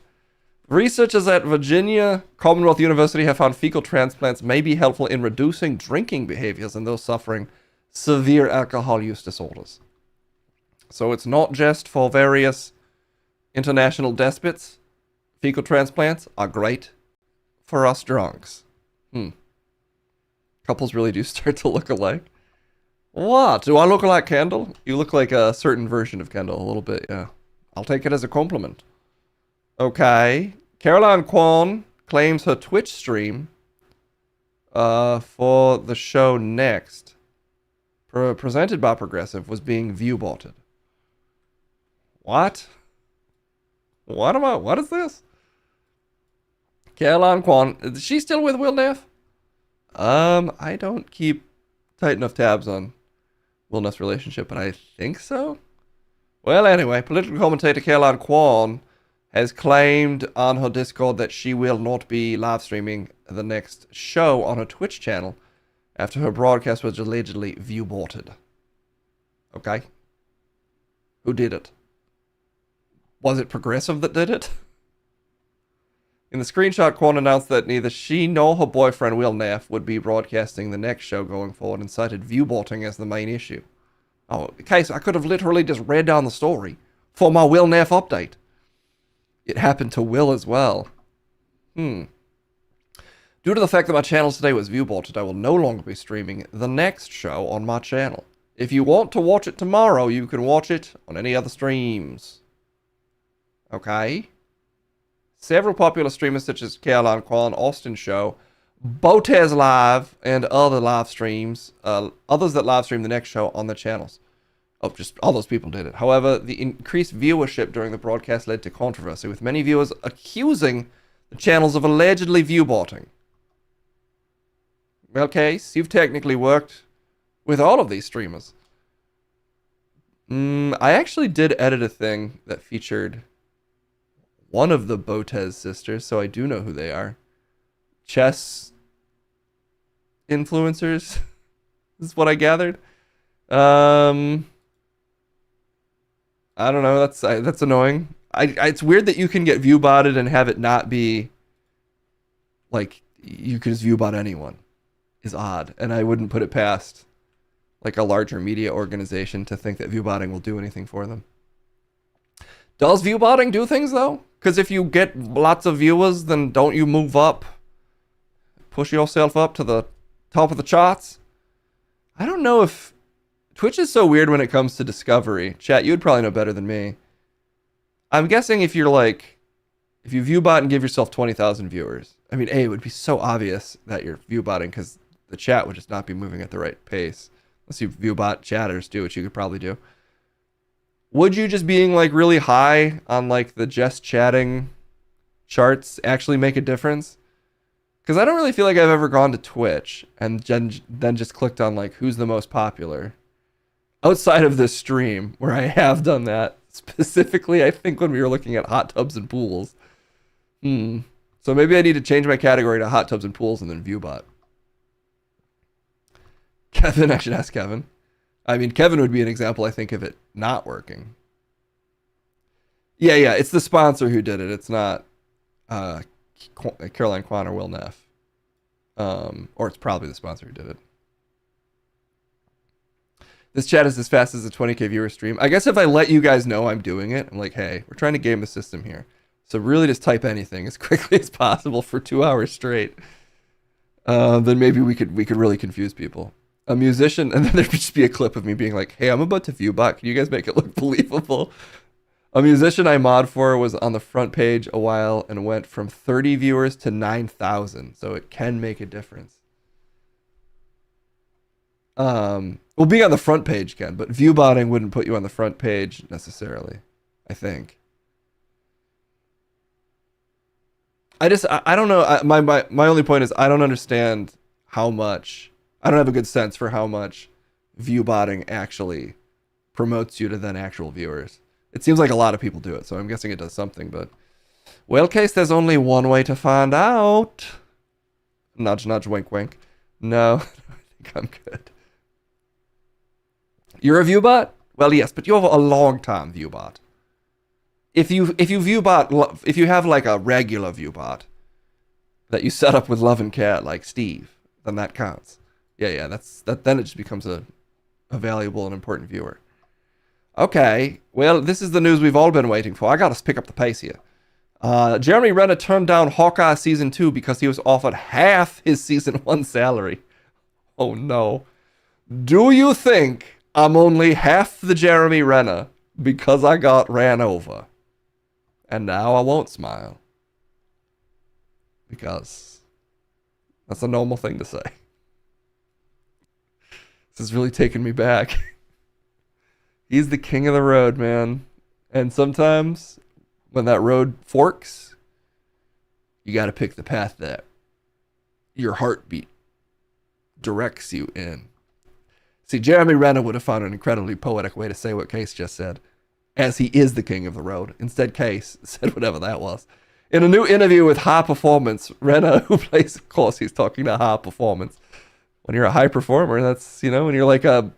Researchers at Virginia Commonwealth University have found fecal transplants may be helpful in reducing drinking behaviors in those suffering severe alcohol use disorders. So it's not just for various international despots. Fecal transplants are great for us drunks. Couples really do start to look alike. What? Do I look like Kendall? You look like a certain version of Kendall, a little bit, yeah. I'll take it as a compliment. Okay. Caroline Kwan claims her Twitch stream for the show Next, presented by Progressive, was being view-botted. What? What is this? Caroline Kwan, is she still with Will Neff? I don't keep tight enough tabs on Will Neff's relationship, but I think so. Well, anyway, political commentator Caroline Kwan has claimed on her Discord that she will not be live streaming the next show on her Twitch channel after her broadcast was allegedly view-botted. Okay. Who did it? Was it Progressive that did it? In the screenshot, Kwan announced that neither she nor her boyfriend Will Neff would be broadcasting the next show going forward and cited view-botting as the main issue. Oh, okay, so I could have literally just read down the story for my Will Neff update. It happened to Will as well. Due to the fact that my channel today was view-botted, I will no longer be streaming the next show on my channel. If you want to watch it tomorrow, you can watch it on any other streams. Okay? Several popular streamers such as Caroline Kwan, Austin Show, Botez Live, and other live streams, others that live stream the next show on their channels. Oh, just all those people did it. However, the increased viewership during the broadcast led to controversy, with many viewers accusing the channels of allegedly view-botting. Well, Case, you've technically worked with all of these streamers. I actually did edit a thing that featured one of the Botez sisters, so I do know who they are. Chess influencers is what I gathered. I don't know. That's annoying. It's weird that you can get view botted and have it not be like you can just view bot anyone. Is odd, and I wouldn't put it past like a larger media organization to think that view botting will do anything for them. Does view botting do things though? Because if you get lots of viewers, then don't you move up? Push yourself up to the top of the charts? I don't know if... Twitch is so weird when it comes to discovery. Chat, you'd probably know better than me. I'm guessing if you're like... If you view bot and give yourself 20,000 viewers, I mean, A, it would be so obvious that you're view botting because the chat would just not be moving at the right pace. Unless you view bot chatters do, which you could probably do. Would you just being like really high on like the just chatting charts actually make a difference? Because I don't really feel like I've ever gone to Twitch and then just clicked on like who's the most popular. Outside of this stream where I have done that. Specifically, I think when we were looking at hot tubs and pools. So maybe I need to change my category to hot tubs and pools and then viewbot. Kevin, I should ask Kevin. I mean, Kevin would be an example, I think, of it not working. Yeah, it's the sponsor who did it. It's not Caroline Kwan or Will Neff. Or it's probably the sponsor who did it. This chat is as fast as a 20k viewer stream. I guess if I let you guys know I'm doing it, I'm like, hey, we're trying to game the system here. So really just type anything as quickly as possible for 2 hours straight. Then maybe we could really confuse people. A musician, and then there'd just be a clip of me being like, hey, I'm about to view bot. Can you guys make it look believable? A musician I mod for was on the front page a while and went from 30 viewers to 9,000. So it can make a difference. Well, being on the front page can, but view botting wouldn't put you on the front page necessarily, I think. I don't know. My only point is I don't understand how much, I don't have a good sense for how much view botting actually promotes you to then actual viewers. It seems like a lot of people do it, so I'm guessing it does something, but well, case there's only one way to find out. Nudge, nudge, wink, wink. No, I think I'm good. You're a viewbot? Well, yes, but you're a long-time viewbot. If you viewbot, if you have like a regular viewbot that you set up with Love and Cat like Steve, then that counts. Yeah, then it just becomes a valuable and important viewer. Okay, well, this is the news we've all been waiting for. I gotta pick up the pace here. Jeremy Renner turned down Hawkeye Season 2 because he was offered half his Season 1 salary. Oh no. Do you think I'm only half the Jeremy Renner because I got ran over? And now I won't smile. Because that's a normal thing to say. This is really taking me back. He's the king of the road, man. And sometimes when that road forks, you got to pick the path that your heartbeat directs you in. See, Jeremy Renner would have found an incredibly poetic way to say what Case just said, as he is the king of the road. Instead, Case said whatever that was. In a new interview with High Performance, Renner, who plays, of course, he's talking to High Performance. When you're a high performer, that's, when you're like a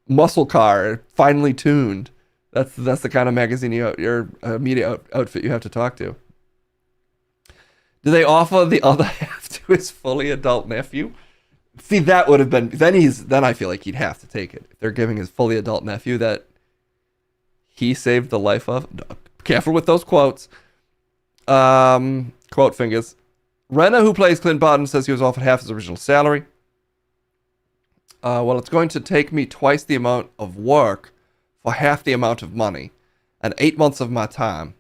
muscle car, finely tuned. That's the kind of magazine your media outfit you have to talk to. Do they offer the other half to his fully adult nephew? See, that would have been then I feel like he'd have to take it. If they're giving his fully adult nephew that he saved the life of. Careful with those quotes. Quote fingers. Renner, who plays Clint Barton, says he was offered half his original salary. Well, it's going to take me twice the amount of work for half the amount of money and 8 months of my time,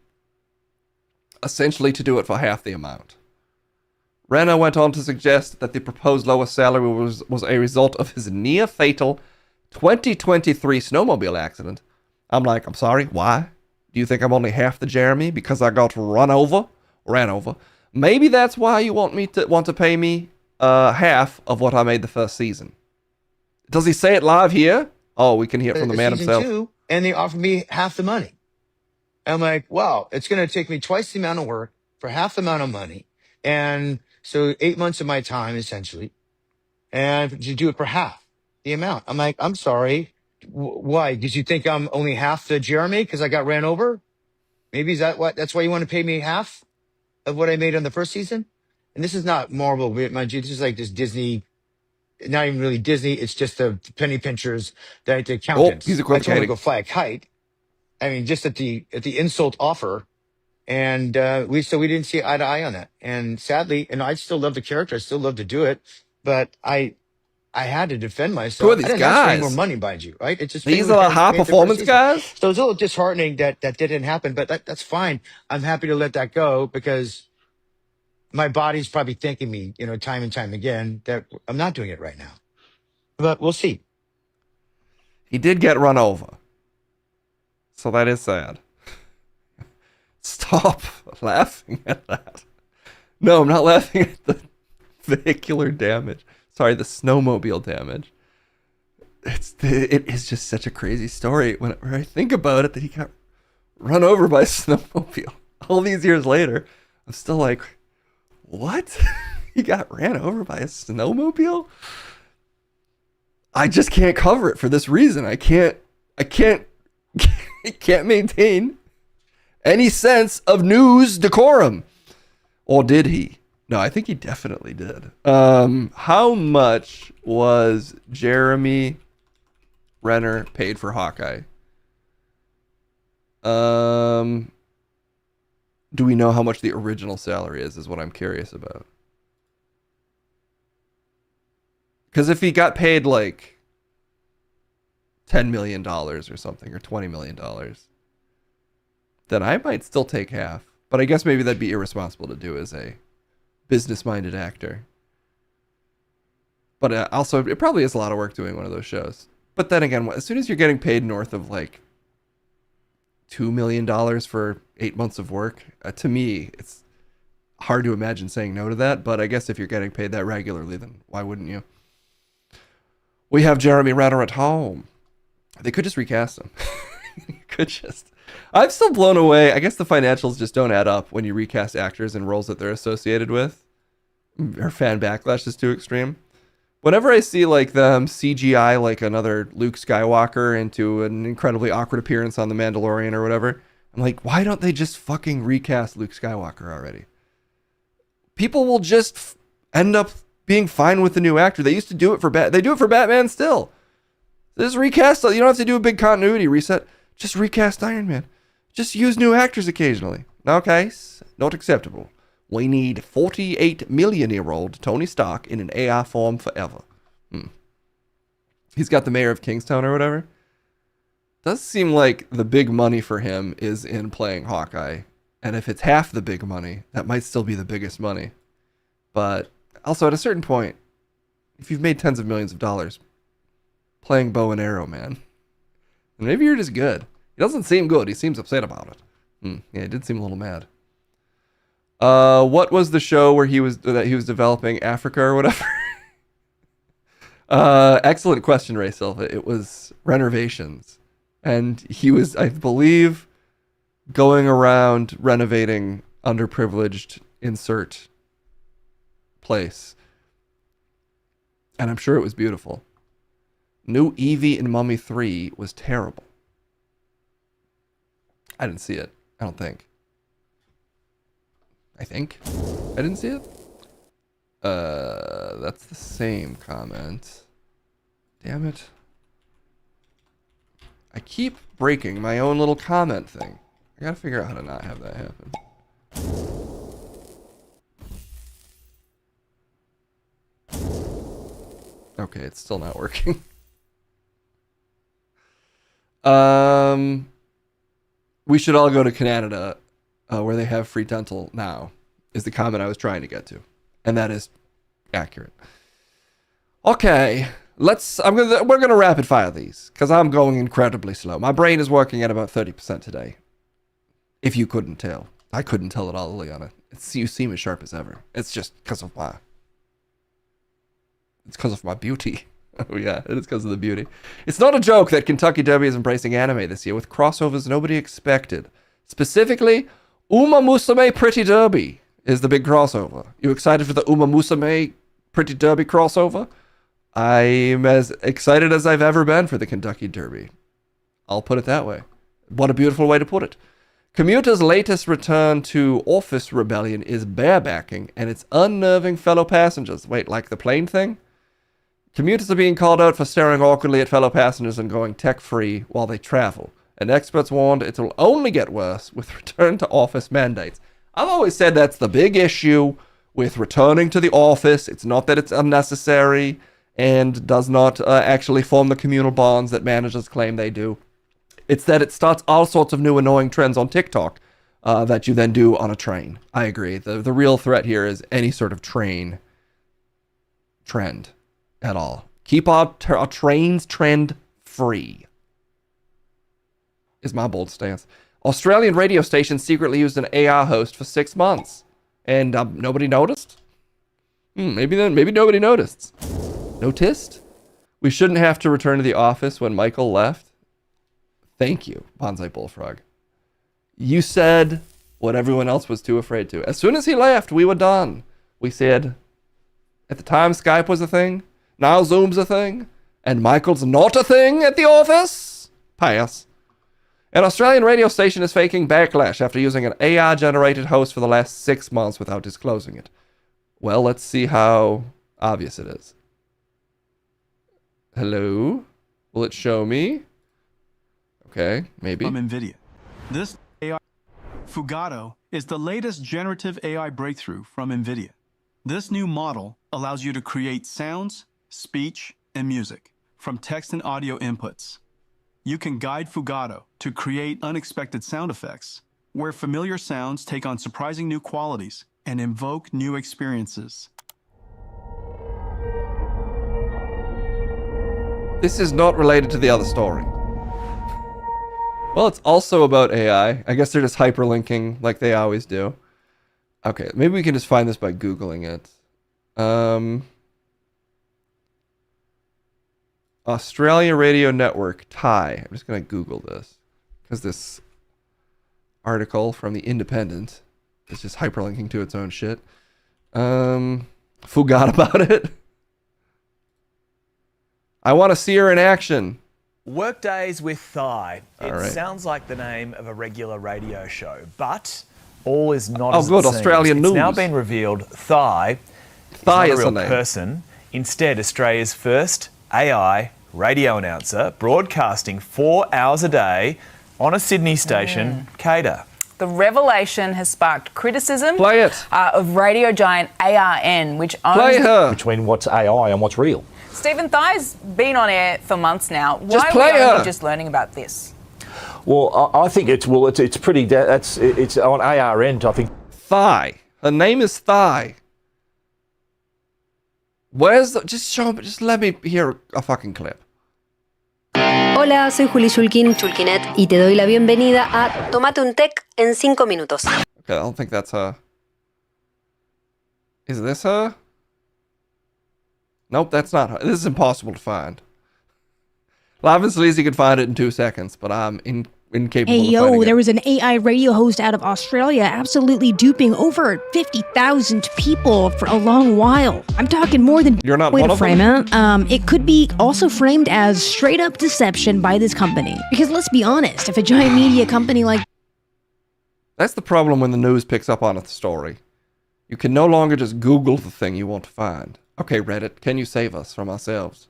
essentially to do it for half the amount. Renner went on to suggest that the proposed lower salary was a result of his near-fatal 2023 snowmobile accident. I'm like, I'm sorry, why? Do you think I'm only half the Jeremy because I got ran over? Maybe that's why you want to pay me half of what I made the first season. Does he say it live here? Oh, we can hear it from the man himself. Season 2, and they offered me half the money. I'm like, wow, it's going to take me twice the amount of work for half the amount of money. And so 8 months of my time, essentially, and to do it for half the amount. I'm like, I'm sorry. Why? Did you think I'm only half the Jeremy because I got ran over? Maybe that's why you want to pay me half of what I made on the first season? And this is not Marvel, mind you. This is like this Disney, not even really Disney. It's just the penny pinchers, the accountants. He's I told him equivocating. to go fly a kite. I mean, just at the insult offer. And we didn't see eye to eye on that. And sadly, and I still love the character. I still love to do it. But I had to defend myself. Who are these I didn't ask for any guys? more money, mind you, right? It's just These are high performance guys? So it's a little disheartening that didn't happen, but that's fine. I'm happy to let that go because my body's probably thanking me, time and time again that I'm not doing it right now. But we'll see. He did get run over. So that is sad. Stop laughing at that. No, I'm not laughing at the vehicular damage. Sorry, the snowmobile damage. It is just such a crazy story whenever I think about it that he got run over by a snowmobile. All these years later, I'm still like, what? He got ran over by a snowmobile? I just can't cover it for this reason. I can't maintain any sense of news decorum. Or did he? No, I think he definitely did. How much was Jeremy Renner paid for Hawkeye? Do we know how much the original salary is what I'm curious about. Because if he got paid like $10 million or something, or $20 million, then I might still take half. But I guess maybe that'd be irresponsible to do as a business-minded actor. But also, it probably is a lot of work doing one of those shows. But then again, as soon as you're getting paid north of like $2 million for 8 months of work, to me, it's hard to imagine saying no to that. But I guess if you're getting paid that regularly, then why wouldn't you? We have Jeremy Renner at home. They could just recast him. I'm still blown away. I guess the financials just don't add up when you recast actors in roles that they're associated with. Or fan backlash is too extreme. Whenever I see like them CGI like another Luke Skywalker into an incredibly awkward appearance on The Mandalorian or whatever, I'm like, why don't they just fucking recast Luke Skywalker already? People will just end up being fine with the new actor. They used to do it for they do it for Batman still. Just recast. You don't have to do a big continuity reset. Just recast Iron Man. Just use new actors occasionally. Okay, not acceptable. We need 48-million-year-old Tony Stark in an AI form forever. He's got the mayor of Kingstown or whatever. Does seem like the big money for him is in playing Hawkeye. And if it's half the big money, that might still be the biggest money. But also at a certain point, if you've made tens of millions of dollars playing bow and arrow, man, maybe you're just good. He doesn't seem good. He seems upset about it. Yeah, he did seem a little mad. What was the show where he was developing Africa or whatever? Excellent question, Ray Silva. It was Renovations. And he was, I believe, going around renovating underprivileged insert place. And I'm sure it was beautiful. New Eevee in Mummy 3 was terrible. I didn't see it. I don't think. I didn't see it. That's the same comment. Damn it. I keep breaking my own little comment thing. I gotta figure out how to not have that happen. Okay, it's still not working. We should all go to Canada, where they have free dental now, is the comment I was trying to get to. And that is accurate. Okay, we're gonna rapid fire these, because I'm going incredibly slow. My brain is working at about 30% today. If you couldn't tell. I couldn't tell at all, Liliana. You seem as sharp as ever. It's just because of my beauty. Oh yeah, it is because of the beauty. It's not a joke that Kentucky Derby is embracing anime this year with crossovers nobody expected. Specifically, Uma Musume Pretty Derby is the big crossover. You excited for the Uma Musume Pretty Derby crossover? I'm as excited as I've ever been for the Kentucky Derby. I'll put it that way. What a beautiful way to put it. Commuters' latest return to office rebellion is barebacking, and it's unnerving fellow passengers. Wait, like the plane thing? Commuters are being called out for staring awkwardly at fellow passengers and going tech-free while they travel. And experts warned it will only get worse with return to office mandates. I've always said that's the big issue with returning to the office. It's not that it's unnecessary and does not actually form the communal bonds that managers claim they do. It's that it starts all sorts of new annoying trends on TikTok that you then do on a train. I agree. The real threat here is any sort of train trend at all. Keep our trains trend free is my bold stance. Australian radio stations secretly used an AR host for 6 months. And nobody noticed? Maybe nobody noticed. Noticed? We shouldn't have to return to the office when Michael left. Thank you, Bonsai Bullfrog. You said what everyone else was too afraid to. As soon as he left, we were done. We said, at the time Skype was a thing, now Zoom's a thing, and Michael's not a thing at the office? Pass. An Australian radio station is faking backlash after using an AI-generated host for the last 6 months without disclosing it. Well, let's see how obvious it is. Hello? Will it show me? Okay, maybe. From NVIDIA. This AI Fugato is the latest generative AI breakthrough from NVIDIA. This new model allows you to create sounds, speech, and music from text and audio inputs. You can guide Fugato to create unexpected sound effects, where familiar sounds take on surprising new qualities and invoke new experiences. This is not related to the other story. Well, it's also about AI. I guess they're just hyperlinking like they always do. Okay, maybe we can just find this by Googling it. Australia Radio Network, Thai. I'm just going to Google this because this article from The Independent is just hyperlinking to its own shit. Forgot about it. I want to see her in action. Workdays with Thai. It sounds like the name of a regular radio show, but all is not as good. it seems. Australian It's news. now been revealed Thai is not a real person. Instead, Australia's first AI radio announcer, broadcasting 4 hours a day on a Sydney station, Cater. The revelation has sparked criticism Play it. Of radio giant ARN, which owns... Play her. Between what's AI and what's real. Stephen Thai's been on air for months now. Just Why play are we only her. just learning about this? Well, I think it's pretty. It's on ARN. I think. Thai. Her name is Thai. Where's the... Just let me hear a fucking clip. Hola, soy Juli Chulkinet, y te doy la bienvenida a Tómate un Tec en 5 minutos. Okay, I don't think that's her. Is this her? Nope, that's not her. This is impossible to find. Live and Sleazy could find it in 2 seconds, but I'm incapable of finding it. There was an AI radio host out of Australia absolutely duping over 50,000 people for a long while. I'm talking more than... You're not way one to of frame them? it. It could be also framed as straight up deception by this company. Because let's be honest, if a giant media company like... That's the problem when the news picks up on a story. You can no longer just Google the thing you want to find. Okay, Reddit, can you save us from ourselves?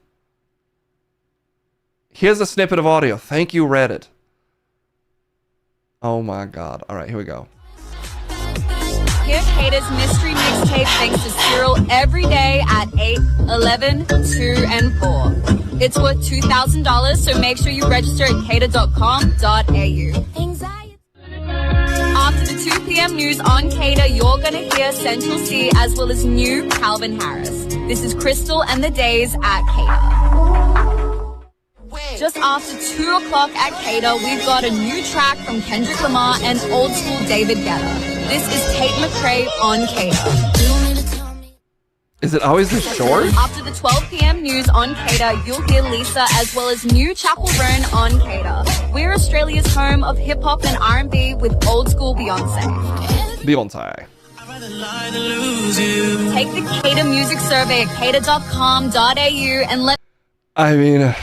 Here's a snippet of audio. Thank you, Reddit. Oh my god. All right, here we go. Here's Cater's mystery mixtape thanks to Cyril every day at 8, 11, 2, and 4. It's worth $2,000, so make sure you register at cater.com.au. After the 2 p.m. news on Cater, you're going to hear Central C as well as new Calvin Harris. This is Crystal and the Days at Cater. Just after 2 o'clock at Cater, we've got a new track from Kendrick Lamar and old school David Guetta. This is Tate McRae on Cater. Is it always this short? After the 12 p.m. news on Cater, you'll hear Lisa as well as new Chapel Roan on Cater. We're Australia's home of hip-hop and R&B with old school Beyonce. Beyonce. Take the Cater music survey at cater.com.au and let... I mean,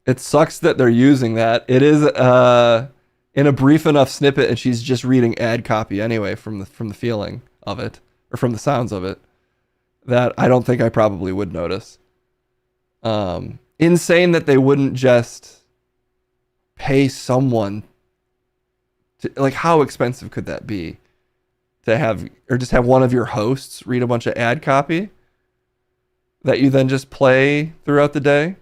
it sucks that they're using that. It is in a brief enough snippet, and she's just reading ad copy anyway from the feeling of it, or from the sounds of it, that I don't think I probably would notice. Insane that they wouldn't just pay someone to, like, how expensive could that be? To have, or just have one of your hosts read a bunch of ad copy that you then just play throughout the day.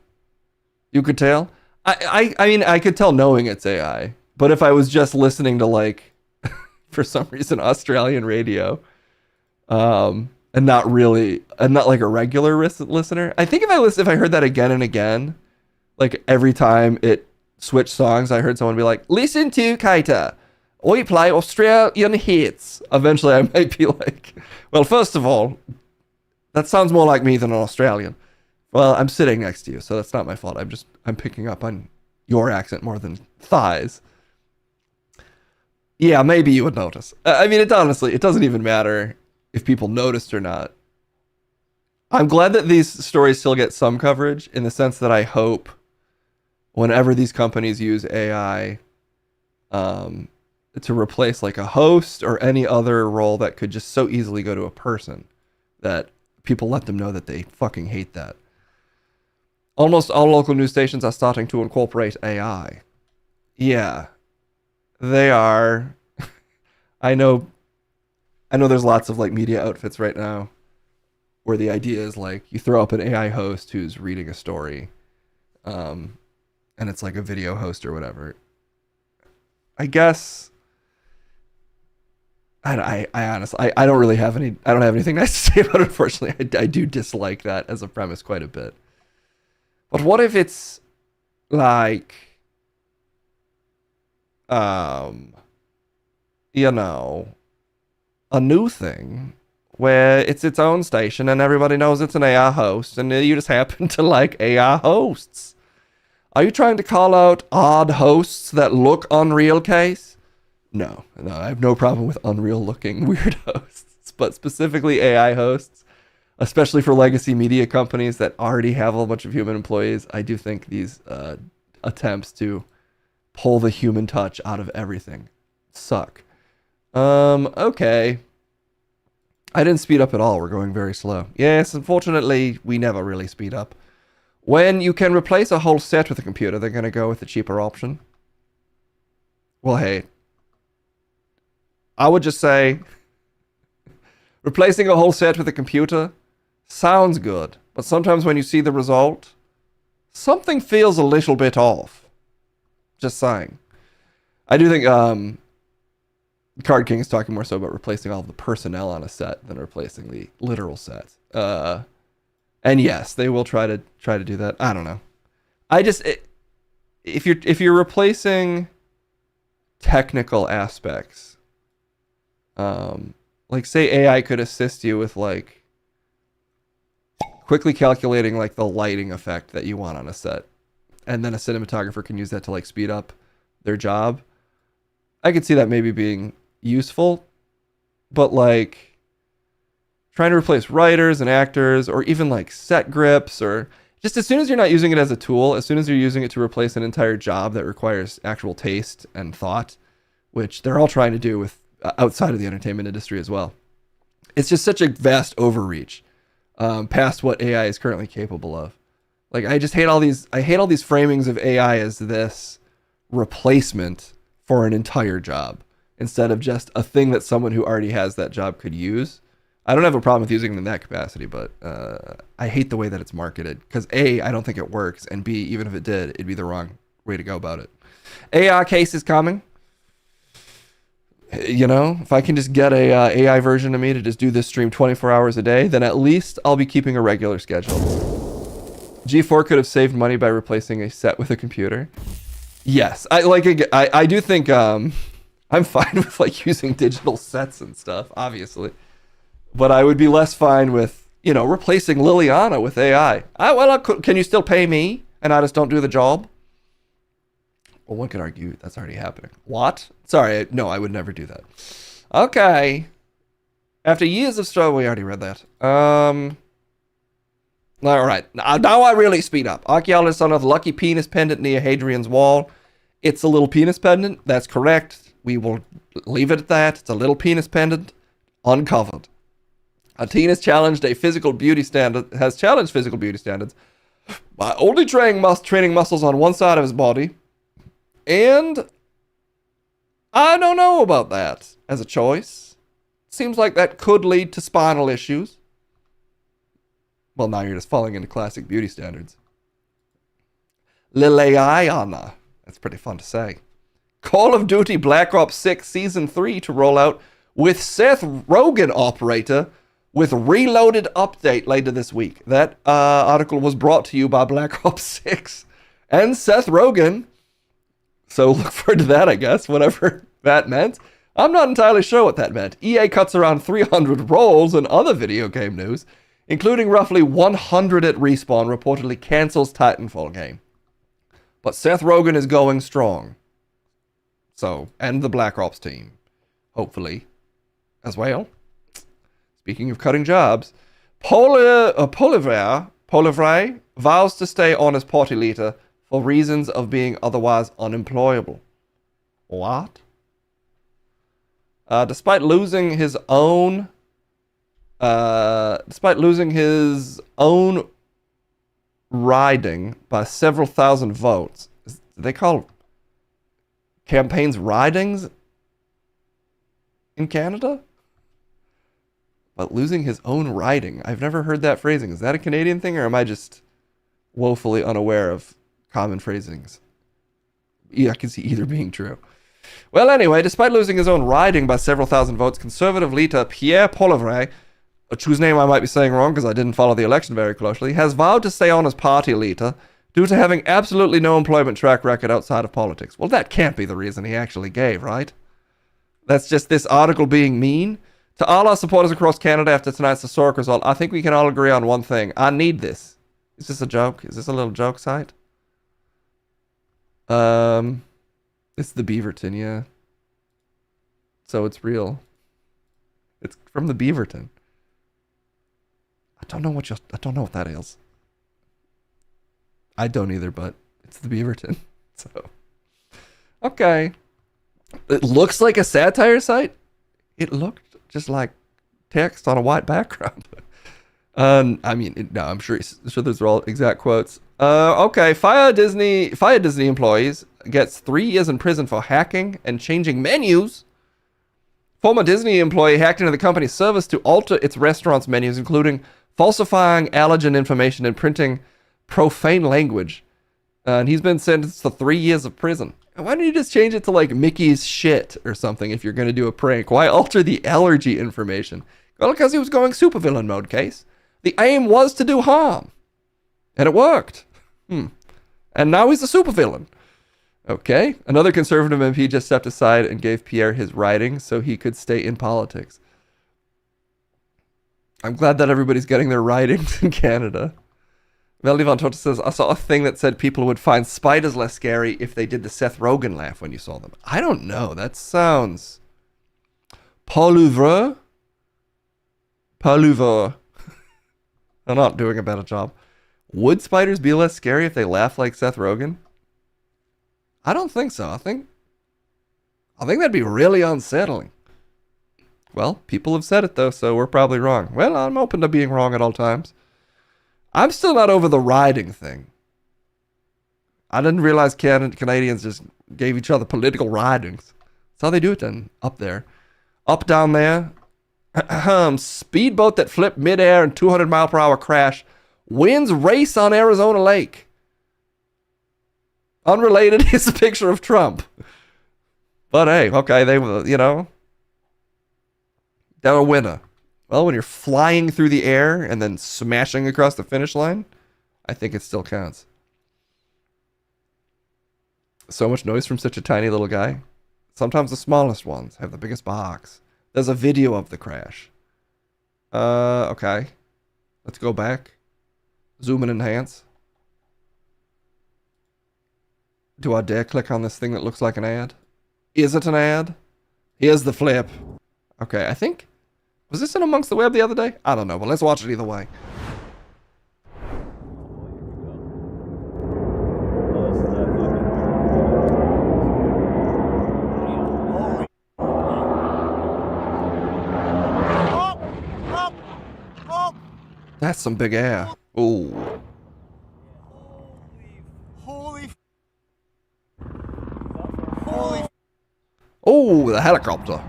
You could tell. I mean, I could tell knowing it's AI, but if I was just listening to, like, for some reason, Australian radio, and not like a regular listener, I think if I heard that again and again, like every time it switched songs, I heard someone be like, "Listen to Kaita. We play Australian hits." Eventually, I might be like, "Well, first of all, that sounds more like me than an Australian." Well, I'm sitting next to you, so that's not my fault. I'm picking up on your accent more than Thigh's. Yeah, maybe you would notice. I mean, it doesn't even matter if people noticed or not. I'm glad that these stories still get some coverage, in the sense that I hope whenever these companies use AI to replace like a host or any other role that could just so easily go to a person, that people let them know that they fucking hate that. Almost all local news stations are starting to incorporate AI. Yeah, they are. I know there's lots of like media outfits right now where the idea is like you throw up an AI host who's reading a story, and it's like a video host or whatever. I guess I honestly I don't really have any, I don't have anything nice to say about it, unfortunately. I do dislike that as a premise quite a bit. But what if it's like you know, a new thing where it's its own station and everybody knows it's an AI host and you just happen to like AI hosts? Are you trying to call out odd hosts that look unreal, Case? No, I have no problem with unreal looking weird hosts, but specifically AI hosts, especially for legacy media companies that already have a bunch of human employees. I do think these attempts to pull the human touch out of everything suck. Okay. I didn't speed up at all. We're going very slow. Yes, unfortunately, we never really speed up. When you can replace a whole set with a computer, they're going to go with the cheaper option. Well, hey, I would just say replacing a whole set with a computer sounds good, but sometimes when you see the result, something feels a little bit off. Just saying. I do think Card King is talking more so about replacing all of the personnel on a set than replacing the literal set. And yes, they will try to do that. I don't know. If you're replacing technical aspects, like say AI could assist you with like quickly calculating like the lighting effect that you want on a set, and then a cinematographer can use that to like speed up their job. I could see that maybe being useful, but like trying to replace writers and actors, or even like set grips, or just as soon as you're not using it as a tool, as soon as you're using it to replace an entire job that requires actual taste and thought, which they're all trying to do with outside of the entertainment industry as well. It's just such a vast overreach past what AI is currently capable of. Like I hate all these framings of AI as this replacement for an entire job instead of just a thing that someone who already has that job could use. I don't have a problem with using it in that capacity, but I hate the way that it's marketed because A, I don't think it works, and B, even if it did, it'd be the wrong way to go about it. AI Case is coming. You know, if I can just get a AI version of me to just do this stream 24 hours a day, then at least I'll be keeping a regular schedule. G4 could have saved money by replacing a set with a computer. Yes, I do think I'm fine with like using digital sets and stuff, obviously. But I would be less fine with, you know, replacing Liliana with AI. Can you still pay me and I just don't do the job? Well, one could argue that's already happening. What? Sorry, no, I would never do that. Okay. After years of struggle, we already read that. All right. Now I really speed up. Archaeologist on a lucky penis pendant near Hadrian's Wall. It's a little penis pendant. That's correct. We will leave it at that. It's a little penis pendant, uncovered. A teen has challenged physical beauty standards by only training muscles on one side of his body. And I don't know about that as a choice. Seems like that could lead to spinal issues. Well, now you're just falling into classic beauty standards. Liliana. That's pretty fun to say. Call of Duty Black Ops 6 Season 3 to roll out with Seth Rogen operator with reloaded update later this week. That article was brought to you by Black Ops 6 and Seth Rogen. So look forward to that, I guess, whatever that meant. I'm not entirely sure what that meant. EA cuts around 300 roles in other video game news, including roughly 100 at Respawn reportedly cancels Titanfall game. But Seth Rogen is going strong. So, and the Black Ops team, hopefully, as well. Speaking of cutting jobs, Polivre vows to stay on as party leader for reasons of being otherwise unemployable. What? Despite losing his own Despite losing his own riding by several thousand votes. Do they call campaigns ridings in Canada? But losing his own riding. I've never heard that phrasing. Is that a Canadian thing, or am I just woefully unaware of common phrasings? Yeah, I can see either being true. Well, anyway, despite losing his own riding by several thousand votes, Conservative leader Pierre Poilievre, whose name I might be saying wrong because I didn't follow the election very closely, has vowed to stay on as party leader due to having absolutely no employment track record outside of politics. Well, that can't be the reason he actually gave, right? That's just this article being mean. To all our supporters across Canada after tonight's historic result, I think we can all agree on one thing. I need this. Is this a joke? Is this a little joke site? It's the Beaverton, yeah. So it's real. It's from the Beaverton. I don't know what that is. I don't either, but it's the Beaverton. So, okay. It looks like a satire site. It looked just like text on a white background. I mean, no, I'm sure those are all exact quotes. Okay, Fire Disney employees gets 3 years in prison for hacking and changing menus. Former Disney employee hacked into the company's service to alter its restaurant's menus, including falsifying allergen information and printing profane language. And he's been sentenced to 3 years of prison. Why don't you just change it to like Mickey's shit or something if you're going to do a prank? Why alter the allergy information? Well, because he was going supervillain mode, Case. The aim was to do harm. And it worked. And now he's a supervillain. Okay. Another conservative MP just stepped aside and gave Pierre his riding so he could stay in politics. I'm glad that everybody's getting their ridings in Canada. Melody Von Tota says, I saw a thing that said people would find spiders less scary if they did the Seth Rogen laugh when you saw them. I don't know. That sounds... Pauluvre? I'm not doing a better job. Would spiders be less scary if they laugh like Seth Rogen? I don't think so. I think that'd be really unsettling. Well, people have said it though, so we're probably wrong. Well, I'm open to being wrong at all times. I'm still not over the riding thing. I didn't realize Canadians just gave each other political ridings. That's how they do it then, up there. Up down there. Speedboat that flipped midair and 200-mile-per-hour crash wins race on Arizona Lake. Unrelated, here's a picture of Trump. But hey, okay, they're a winner. Well, when you're flying through the air and then smashing across the finish line, I think it still counts. So much noise from such a tiny little guy. Sometimes the smallest ones have the biggest box. There's a video of the crash. Okay. Let's go back. Zoom and enhance. Do I dare click on this thing that looks like an ad? Is it an ad? Here's the flip. Okay, I think... Was this in Amongst the Web the other day? I don't know, but let's watch it either way. That's some big air. Ooh. Holy. Oh, the helicopter.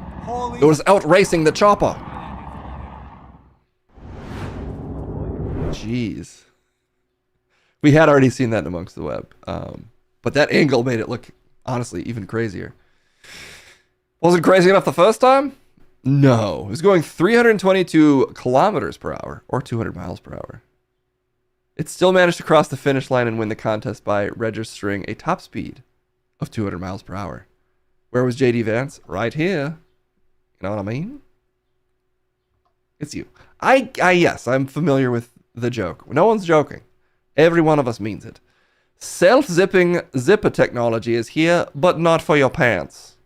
It was out racing the chopper. Jeez. We had already seen that in Amongst the Web. But that angle made it look, honestly, even crazier. Was it crazy enough the first time? No. It was going 322 kilometers per hour, or 200 miles per hour. It still managed to cross the finish line and win the contest by registering a top speed of 200 miles per hour. Where was JD Vance? Right here. You know what I mean? It's you. Yes, I'm familiar with the joke. No one's joking. Every one of us means it. Self-zipping zipper technology is here, but not for your pants.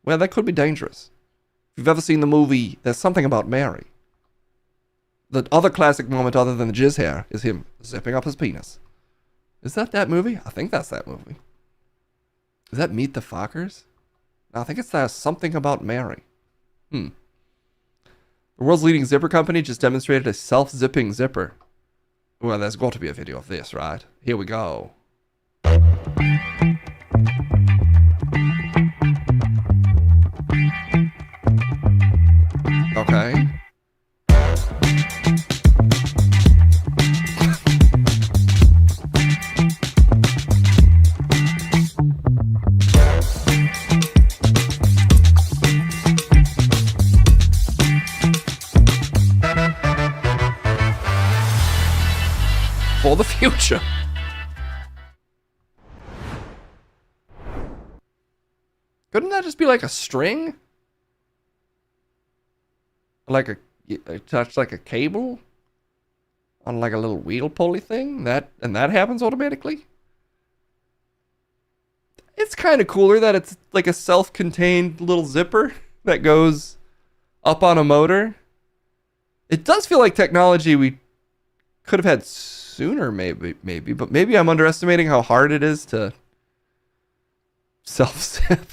Well, that could be dangerous. If you've ever seen the movie There's Something About Mary, the other classic moment other than the jizz hair is him zipping up his penis. Is that movie? I think that's that movie. Is that Meet the Fockers? No, I think it's Something About Mary. The world's leading zipper company just demonstrated a self-zipping zipper. Well, there's got to be a video of this, right? Here we go. Okay. For the future. Couldn't that just be like a string? Like a touch like a cable on like a little wheel pulley thing? That happens automatically? It's kind of cooler that it's like a self-contained little zipper that goes up on a motor. It does feel like technology we could have had sooner, maybe, but maybe I'm underestimating how hard it is to self-zip.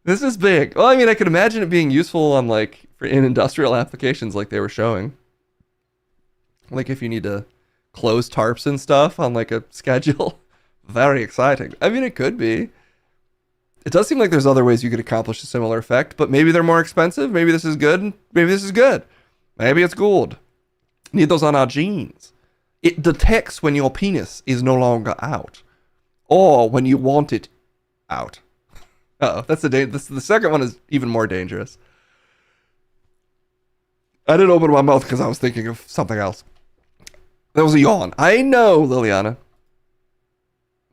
This is big. Well, I mean, I could imagine it being useful on in industrial applications like they were showing. Like if you need to close tarps and stuff on like a schedule. Very exciting. I mean, it could be. It does seem like there's other ways you could accomplish a similar effect, but maybe they're more expensive. Maybe this is good. Maybe this is good. Maybe it's gold. Need those on our jeans. It detects when your penis is no longer out, or when you want it out. Uh-oh, that's the second one is even more dangerous. I didn't open my mouth because I was thinking of something else. That was a yawn. I know, Liliana.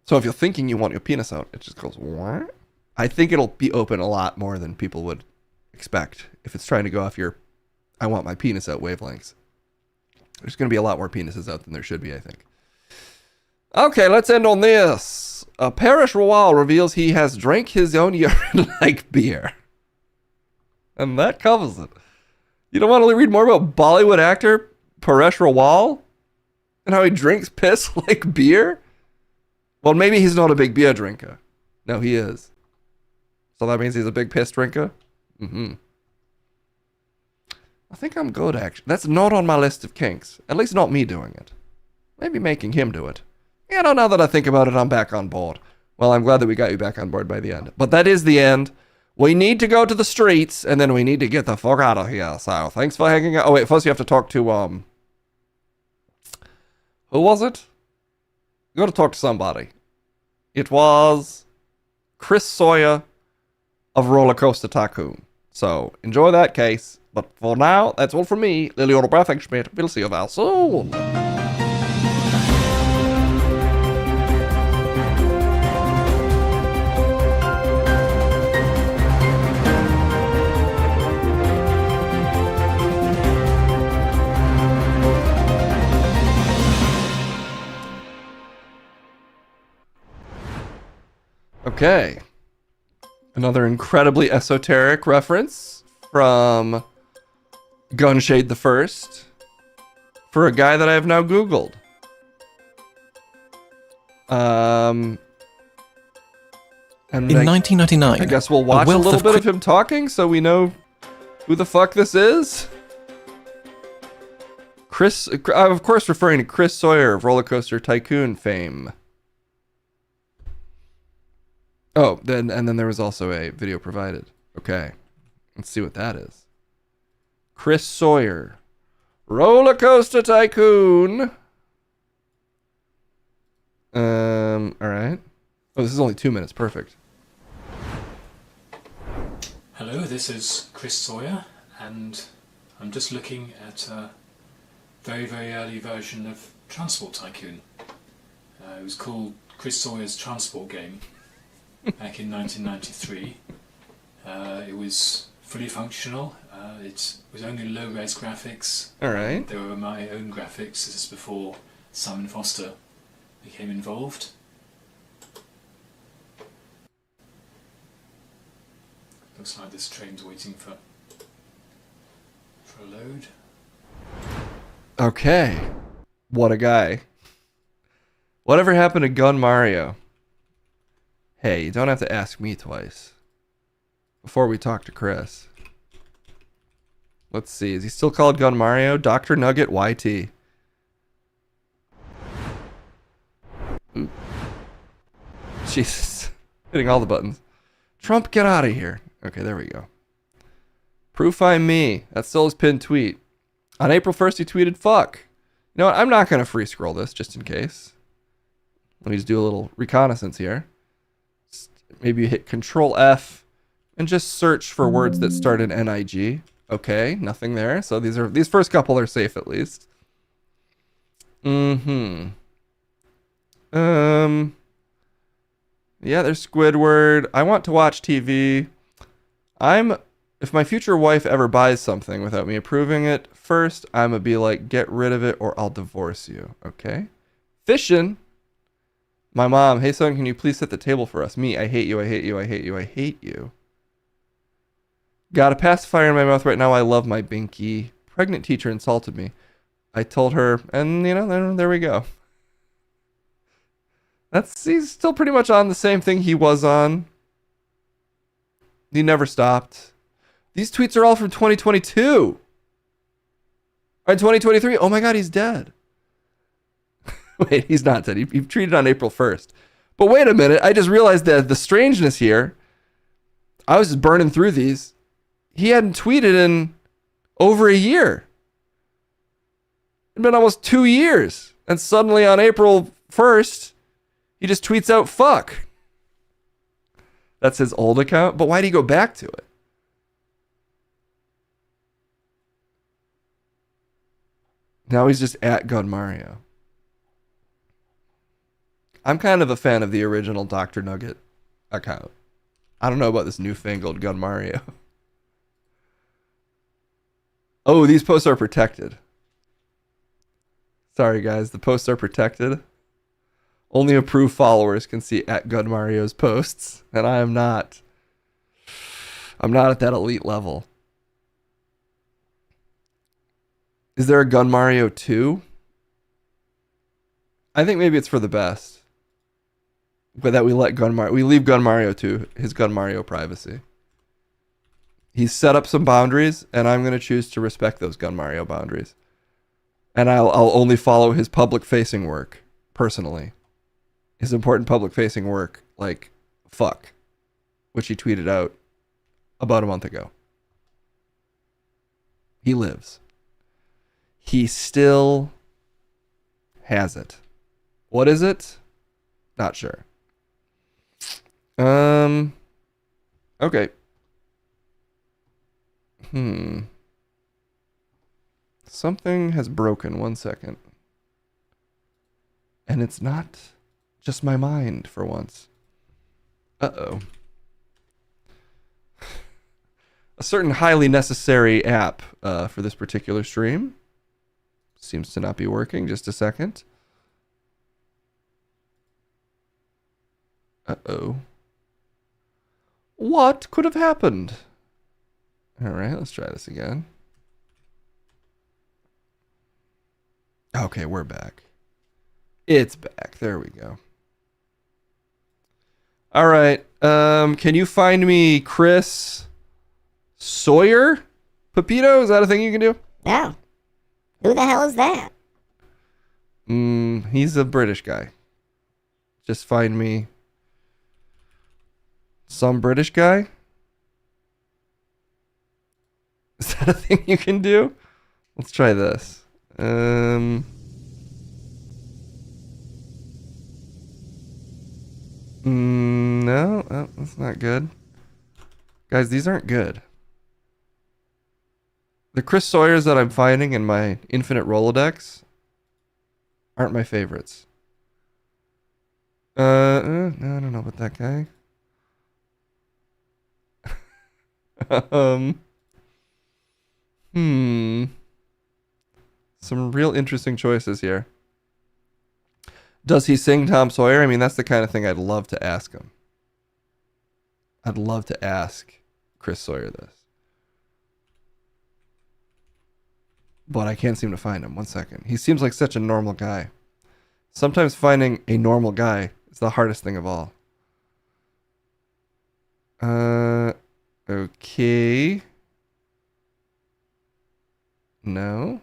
So if you're thinking you want your penis out, it just goes, what? I think it'll be open a lot more than people would expect if it's trying to go off your I want my penis out wavelengths. There's going to be a lot more penises out than there should be, I think. Okay, let's end on this. Parish Rawal reveals he has drank his own urine like beer. And that covers it. You don't want to read more about Bollywood actor Paresh Rawal? And how he drinks piss like beer? Well, maybe he's not a big beer drinker. No, he is. So that means he's a big piss drinker? Mm-hmm. I think I'm good, actually. That's not on my list of kinks. At least not me doing it. Maybe making him do it. Yeah, no, now that I think about it, I'm back on board. Well, I'm glad that we got you back on board by the end. But that is the end. We need to go to the streets, and then we need to get the fuck out of here. So, thanks for hanging out. Oh, wait, first you have to talk to, who was it? You got to talk to somebody. It was Chris Sawyer of Roller Coaster Tycoon. So, enjoy that case. But for now, that's all from me, Liliana Brathwaite-Schmidt. We'll see you very soon. Okay. Another incredibly esoteric reference from Gunshade the First for a guy that I have now Googled. And in 1999, I guess we'll watch a little bit of him talking so we know who the fuck this is. Chris, of course, referring to Chris Sawyer of Roller Coaster Tycoon fame. Oh, and then there was also a video provided. Okay, let's see what that is. Chris Sawyer, Roller Coaster Tycoon. All right. Oh, this is only 2 minutes. Perfect. Hello, this is Chris Sawyer, and I'm just looking at a very, very early version of Transport Tycoon. It was called Chris Sawyer's Transport Game back in 1993. It was fully functional. It was only low-res graphics. All right. They were my own graphics. This is before Simon Foster became involved. Looks like this train's waiting for a load. Okay. What a guy. Whatever happened to Gun Mario? Hey, you don't have to ask me twice. Before we talk to Chris. Let's see. Is he still called Gun Mario? Dr. Nugget YT. Ooh. Jesus. Hitting all the buttons. Trump, get out of here. Okay, there we go. Proof I'm me. That's still his pinned tweet. On April 1st, he tweeted, fuck. You know what? I'm not going to free scroll this just in case. Let me just do a little reconnaissance here. Maybe you hit Control F and just search for words that start in NIG. Okay, nothing there. So these first couple are safe at least. Yeah, there's Squidward. I want to watch TV. If my future wife ever buys something without me approving it first, I'm gonna be like, get rid of it or I'll divorce you. Okay. Fishing. My mom, hey son, can you please set the table for us? Me, I hate you, I hate you, I hate you, I hate you. Got a pacifier in my mouth right now. I love my binky. Pregnant teacher insulted me. I told her, and you know, there we go. He's still pretty much on the same thing he was on. He never stopped. These tweets are all from 2022. Or 2023. Oh my god, he's dead. Wait, he's not dead. He tweeted on April 1st. But wait a minute. I just realized that the strangeness here. I was just burning through these. He hadn't tweeted in over a year. It'd been almost 2 years. And suddenly on April 1st, he just tweets out fuck. That's his old account. But why did he go back to it? Now he's just at Gun Mario. I'm kind of a fan of the original Dr. Nugget account. I don't know about this newfangled Gun Mario. Oh, these posts are protected. Sorry guys, the posts are protected. Only approved followers can see at Gun Mario's posts, and I am not. I'm not at that elite level. Is there a Gun Mario 2? I think maybe it's for the best. But that we leave Gun Mario to his Gun Mario privacy. He's set up some boundaries, and I'm going to choose to respect those Gun Mario boundaries. And I'll only follow his public-facing work, personally. His important public-facing work, like, fuck. Which he tweeted out about a month ago. He lives. He still has it. What is it? Not sure. Okay. Something has broken. 1 second. And it's not just my mind for once. Uh-oh. A certain highly necessary app for this particular stream seems to not be working. Just a second. Uh-oh. What could have happened? All right, let's try this again. Okay, we're back. It's back. There we go. All right. Can you find me Chris Sawyer? Pepito? Is that a thing you can do? No. Who the hell is that? He's a British guy. Just find me some British guy. Is that a thing you can do? Let's try this. No, that's not good. Guys, these aren't good. The Chris Sawyers that I'm finding in my infinite Rolodex aren't my favorites. No, I don't know about that guy. Some real interesting choices here. Does he sing Tom Sawyer? I mean, that's the kind of thing I'd love to ask him. I'd love to ask Chris Sawyer this. But I can't seem to find him. 1 second. He seems like such a normal guy. Sometimes finding a normal guy is the hardest thing of all. Okay. No.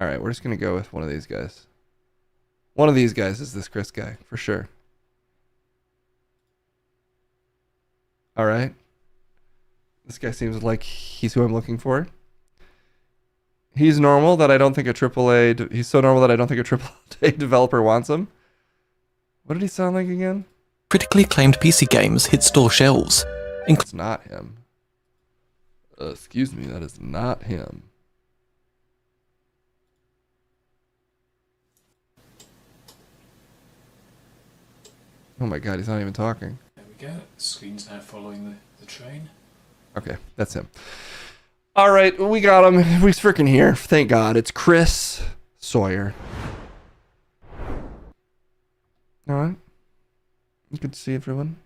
All right, we're just going to go with one of these guys. One of these guys is this Chris guy, for sure. All right. This guy seems like he's who I'm looking for. He's normal that I don't think a AAA... He's so normal that I don't think a AAA developer wants him. What did he sound like again? Critically acclaimed PC games hit store shelves. That's not him. Excuse me, that is not him. Oh my god, he's not even talking. There we go. The screen's now following the train. Okay, that's him. All right, we got him. He's freaking here. Thank God. It's Chris Sawyer. All right. Good to see everyone.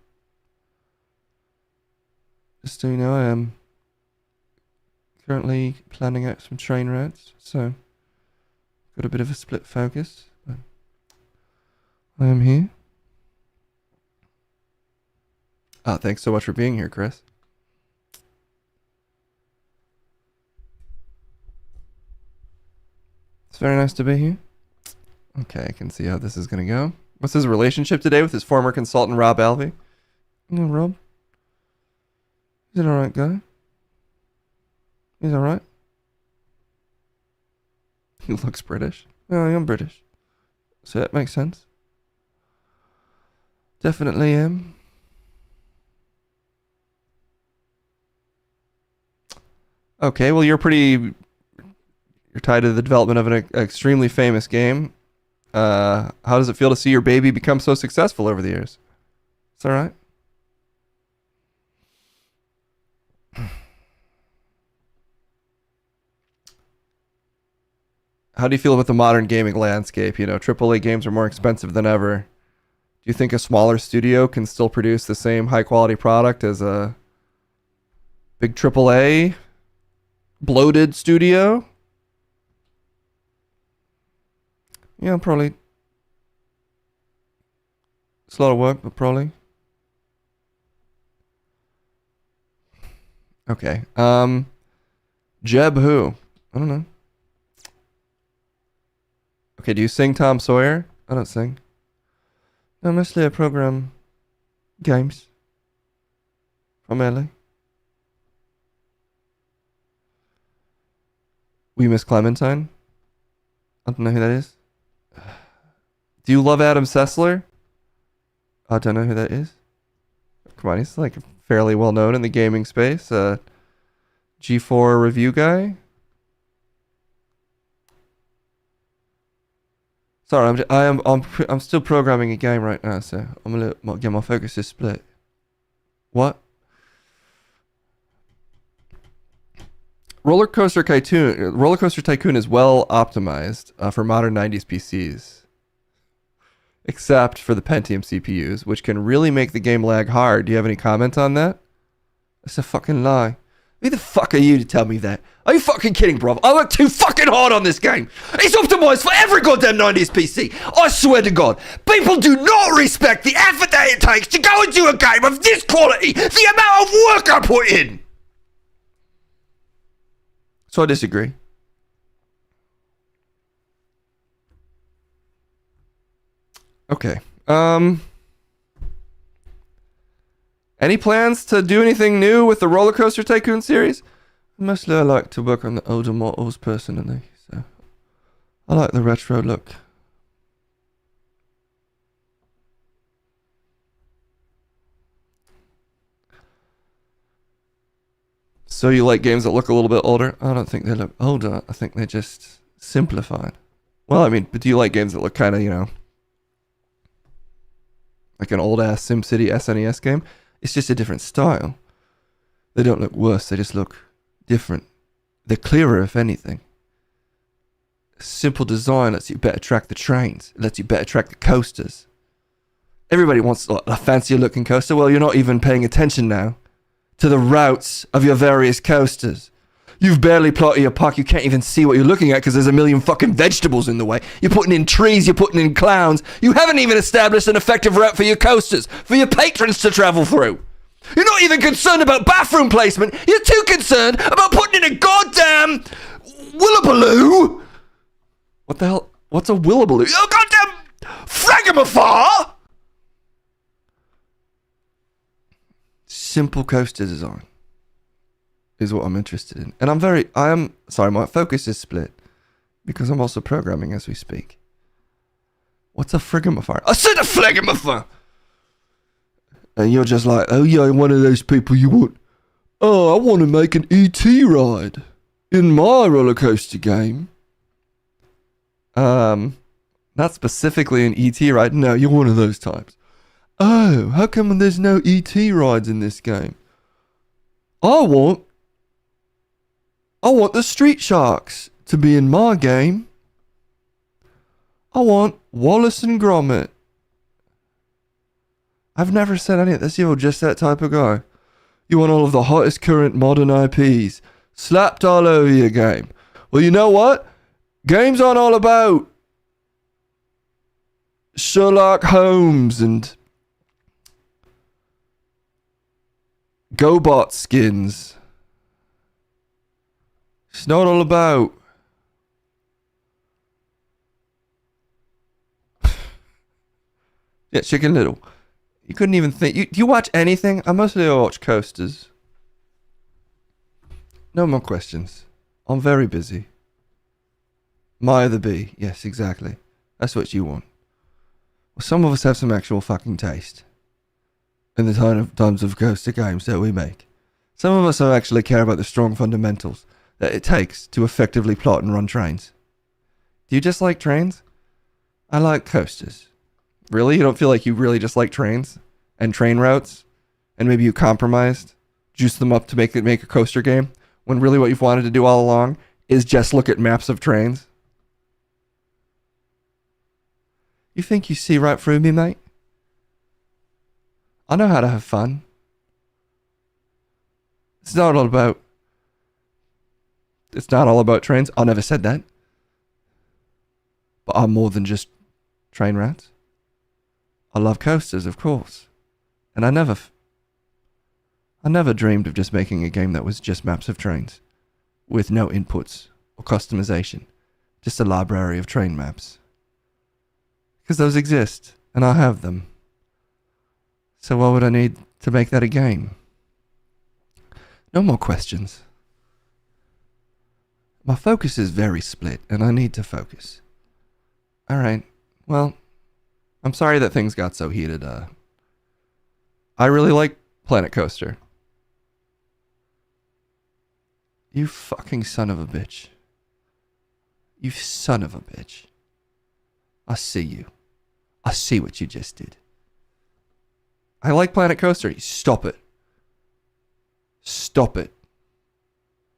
Just so you know, I am currently planning out some train routes, so got a bit of a split focus. But I am here. Thanks so much for being here, Chris. It's very nice to be here. Okay, I can see how this is going to go. What's his relationship today with his former consultant, Rob Alvey? No, Rob. He's an alright guy. He's alright. He looks British. Oh, I'm British. So that makes sense. Definitely am. Okay, well, you're tied to the development of an extremely famous game. How does it feel to see your baby become so successful over the years? It's all right. How do you feel about the modern gaming landscape? You know, AAA games are more expensive than ever. Do you think a smaller studio can still produce the same high quality product as a big AAA bloated studio? Yeah, probably. It's a lot of work, but probably. Okay. Jeb who? I don't know. Okay, do you sing Tom Sawyer? I don't sing. No, mostly I program games. Primarily. We Miss Clementine? I don't know who that is. Do you love Adam Sessler? I don't know who that is. Come on, he's like fairly well known in the gaming space. G4 review guy. Sorry, I'm still programming a game right now, so I'm gonna get my focus is split. What? Roller Coaster Tycoon is well optimized for modern 90s PCs. Except for the Pentium CPUs, which can really make the game lag hard. Do you have any comment on that? That's a fucking lie. Who the fuck are you to tell me that? Are you fucking kidding, bro? I worked too fucking hard on this game. It's optimized for every goddamn 90s PC. I swear to God, people do not respect the effort that it takes to go into a game of this quality, the amount of work I put in. So I disagree. Okay. Any plans to do anything new with the Roller Coaster Tycoon series? Mostly I like to work on the older models personally, so I like the retro look. So you like games that look a little bit older? I don't think they look older. I think they're just simplified. Well, I mean, but do you like games that look kind of, you know, like an old-ass SimCity SNES game? It's just a different style. They don't look worse, they just look different. They're clearer, if anything. Simple design lets you better track the trains. It lets you better track the coasters. Everybody wants a fancier looking coaster. Well, you're not even paying attention now to the routes of your various coasters. You've barely plotted your park. You can't even see what you're looking at because there's a million fucking vegetables in the way. You're putting in trees, you're putting in clowns. You haven't even established an effective route for your coasters, for your patrons to travel through. You're not even concerned about bathroom placement. You're too concerned about putting in a goddamn Willabaloo. What the hell? What's a Willabaloo? Oh, goddamn Fragamafar! Simple coaster design is what I'm interested in. And my focus is split because I'm also programming as we speak. What's a Frigamafar? I said a Flagamafar! And you're just like, oh yeah, one of those people you want. Oh, I want to make an ET ride in my roller coaster game. Not specifically an ET ride. No, you're one of those types. Oh, how come there's no ET rides in this game? I want the Street Sharks to be in my game. I want Wallace and Gromit. I've never said any of this. You're just that type of guy. You want all of the hottest current modern IPs slapped all over your game. Well, you know what? Games aren't all about Sherlock Holmes and GoBot skins. It's not all about yeah, Chicken Little. You couldn't even think. Do you watch anything? I mostly watch coasters. No more questions. I'm very busy. Maya the Bee. Yes, exactly. That's what you want. Well, some of us have some actual fucking taste in the tons of coaster games that we make. Some of us actually care about the strong fundamentals that it takes to effectively plot and run trains. Do you just like trains? I like coasters. Really? You don't feel like you really just like trains and train routes? And maybe you compromised, juiced them up to make a coaster game, when really what you've wanted to do all along is just look at maps of trains? You think you see right through me, mate? I know how to have fun. It's not all about trains. I never said that. But I'm more than just train routes. I love coasters, of course. And I never dreamed of just making a game that was just maps of trains with no inputs or customization. Just a library of train maps. Because those exist, and I have them. So why would I need to make that a game? No more questions. My focus is very split, and I need to focus. Alright, well, I'm sorry that things got so heated. I really like Planet Coaster. You fucking son of a bitch. You son of a bitch. I see you. I see what you just did. I like Planet Coaster. Stop it. Stop it.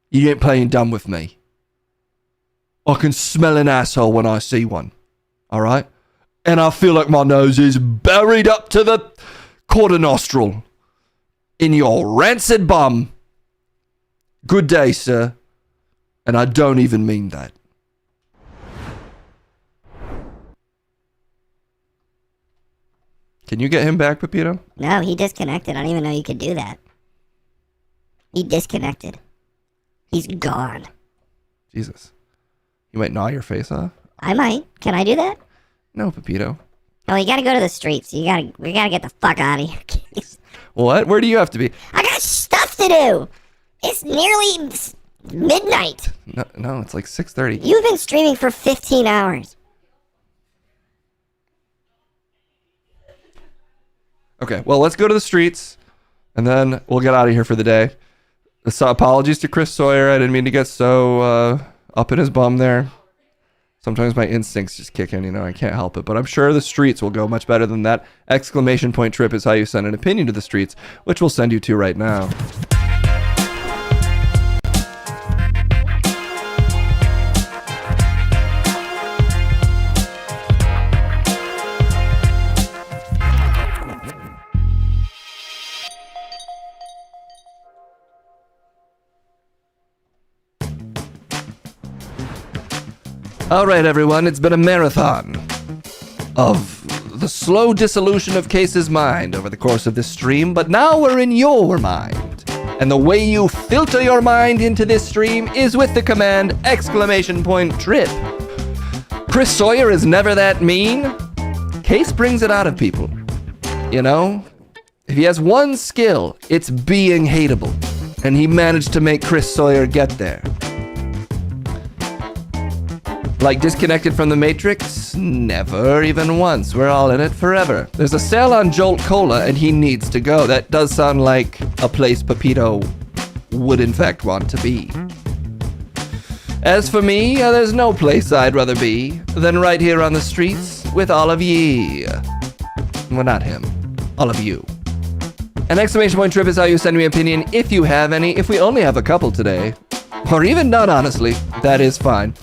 You ain't playing dumb with me. I can smell an asshole when I see one. Alright? And I feel like my nose is buried up to the quarter nostril in your rancid bum. Good day, sir. And I don't even mean that. Can you get him back, Pepito? No, he disconnected. I didn't even know you could do that. He disconnected. He's gone. Jesus. You might gnaw your face off? I might. Can I do that? No, Pepito. Oh, you gotta go to the streets. We gotta get the fuck out of here. What? Where do you have to be? I got stuff to do. It's nearly midnight. No, it's like 6:30. You've been streaming for 15 hours. Okay, well, let's go to the streets, and then we'll get out of here for the day. So apologies to Chris Sawyer. I didn't mean to get so up in his bum there. Sometimes my instincts just kick in, I can't help it. But I'm sure the streets will go much better than that. Exclamation point trip is how you send an opinion to the streets, which we'll send you to right now. All right, everyone, it's been a marathon of the slow dissolution of Case's mind over the course of this stream, but now we're in your mind. And the way you filter your mind into this stream is with the command !trip. Chris Sawyer is never that mean. Case brings it out of people. You know? If he has one skill, it's being hateable. And he managed to make Chris Sawyer get there. Like disconnected from the Matrix? Never, even once. We're all in it forever. There's a sale on Jolt Cola and he needs to go. That does sound like a place Pepito would in fact want to be. As for me, there's no place I'd rather be than right here on the streets with all of ye. Well, not him. All of you. An !trip is how you send me opinion if you have any. If we only have a couple today, or even none, honestly, that is fine.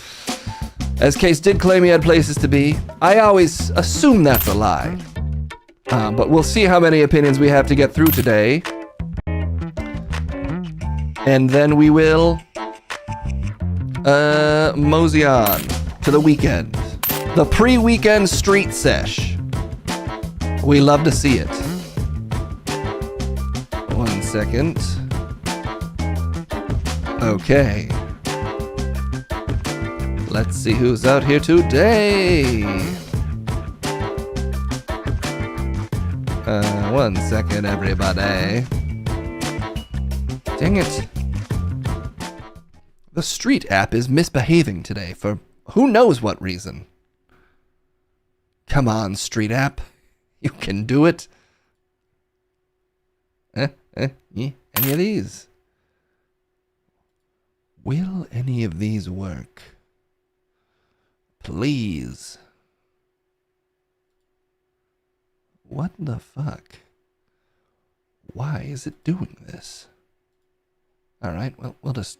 As Case did claim he had places to be, I always assume that's a lie. But we'll see how many opinions we have to get through today. And then we will mosey on to the weekend. The pre-weekend street sesh. We love to see it. 1 second. Okay. Let's see who's out here today. 1 second, everybody. Dang it. The Street app is misbehaving today for who knows what reason. Come on, Street app. You can do it. Any of these? Will any of these work? Please. What the fuck? Why is it doing this? Alright, well, we'll just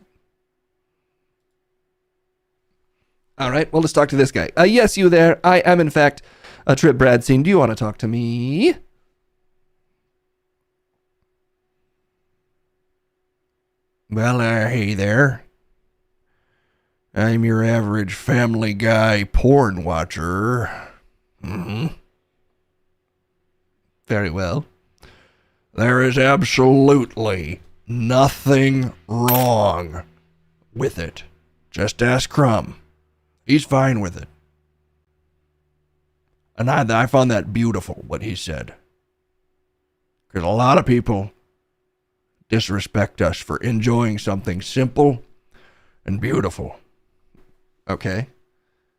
talk to this guy. Yes, you there. I am, in fact, a Trip Bradstein. Do you want to talk to me? Well, hey there. I'm your average Family Guy porn watcher. Very well. There is absolutely nothing wrong with it. Just ask Crumb. He's fine with it. And I found that beautiful, what he said. Because a lot of people disrespect us for enjoying something simple and beautiful. Okay.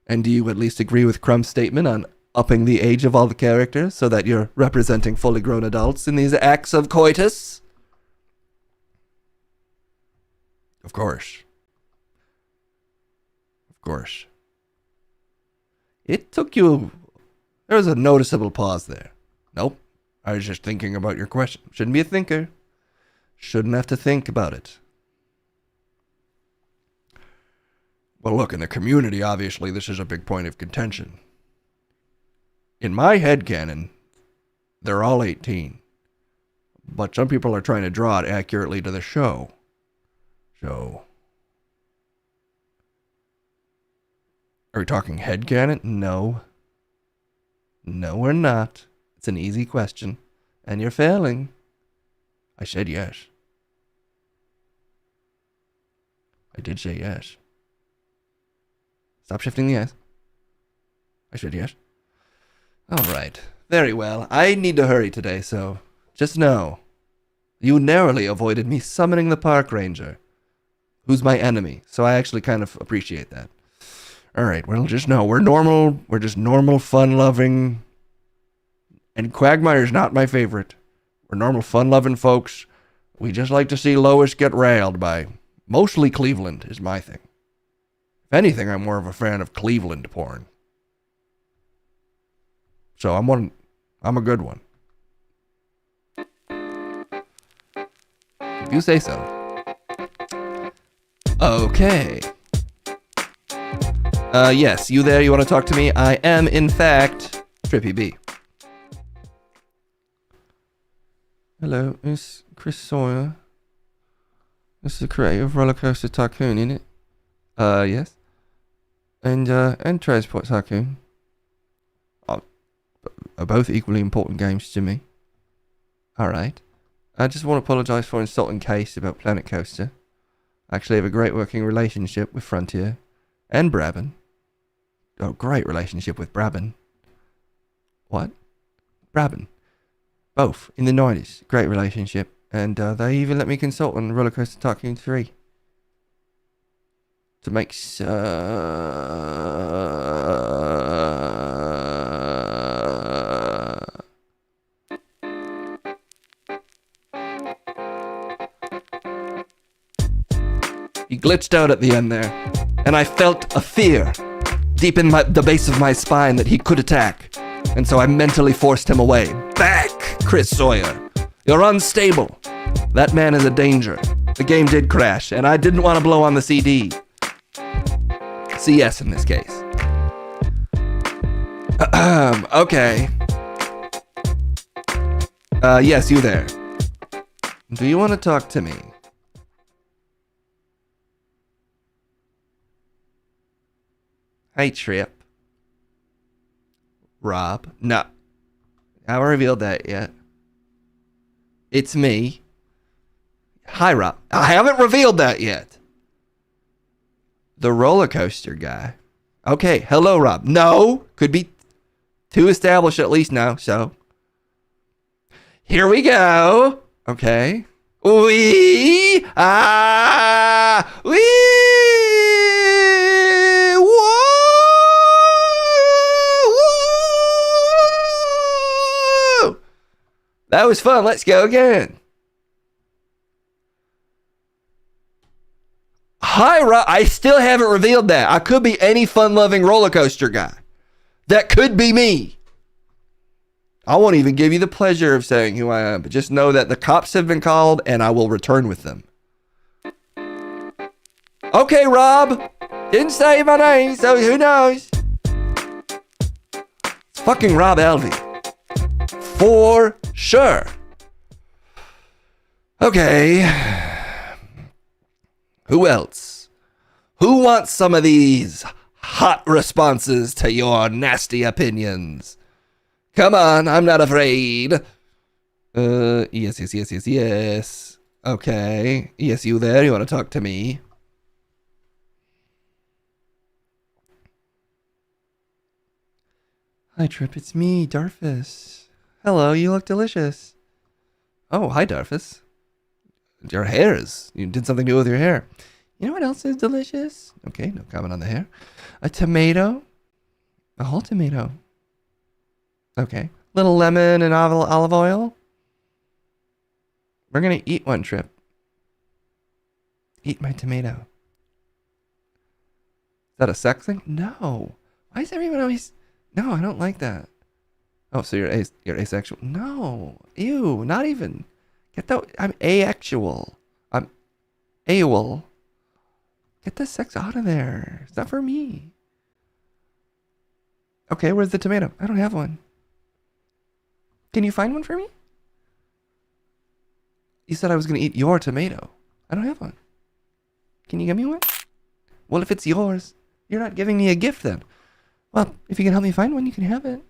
And do you at least agree with Crumb's statement on upping the age of all the characters so that you're representing fully grown adults in these acts of coitus? Of course. Of course. It took you... There was a noticeable pause there. Nope. I was just thinking about your question. Shouldn't be a thinker. Shouldn't have to think about it. Well, look, in the community, obviously, this is a big point of contention. In my headcanon, they're all 18. But some people are trying to draw it accurately to the show. So... Are we talking headcanon? No. No, we're not. It's an easy question. And you're failing. I said yes. I did say yes. Stop shifting the eyes. I said yes. Alright. Very well. I need to hurry today, so just know. You narrowly avoided me summoning the park ranger, who's my enemy, so I actually kind of appreciate that. Alright, well, just know, we're just normal, fun-loving, and Quagmire's not my favorite. We're normal, fun-loving folks. We just like to see Lois get railed by, mostly Cleveland, is my thing. If anything, I'm more of a fan of Cleveland porn. So I'm a good one. If you say so. Okay. Yes, you there, you want to talk to me? I am, in fact, Trippy B. Hello, it's Chris Sawyer. This is the creator of Roller Coaster Tycoon, innit? Yes. And Transport Tycoon. are both equally important games to me. Alright. I just want to apologise for insulting Case about Planet Coaster. I actually have a great working relationship with Frontier and Brabham. Oh, great relationship with Brabham. What? Brabham. Both, in the 90s. Great relationship. And they even let me consult on Roller Coaster Tycoon 3. To make He glitched out at the end there, and I felt a fear deep in the base of my spine that he could attack, and so I mentally forced him away. Back, Chris Sawyer! You're unstable. That man is a danger. The game did crash, and I didn't want to blow on the CD. CS in this case. Okay. Yes, you there. Do you want to talk to me? Hey, Trip. Rob. No. I haven't revealed that yet. It's me. Hi, Rob. I haven't revealed that yet. The roller coaster guy. Okay, hello, Rob. No. Could be too established at least now, so. Here we go. Okay. Wee. That was fun. Let's go again. Hi, Rob. I still haven't revealed that. I could be any fun-loving roller coaster guy. That could be me. I won't even give you the pleasure of saying who I am, but just know that the cops have been called and I will return with them. Okay, Rob. Didn't say my name, so who knows? It's fucking Rob Alvey. For sure. Okay. Who else? Who wants some of these hot responses to your nasty opinions? Come on, I'm not afraid. Yes. Okay. Yes, you there? You want to talk to me? Hi, Trip. It's me, Darfus. Hello, you look delicious. Oh, hi, Darfus. Your hair is... You did something new with your hair. You know what else is delicious? Okay, no comment on the hair. A tomato. A whole tomato. Okay. Little lemon and olive oil. We're going to eat one, Trip. Eat my tomato. Is that a sex thing? No. Why is everyone always... No, I don't like that. Oh, so you're asexual? No. Ew, not even. Get that. I'm asexual. I'm AWOL. Get the sex out of there. It's not for me. Okay, where's the tomato? I don't have one. Can you find one for me? You said I was going to eat your tomato. I don't have one. Can you give me one? Well, if it's yours, you're not giving me a gift then. Well, if you can help me find one, you can have it.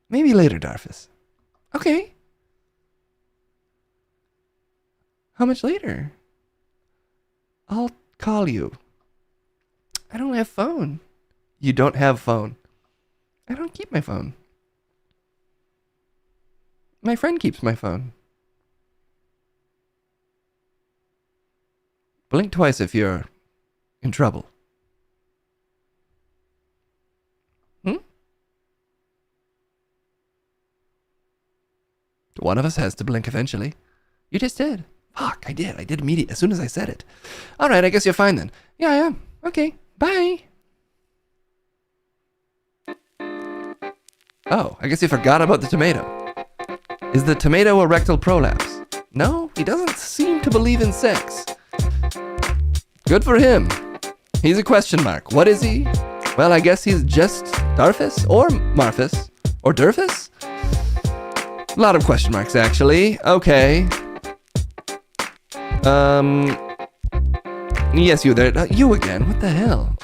Maybe later, Darfus. Okay. How much later? I'll call you. I don't have phone. You don't have phone. I don't keep my phone. My friend keeps my phone. Blink twice if you're in trouble. One of us has to blink eventually. You just did. Fuck, I did. I did immediately as soon as I said it. All right, I guess you're fine then. Yeah, I am. Okay, bye. Oh, I guess you forgot about the tomato. Is the tomato a rectal prolapse? No, he doesn't seem to believe in sex. Good for him. He's a question mark. What is he? Well, I guess he's just Darfus or Marfus or Durfus? A lot of question marks, actually. Okay. Yes, you there. You again. What the hell?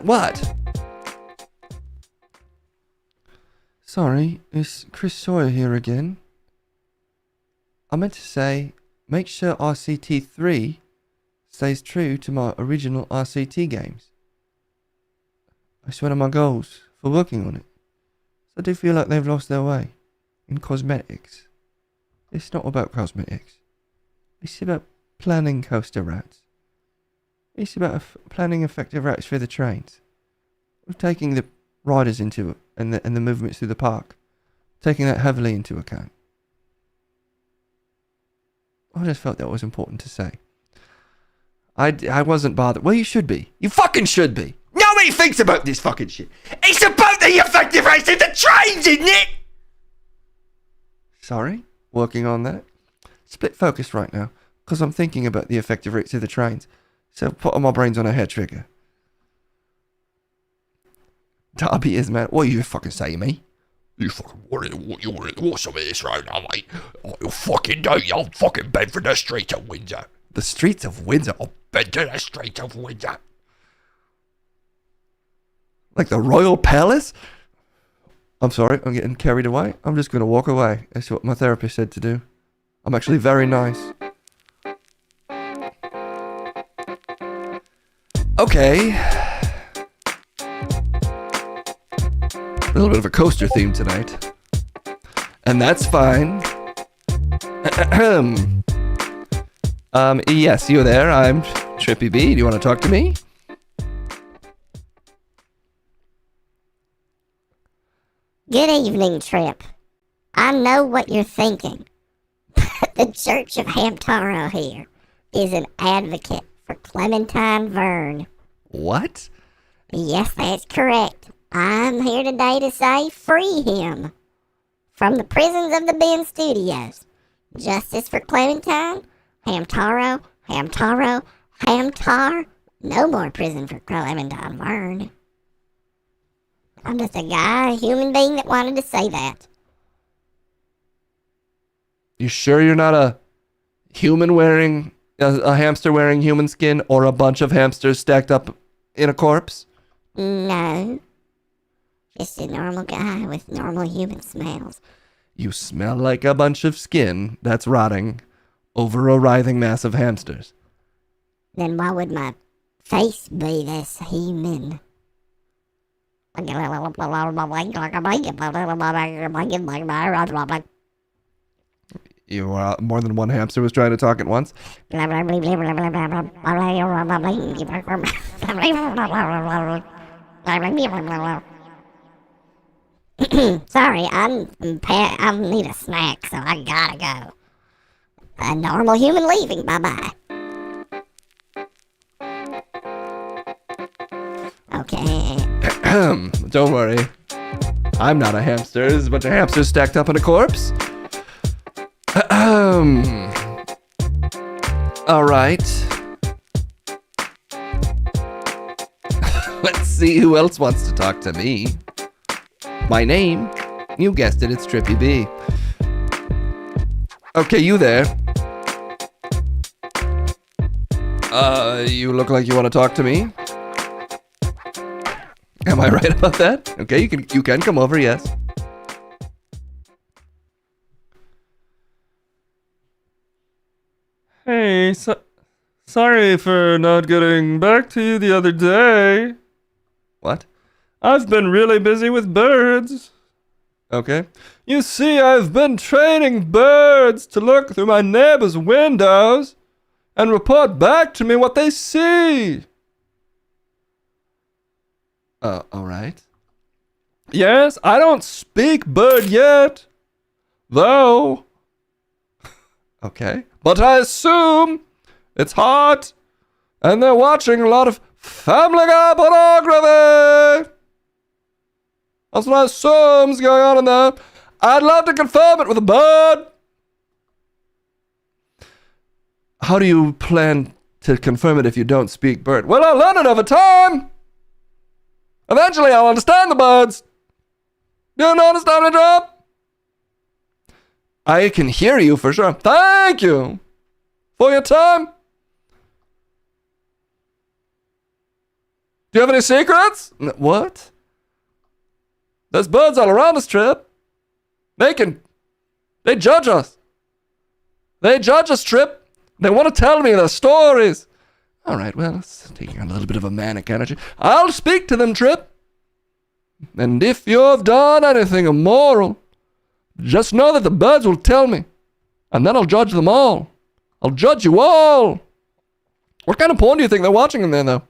What? Sorry, it's Chris Sawyer here again. I meant to say, make sure RCT3 stays true to my original RCT games. It's one of my goals for working on it. So I do feel like they've lost their way in cosmetics. It's not about cosmetics. It's about planning coaster routes. It's about planning effective routes for the trains. We're taking the riders into it and the movements through the park. Taking that heavily into account. I just felt that was important to say. I wasn't bothered. Well, you should be. You fucking should be. Nobody thinks about this fucking shit. It's about the effective race of the trains, isn't it? Sorry? Working on that. Split focus right now. Because I'm thinking about the effective rates of the trains. So putting my brains on a hair trigger. Darby is mad. What are you fucking saying, me? You fucking what's some of this right now, mate? Oh, you fucking don't. You'll fucking bend for the streets of Windsor. The streets of Windsor? I'll bend to the streets of Windsor. Like the Royal Palace? I'm sorry, I'm getting carried away. I'm just going to walk away. That's what my therapist said to do. I'm actually very nice. Okay. A little bit of a coaster theme tonight. And that's fine. Yes, you're there. I'm Trippy B. Do you want to talk to me? Good evening, Trip. I know what you're thinking. The Church of Hamtaro here is an advocate for Clementine Verne. What? Yes, that's correct. I'm here today to say free him from the prisons of the Ben Studios. Justice for Clementine, Hamtaro, Hamtaro, Hamtar. No more prison for Clementine Verne. I'm just a guy, a human being that wanted to say that. You sure you're not a human wearing, a hamster wearing human skin, or a bunch of hamsters stacked up in a corpse? No. Just a normal guy with normal human smells. You smell like a bunch of skin that's rotting over a writhing mass of hamsters. Then why would my face be this human? You more than one hamster was trying to talk at once? Sorry, I need a snack, so I gotta go. A normal human leaving, bye-bye. Okay. Don't worry. I'm not a hamster. There's a bunch of hamsters stacked up in a corpse. Alright. Let's see who else wants to talk to me. My name, you guessed it, it's Trippy B. Okay, you there. You look like you want to talk to me. Am I right about that? Okay, you can come over, yes. Hey, sorry for not getting back to you the other day. What? I've been really busy with birds. Okay. You see, I've been training birds to look through my neighbor's windows and report back to me what they see. Alright. Yes, I don't speak bird yet. Though. Okay. But I assume it's hot and they're watching a lot of Family Guy pornography. That's what I assume's going on in there. I'd love to confirm it with a bird. How do you plan to confirm it if you don't speak bird? Well, I'll learn it over time. Eventually, I'll understand the birds. Do you understand me, Drop? I can hear you for sure. Thank you for your time. Do you have any secrets? What? There's birds all around us, Trip. They judge us. They judge us, Trip. They want to tell me their stories. All right, well, it's taking on a little bit of a manic energy. I'll speak to them, Trip. And if you've done anything immoral, just know that the birds will tell me. And then I'll judge them all. I'll judge you all. What kind of porn do you think they're watching in there, though?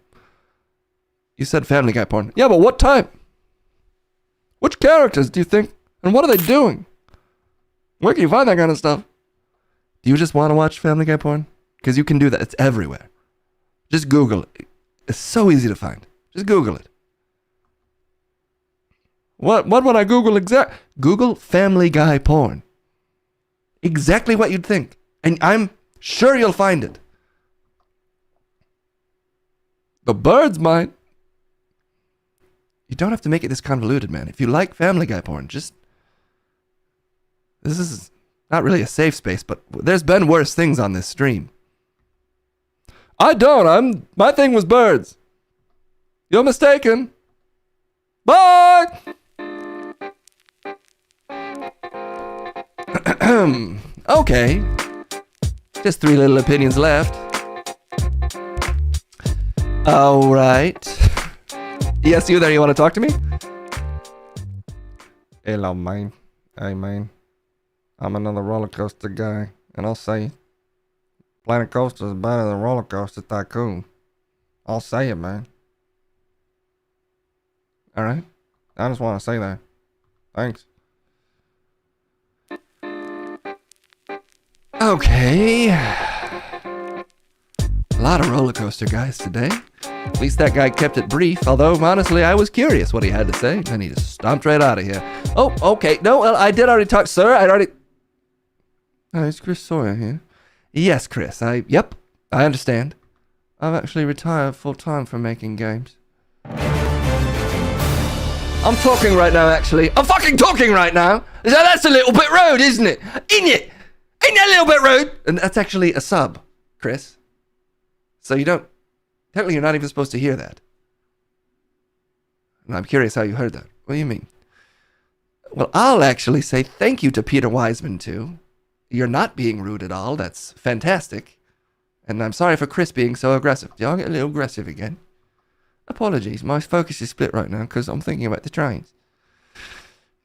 You said Family Guy porn. Yeah, but what type? Which characters do you think? And what are they doing? Where can you find that kind of stuff? Do you just want to watch Family Guy porn? Because you can do that. It's everywhere. Just Google it. It's so easy to find. Just Google it. What would I Google exact? Google Family Guy porn. Exactly what you'd think. And I'm sure you'll find it. The birds might. You don't have to make it this convoluted, man. If you like Family Guy porn, just... This is not really a safe space, but there's been worse things on this stream. My thing was birds. You're mistaken. Bye! Okay. Just 3 little opinions left. Alright. Yes, you there, you want to talk to me? Hello, man. Hey, man. I'm another roller coaster guy, and I'll say Planet Coaster is better than Roller Coaster Tycoon. I'll say it, man. Alright? I just want to say that. Thanks. Okay. A lot of roller coaster guys today. At least that guy kept it brief, although honestly I was curious what he had to say, and he just stomped right out of here. Oh, okay. No, well, I did already talk, sir. Oh, it's Chris Sawyer here. Yes, Chris. Yep, I understand. I've actually retired full-time from making games. I'm talking right now, actually. I'm fucking talking right now. So that's a little bit rude, isn't it? Ain't it? Ain't that a little bit rude? And that's actually a sub, Chris. So you don't... Technically, you're not even supposed to hear that. And I'm curious how you heard that. What do you mean? Well, I'll actually say thank you to Peter Wiseman, too. You're not being rude at all. That's fantastic. And I'm sorry for Chris being so aggressive. Did y'all get a little aggressive again? Apologies. My focus is split right now because I'm thinking about the trains.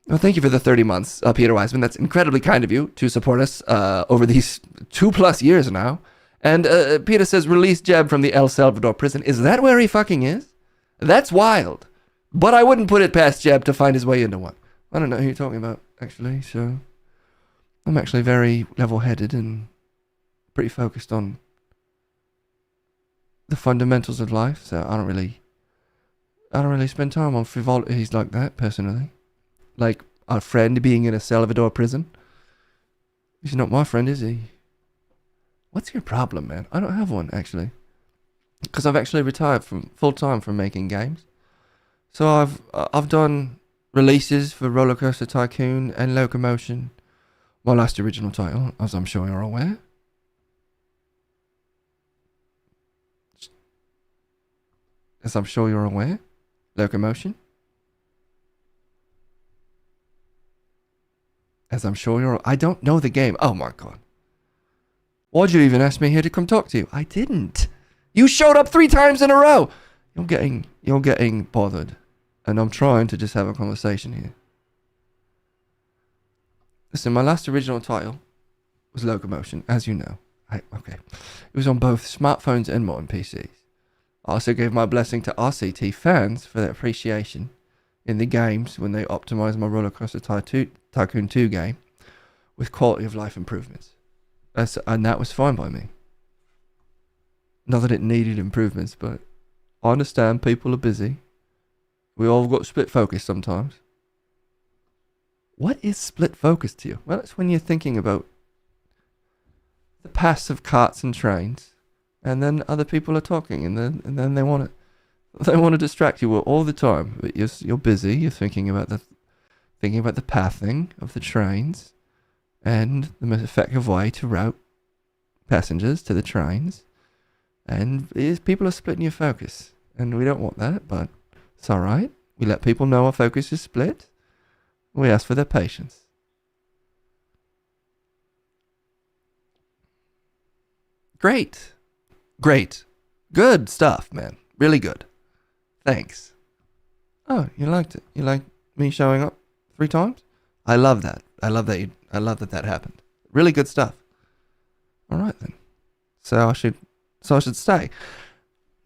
Well, thank you for the 30 months, Peter Wiseman. That's incredibly kind of you to support us over these 2+ years now. And Peter says, release Jeb from the El Salvador prison. Is that where he fucking is? That's wild. But I wouldn't put it past Jeb to find his way into one. I don't know who you're talking about, actually, so... I'm actually very level-headed and pretty focused on the fundamentals of life, so I don't really spend time on frivolities like that, personally. Like our friend being in a Salvador prison. He's not my friend, is he? What's your problem, man? I don't have one, actually. Because I've actually retired from full-time from making games. So I've done releases for Roller Coaster Tycoon and Locomotion. My last original title, as I'm sure you're aware. As I'm sure you're aware. Locomotion. As I'm sure you're... I don't know the game. Oh my god. Why'd you even ask me here to come talk to you? I didn't. You showed up 3 times in a row. You're getting bothered. And I'm trying to just have a conversation here. Listen, my last original title was Locomotion, as you know. Okay. It was on both smartphones and modern PCs. I also gave my blessing to RCT fans for their appreciation in the games when they optimized my Roller Coaster Tycoon 2 game with quality of life improvements. And that was fine by me. Not that it needed improvements, but I understand people are busy. We all got split focus sometimes. What is split focus to you? Well, it's when you're thinking about the past of carts and trains, and then other people are talking, and then they want to distract you all the time. But you're busy. You're thinking about the pathing of the trains, and the most effective way to route passengers to the trains. And people are splitting your focus, and we don't want that. But it's all right. We let people know our focus is split. We ask for their patience. Great. Good stuff, man. Really good. Thanks. Oh, you liked it. You liked me showing up 3 times? I love that. I love that that happened. Really good stuff. All right then. So I should stay.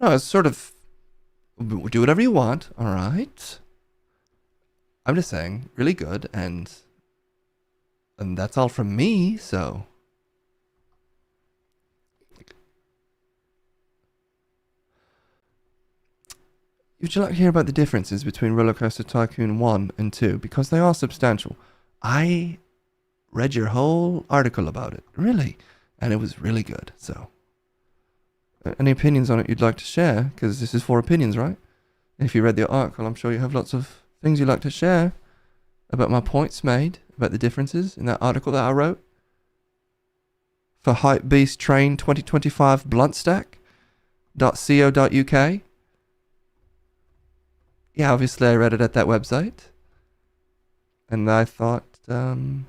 No, it's sort of do whatever you want. All right. I'm just saying, really good, and that's all from me. So. Would you like to hear about the differences between Roller Coaster Tycoon 1 and 2? Because they are substantial. I read your whole article about it, really, and it was really good. So, any opinions on it you'd like to share? Because this is for opinions, right? If you read the article, I'm sure you have lots of things you'd like to share about my points made, about the differences in that article that I wrote for Hypebeast Train 2025 bluntstack.co.uk. Yeah, obviously I read it at that website. And I thought the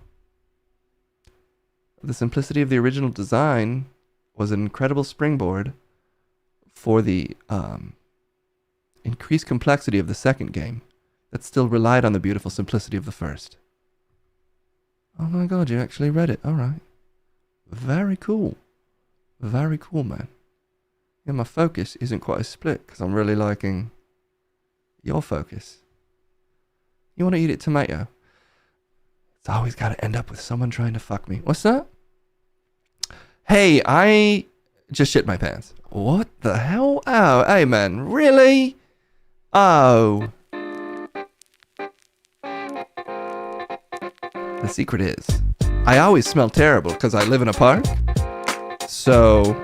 simplicity of the original design was an incredible springboard for the increased complexity of the second game that still relied on the beautiful simplicity of the first. Oh my god, you actually read it. Alright. Very cool. Very cool, man. Yeah, my focus isn't quite as split because I'm really liking your focus. You want to eat it tomato? It's always got to end up with someone trying to fuck me. What's that? Hey, I just shit my pants. What the hell? Oh, hey man, really? Oh. The secret is, I always smell terrible because I live in a park. So,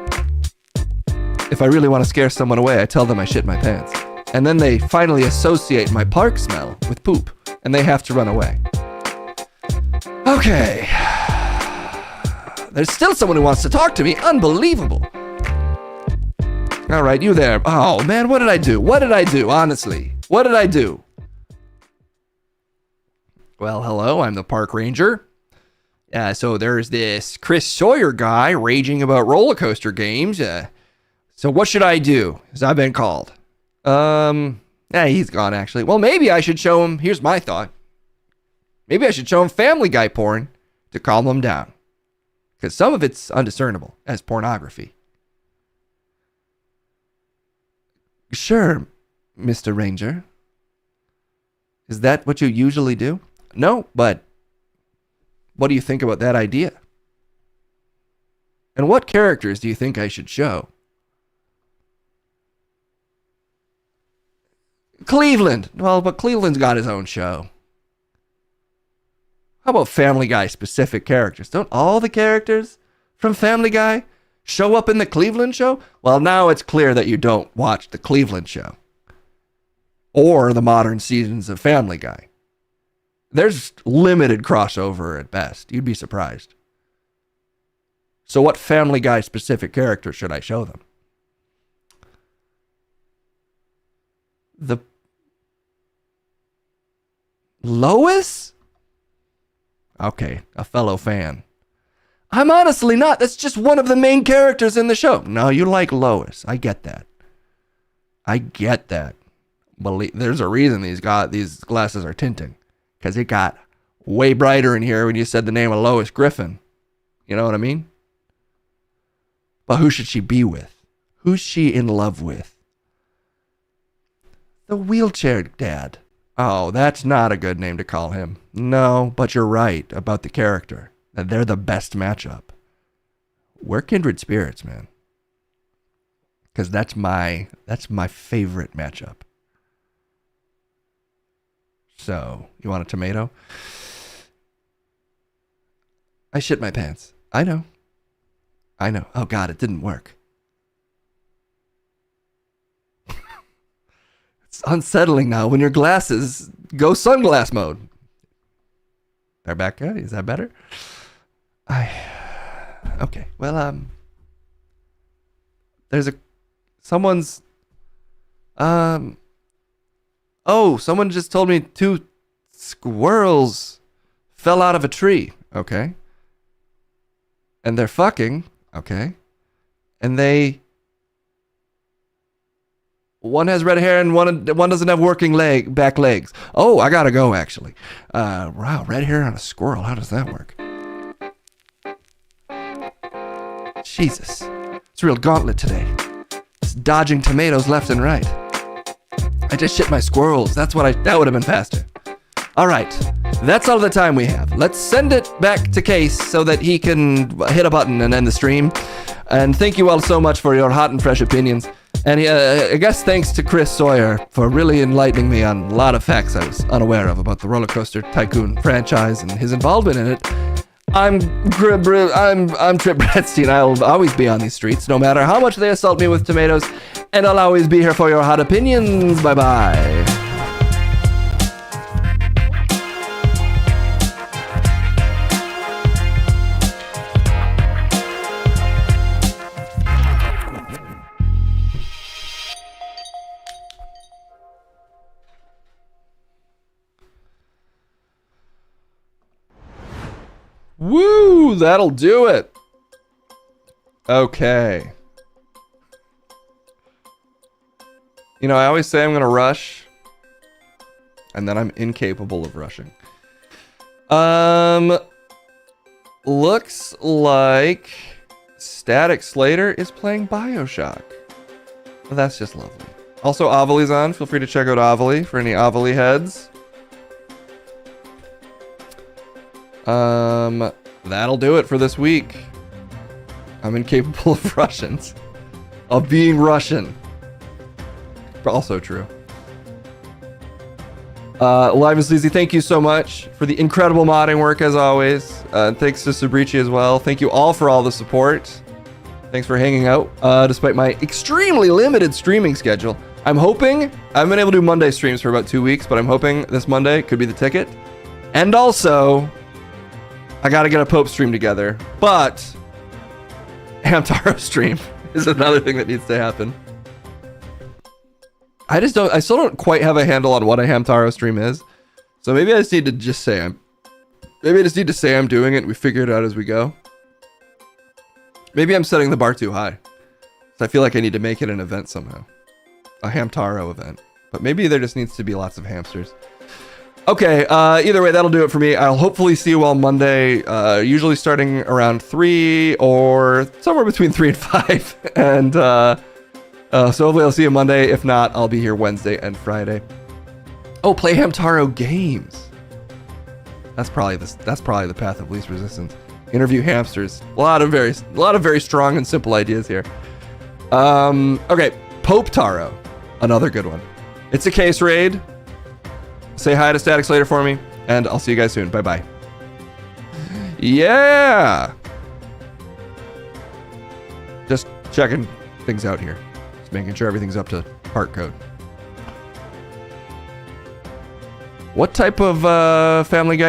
if I really want to scare someone away, I tell them I shit my pants. And then they finally associate my park smell with poop, and they have to run away. Okay. There's still someone who wants to talk to me. Unbelievable. All right, you there. Oh, man, what did I do? Honestly? What did I do? Well, hello, I'm the park ranger. So there's this Chris Sawyer guy raging about roller coaster games. So what should I do? Because I've been called. Yeah, he's gone actually. Well, maybe I should show him, here's my thought. Maybe I should show him Family Guy porn to calm him down. Because some of it's undiscernible as pornography. Sure, Mr. Ranger. Is that what you usually do? No, but what do you think about that idea? And what characters do you think I should show? Cleveland. Well, but Cleveland's got his own show. How about Family Guy specific characters? Don't all the characters from Family Guy show up in the Cleveland show? Well, now it's clear that you don't watch the Cleveland show. Or the modern seasons of Family Guy. There's limited crossover at best. You'd be surprised. So what Family Guy specific character should I show them? The Lois? Okay, a fellow fan. I'm honestly not. That's just one of the main characters in the show. No, you like Lois. I get that. There's a reason these glasses are tinting. Because it got way brighter in here when you said the name of Lois Griffin. You know what I mean? But who should she be with? Who's she in love with? The wheelchair dad. Oh, that's not a good name to call him. No, but you're right about the character. That they're the best matchup. We're kindred spirits, man. Because that's my favorite matchup. So, you want a tomato? I shit my pants. I know. Oh God, it didn't work. It's unsettling now when your glasses go sunglass mode. They're back good. Is that better? Okay. Well, someone just told me 2 squirrels fell out of a tree. Okay. And they're fucking. Okay. And one has red hair and one doesn't have working back legs. Oh, I gotta go actually. Wow, red hair on a squirrel. How does that work? Jesus, it's a real gauntlet today. It's dodging tomatoes left and right. I just shit my squirrels. That would have been faster. All right, that's all the time we have. Let's send it back to Case so that he can hit a button and end the stream. And thank you all so much for your hot and fresh opinions. And I guess thanks to Chris Sawyer for really enlightening me on a lot of facts I was unaware of about the Roller Coaster Tycoon franchise and his involvement in it. I'm Trip Bradstein. I'll always be on these streets, no matter how much they assault me with tomatoes. And I'll always be here for your hot opinions. Bye-bye. Woo! That'll do it. Okay. You know, I always say I'm going to rush, and then I'm incapable of rushing. Looks like Static Slater is playing BioShock. Well, that's just lovely. Also, Avali's on. Feel free to check out Avali for any Avali heads. That'll do it for this week. I'm incapable of Russians. Of being Russian. Also true. Live and Sleazy, thank you so much for the incredible modding work as always. Thanks to Sabrici as well. Thank you all for all the support. Thanks for hanging out, despite my extremely limited streaming schedule. I'm hoping, I haven't been able to do Monday streams for about 2 weeks, but I'm hoping this Monday could be the ticket. And also, I gotta get a Pope stream together, but Hamtaro stream is another thing that needs to happen. I still don't quite have a handle on what a Hamtaro stream is. So maybe I just need to say I'm doing it and we figure it out as we go. Maybe I'm setting the bar too high. So I feel like I need to make it an event somehow. A Hamtaro event. But maybe there just needs to be lots of hamsters. Okay, either way, that'll do it for me. I'll hopefully see you all Monday, usually starting around 3 or somewhere between 3 and 5. And so hopefully I'll see you Monday. If not, I'll be here Wednesday and Friday. Oh, play Hamtaro games. That's probably the path of least resistance. Interview hamsters. A lot of very strong and simple ideas here. Okay, Pope Taro, another good one. It's a case raid. Say hi to Static Slater for me, and I'll see you guys soon. Bye-bye. Yeah! Just checking things out here. Just making sure everything's up to part code. What type of Family Guy